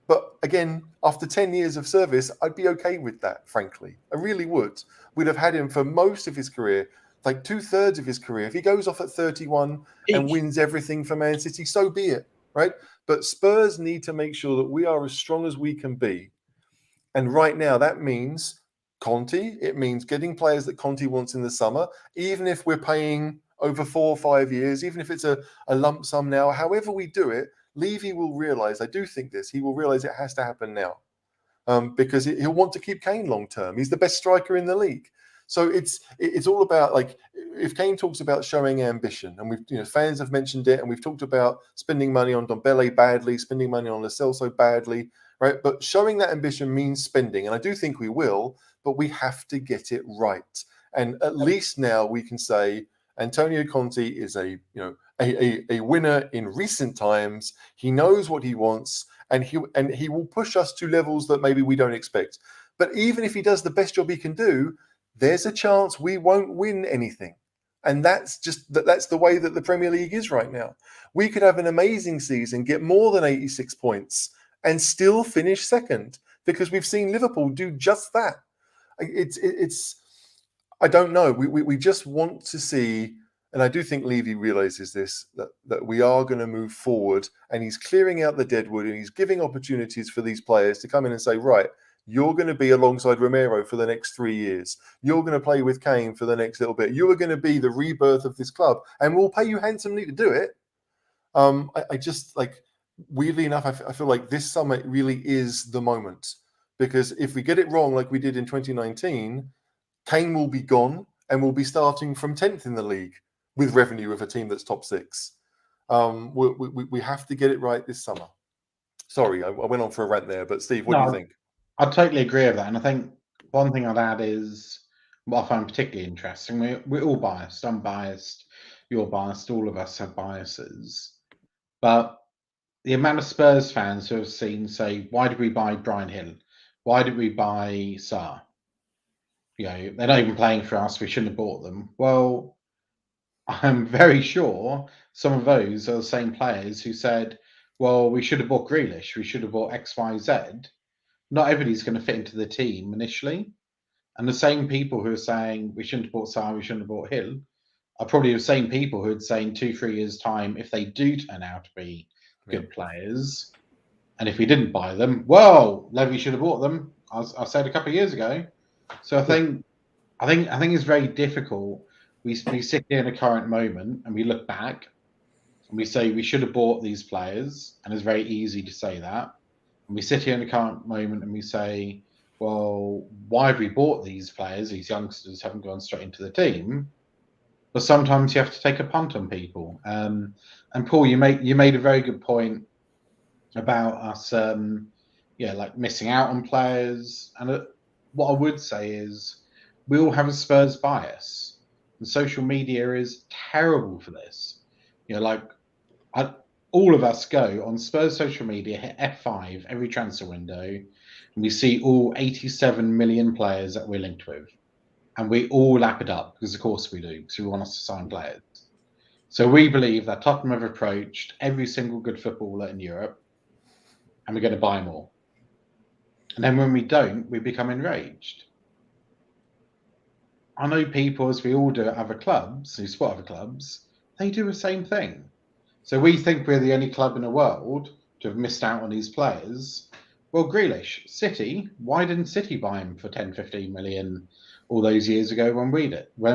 C: But again, after 10 years of service, I'd be okay with that, frankly. I really would. We'd have had him for most of his career, like 2/3 of his career. If he goes off at 31 and wins everything for Man City, so be it, right? But Spurs need to make sure that we are as strong as we can be. And right now, that means Conte. It means getting players that Conte wants in the summer, even if we're paying over 4 or 5 years, even if it's a lump sum now, however we do it, Levy will realise, I do think this, he will realise it has to happen now because he'll want to keep Kane long term. He's the best striker in the league. So it's all about, like, if Kane talks about showing ambition, and we've fans have mentioned it, and we've talked about spending money on Dombele badly, spending money on Lo Celso badly, right? But showing that ambition means spending, and I do think we will, but we have to get it right. And at least now we can say Antonio Conte is a winner in recent times. He knows what he wants, and he will push us to levels that maybe we don't expect. But even if he does the best job he can do, there's a chance we won't win anything. And that's the way that the Premier League is right now. We could have an amazing season, get more than 86 points, and still finish second, because we've seen Liverpool do just that. It's I don't know. We just want to see, and I do think Levy realizes this, that we are going to move forward, and he's clearing out the deadwood, and he's giving opportunities for these players to come in and say, right, you're going to be alongside Romero for the next 3 years. You're going to play with Kane for the next little bit. You are going to be the rebirth of this club, and we'll pay you handsomely to do it. I just, like, weirdly enough, I feel like this summer really is the moment, because if we get it wrong like we did in 2019, Kane will be gone, and we'll be starting from 10th in the league with revenue of a team that's top 6. We have to get it right this summer. Sorry, I went on for a rant there, but Steve, what do you think?
D: I totally agree with that. And I think one thing I'd add is what I find particularly interesting. We're all biased. I'm biased. You're biased. All of us have biases. But the amount of Spurs fans who have seen, say, why did we buy Bryan Hill? Why did we buy Sarr? They're not even playing for us. We shouldn't have bought them. Well, I'm very sure some of those are the same players who said, well, we should have bought Grealish. We should have bought X, Y, Z. Not everybody's going to fit into the team initially. And the same people who are saying we shouldn't have bought Sarr, we shouldn't have bought Hill, are probably the same people who would say in 2-3 years' time, if they do turn out to be good players, and if we didn't buy them, well, Levy should have bought them. I said a couple of years ago. So I think it's very difficult. We sit here in a current moment and we look back and we say we should have bought these players, and it's very easy to say that. And we sit here in the current moment and we say, well, why have we bought these players? These youngsters haven't gone straight into the team. But sometimes you have to take a punt on people. And Paul, you made a very good point about us, like missing out on players. And what I would say is we all have a Spurs bias. And social media is terrible for this. All of us go on Spurs social media, hit F5 every transfer window, and we see all 87 million players that we're linked with. And we all lap it up, because of course we do, because we want us to sign players. So we believe that Tottenham have approached every single good footballer in Europe, and we're going to buy more. And then when we don't, we become enraged. I know people, as we all do at other clubs, who support other clubs, they do the same thing. So we think we're the only club in the world to have missed out on these players. Well, Grealish, City, why didn't City buy him for 10, 15 million all those years ago when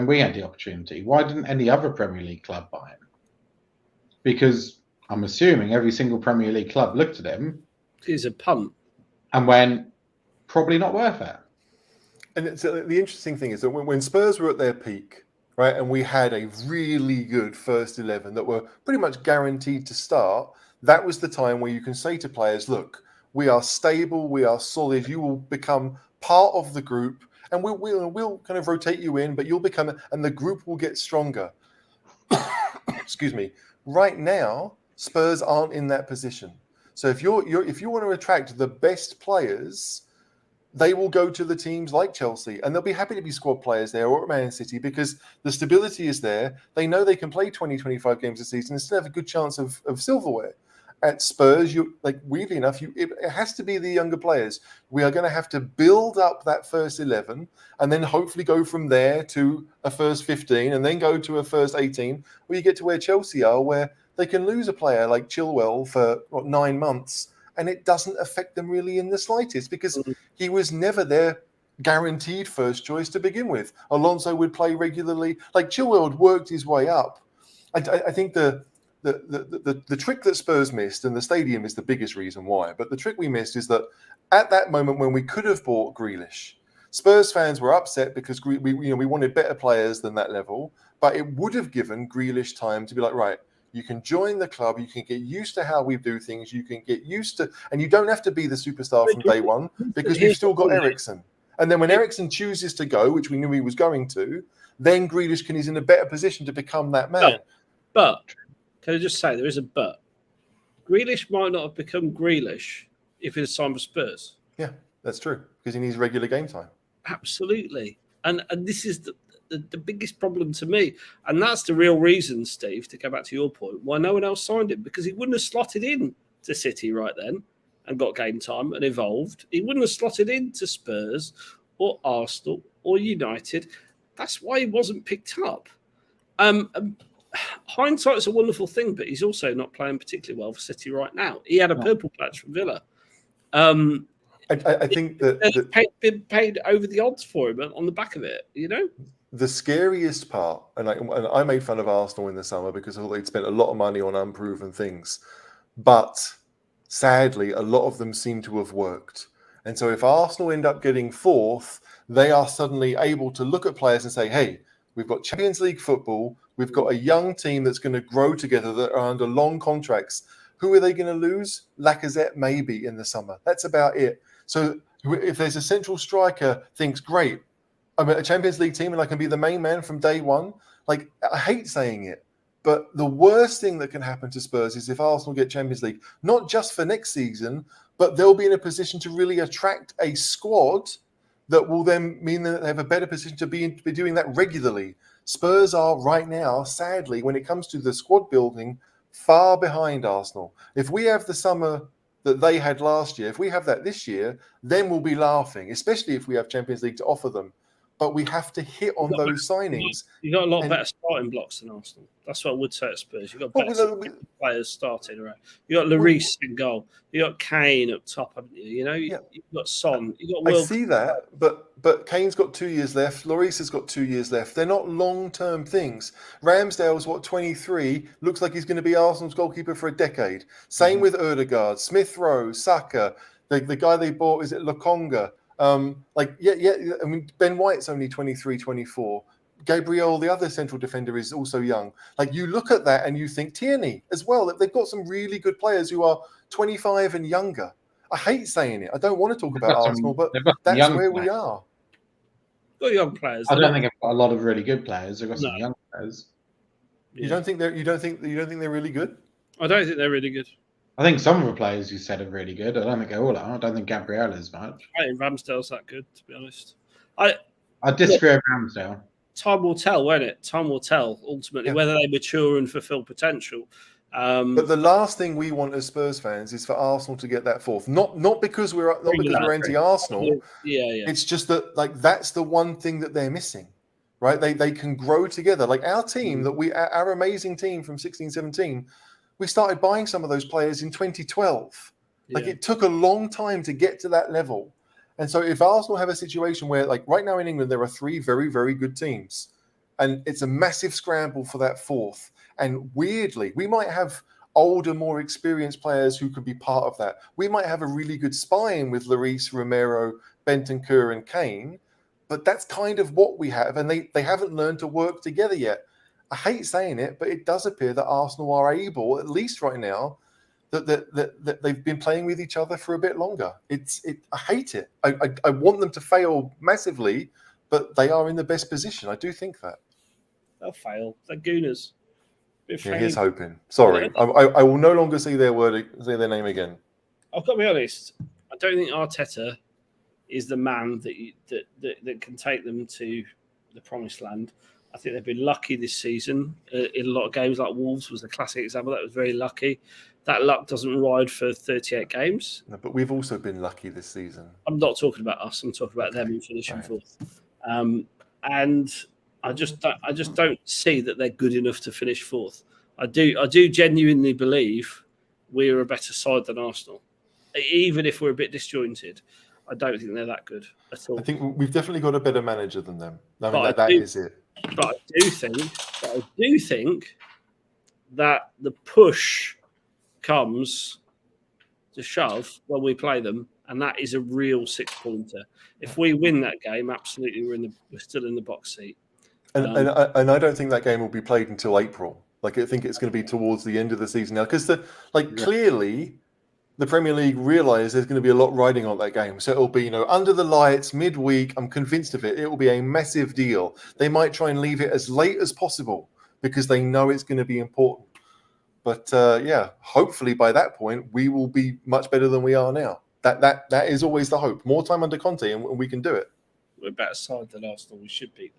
D: we had the opportunity? Why didn't any other Premier League club buy him? Because I'm assuming every single Premier League club looked at him.
A: He's a punt.
D: And went, probably not worth it.
C: And so the interesting thing is that when Spurs were at their peak, right, and we had a really good first 11 that were pretty much guaranteed to start, that was the time where you can say to players, look, we are stable, we are solid, you will become part of the group, and we'll kind of rotate you in, but you'll become, and the group will get stronger. excuse me, right now Spurs aren't in that position. So if you want to attract the best players, they will go to the teams like Chelsea, and they'll be happy to be squad players there, or at Man City, because the stability is there. They know they can play 20, 25 games a season and still have a good chance of silverware. At Spurs, weirdly enough, it has to be the younger players. We are going to have to build up that first 11 and then hopefully go from there to a first 15 and then go to a first 18, where you get to where Chelsea are, where they can lose a player like Chilwell for 9 months and it doesn't affect them really in the slightest, because he was never their guaranteed first choice to begin with. Alonso would play regularly. Like, Chilwell had worked his way up. I think the trick that Spurs missed, and the stadium is the biggest reason why, but the trick we missed is that at that moment when we could have bought Grealish, Spurs fans were upset because we wanted better players than that level, but it would have given Grealish time to be like, right, you can join the club, you can get used to how we do things, you can get used to, and you don't have to be the superstar from day one, because we've still got Eriksen. And then when Eriksen chooses to go, which we knew he was going to, then Grealish is in a better position to become that man.
A: But can I just say, there is a but. Grealish might not have become Grealish if it's signed for Spurs.
C: Yeah, that's true, because he needs regular game time.
A: Absolutely. And this is the biggest problem to me. And that's the real reason, Steve, to go back to your point, why no one else signed him, because he wouldn't have slotted in to City right then and got game time and evolved. He wouldn't have slotted into Spurs or Arsenal or United. That's why he wasn't picked up. Hindsight's a wonderful thing, but he's also not playing particularly well for City right now. He had a purple patch from Villa.
C: I think that
A: been paid over the odds for him on the back of it, you know?
C: The scariest part, and I made fun of Arsenal in the summer because I thought they'd spent a lot of money on unproven things, but sadly, a lot of them seem to have worked. And so if Arsenal end up getting fourth, they are suddenly able to look at players and say, hey, we've got Champions League football, we've got a young team that's going to grow together, that are under long contracts. Who are they going to lose? Lacazette, maybe, in the summer. That's about it. So if there's a central striker thinks, great, I'm a Champions League team and I can be the main man from day one. Like, I hate saying it, but the worst thing that can happen to Spurs is if Arsenal get Champions League, not just for next season, but they'll be in a position to really attract a squad that will then mean that they have a better position to be doing that regularly. Spurs are right now, sadly, when it comes to the squad building, far behind Arsenal. If we have the summer that they had last year, if we have that this year, then we'll be laughing, especially if we have Champions League to offer them. But we have to hit on those signings.
A: You got a lot better starting blocks than Arsenal. That's what I would say at Spurs. You got better players starting around. You got Lloris in goal. You got Kane up top, haven't you? You know, you've got Son. You got.
C: I see that, but Kane's got 2 years left. Lloris has got 2 years left. They're not long-term things. Ramsdale's 23. Looks like he's going to be Arsenal's goalkeeper for a decade. Same with Ødegaard, Smith Rowe, Saka. The guy they bought, is it Lokonga? I mean, Ben White's only 23, 24. Gabriel, the other central defender, is also young. Like, you look at that and you think Tierney as well. They've got some really good players who are 25 and younger. I hate saying it. I don't want to talk about Arsenal, but that's where we are.
A: Got young players.
D: I don't think they've got a lot of really good players. They've got some young players.
C: You don't think they're really good?
A: I don't think they're really good.
D: I think some of the players you said are really good. I don't think they all are. I don't think Gabriel is much.
A: I think Ramsdale's that good, to be honest.
D: I disagree with Ramsdale.
A: Time will tell, won't it? Time will tell, ultimately, whether they mature and fulfill potential.
C: But the last thing we want as Spurs fans is for Arsenal to get that fourth. Not because we're anti-Arsenal.
A: Yeah.
C: It's just that, like, that's the one thing that they're missing, right? They can grow together. Like our team, our amazing team from 16-17, we started buying some of those players in 2012. Like, it took a long time to get to that level. And so if Arsenal have a situation where, like, right now in England, there are 3 very, very good teams, and it's a massive scramble for that fourth. And weirdly, we might have older, more experienced players who could be part of that. We might have a really good spine with Lloris, Romero, Bentancur, and Kane, but that's kind of what we have, and they haven't learned to work together yet. I hate saying it, but it does appear that Arsenal are able, at least right now, that they've been playing with each other for a bit longer. I hate it. I want them to fail massively, but they are in the best position. I do think that.
A: They'll fail. They're gooners.
C: Yeah, here's hoping. Sorry, I will no longer say their name again.
A: I've got to be honest. I don't think Arteta is the man that can take them to the promised land. I think they've been lucky this season in a lot of games. Like Wolves was a classic example. That was very lucky. That luck doesn't ride for 38 games.
C: No, but we've also been lucky this season.
A: I'm not talking about us. I'm talking about them in finishing fourth. And I just don't see that they're good enough to finish fourth. I do genuinely believe we are a better side than Arsenal, even if we're a bit disjointed. I don't think they're that good at all.
C: I think we've definitely got a better manager than them. I mean, that is it.
A: But I do think that the push comes to shove when we play them, and that is a real 6-pointer. If we win that game, absolutely, we're still in the box seat.
C: And I don't think that game will be played until April. Like, I think it's going to be towards the end of the season now, because clearly the Premier League realise there's going to be a lot riding on that game. So it'll be, under the lights, midweek. I'm convinced of it. It will be a massive deal. They might try and leave it as late as possible because they know it's going to be important. But hopefully by that point we will be much better than we are now. That is always the hope. More time under Conte, and we can do it.
A: We're a better side than Arsenal. We should beat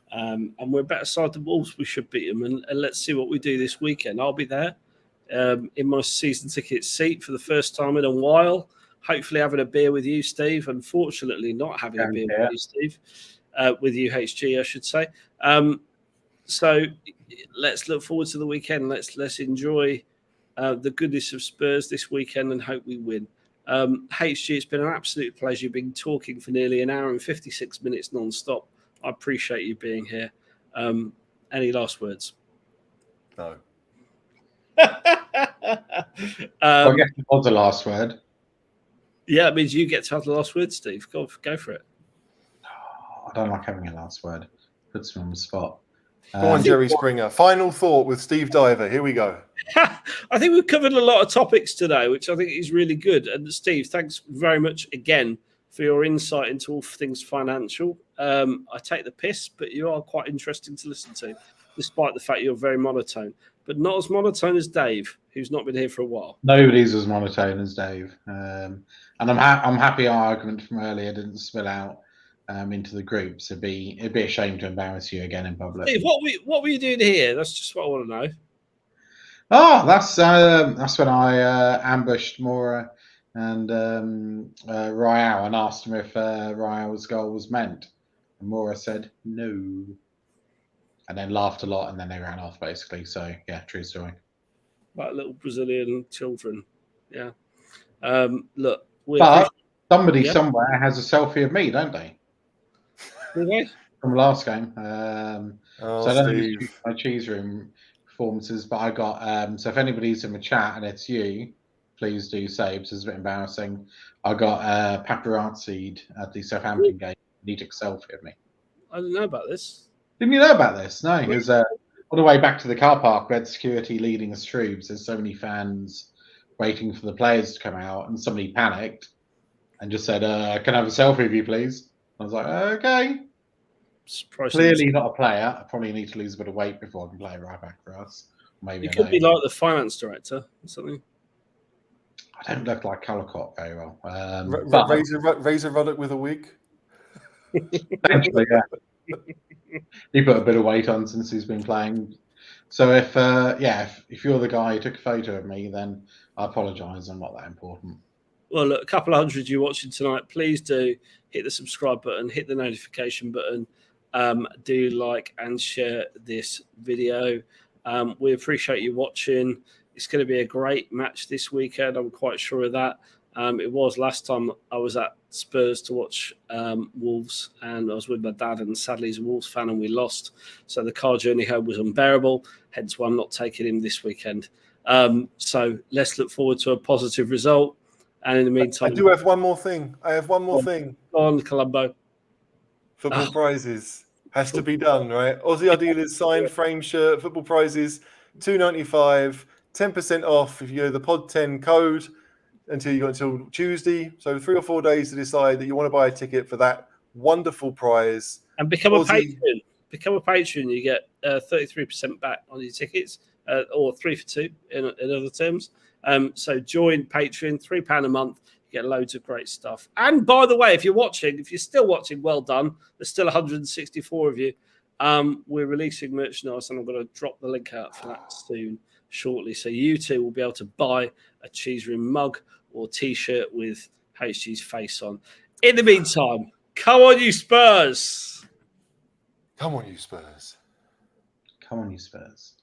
A: them. And we're a better side than Wolves. We should beat them. And let's see what we do this weekend. I'll be there in my season ticket seat for the first time in a while. Hopefully having a beer with you, Steve. Unfortunately, not having a beer with you, Steve. With you, HG, I should say. So let's look forward to the weekend. Let's enjoy the goodness of Spurs this weekend and hope we win. HG, it's been an absolute pleasure. You've been talking for nearly an hour and 56 minutes non-stop. I appreciate you being here. Any last words?
C: No.
D: I guess it was the last word.
A: Yeah, it means you get to have the last word, Steve. Go for it.
D: I don't like having a last word. Puts me on the spot.
C: Go on, Jerry Springer. Final thought with Steve Diver. Here we go.
A: I think we've covered a lot of topics today, which I think is really good. And Steve, thanks very much again for your insight into all things financial. I take the piss, but you are quite interesting to listen to, despite the fact you're very monotone. But not as monotone as Dave, who's not been here for a while.
D: Nobody's as monotone as Dave. And I'm happy our argument from earlier didn't spill out into the groups. It'd be a shame to embarrass you again in public.
A: Steve, what were you doing here? That's just what I want to know.
D: Oh, that's when I ambushed Mora and Royale and asked him if Royale's goal was meant. And Mora said no. And then laughed a lot, and then they ran off, basically. So, yeah, true story.
A: Like little Brazilian children. Yeah. Look.
D: But somebody somewhere has a selfie of me, don't they?
A: Really?
D: From last game. So I don't know my cheese room performances, but I got... so if anybody's in the chat and it's you, please do say, because it's a bit embarrassing. I got paparazzi'd at the Southampton game. He took a selfie of me.
A: I didn't know about this.
D: Didn't you know about this? No, it was on the way back to the car park. We had security leading us through. There's so many fans waiting for the players to come out, and somebody panicked and just said, "Can I have a selfie of you, please?" I was like, "Okay." Clearly not a player. I probably need to lose a bit of weight before I can play right back for us. Maybe
A: you could be like the finance director or something.
D: I don't look like Callacott very well.
C: Razor Ruddock with a wig.
D: Eventually, yeah. He put a bit of weight on since he's been playing. So if you're the guy who took a photo of me, then I apologise. I'm not that important.
A: Well, look, a couple of hundred you watching tonight, please do hit the subscribe button, hit the notification button, do like and share this video. We appreciate you watching. It's going to be a great match this weekend. I'm quite sure of that. It was last time I was at Spurs to watch Wolves, and I was with my dad, and sadly he's a Wolves fan and we lost. So the car journey home was unbearable, hence why I'm not taking him this weekend. So let's look forward to a positive result. And in the meantime...
C: I do have one more thing. Go
A: on, Colombo.
C: Football prizes. Has to be done, right? Aussie Dealers signed frame shirt, football prizes, $2.95, 10% off if you go to the Pod 10 code. Until Tuesday, so 3 or 4 days to decide that you want to buy a ticket for that wonderful prize.
A: And become a patron. Become a patron. You get 33% back on your tickets. or 3 for 2 in other terms. So join Patreon, £3 a month. You get loads of great stuff. And by the way, if you're still watching, well done. There's still 164 of you. We're releasing merchandise, and I'm going to drop the link out for that shortly. So you too will be able to buy a Cheese Room mug or T-shirt with HG's face on. In the meantime, come on, you Spurs!
C: Come on, you Spurs!
D: Come on, you Spurs!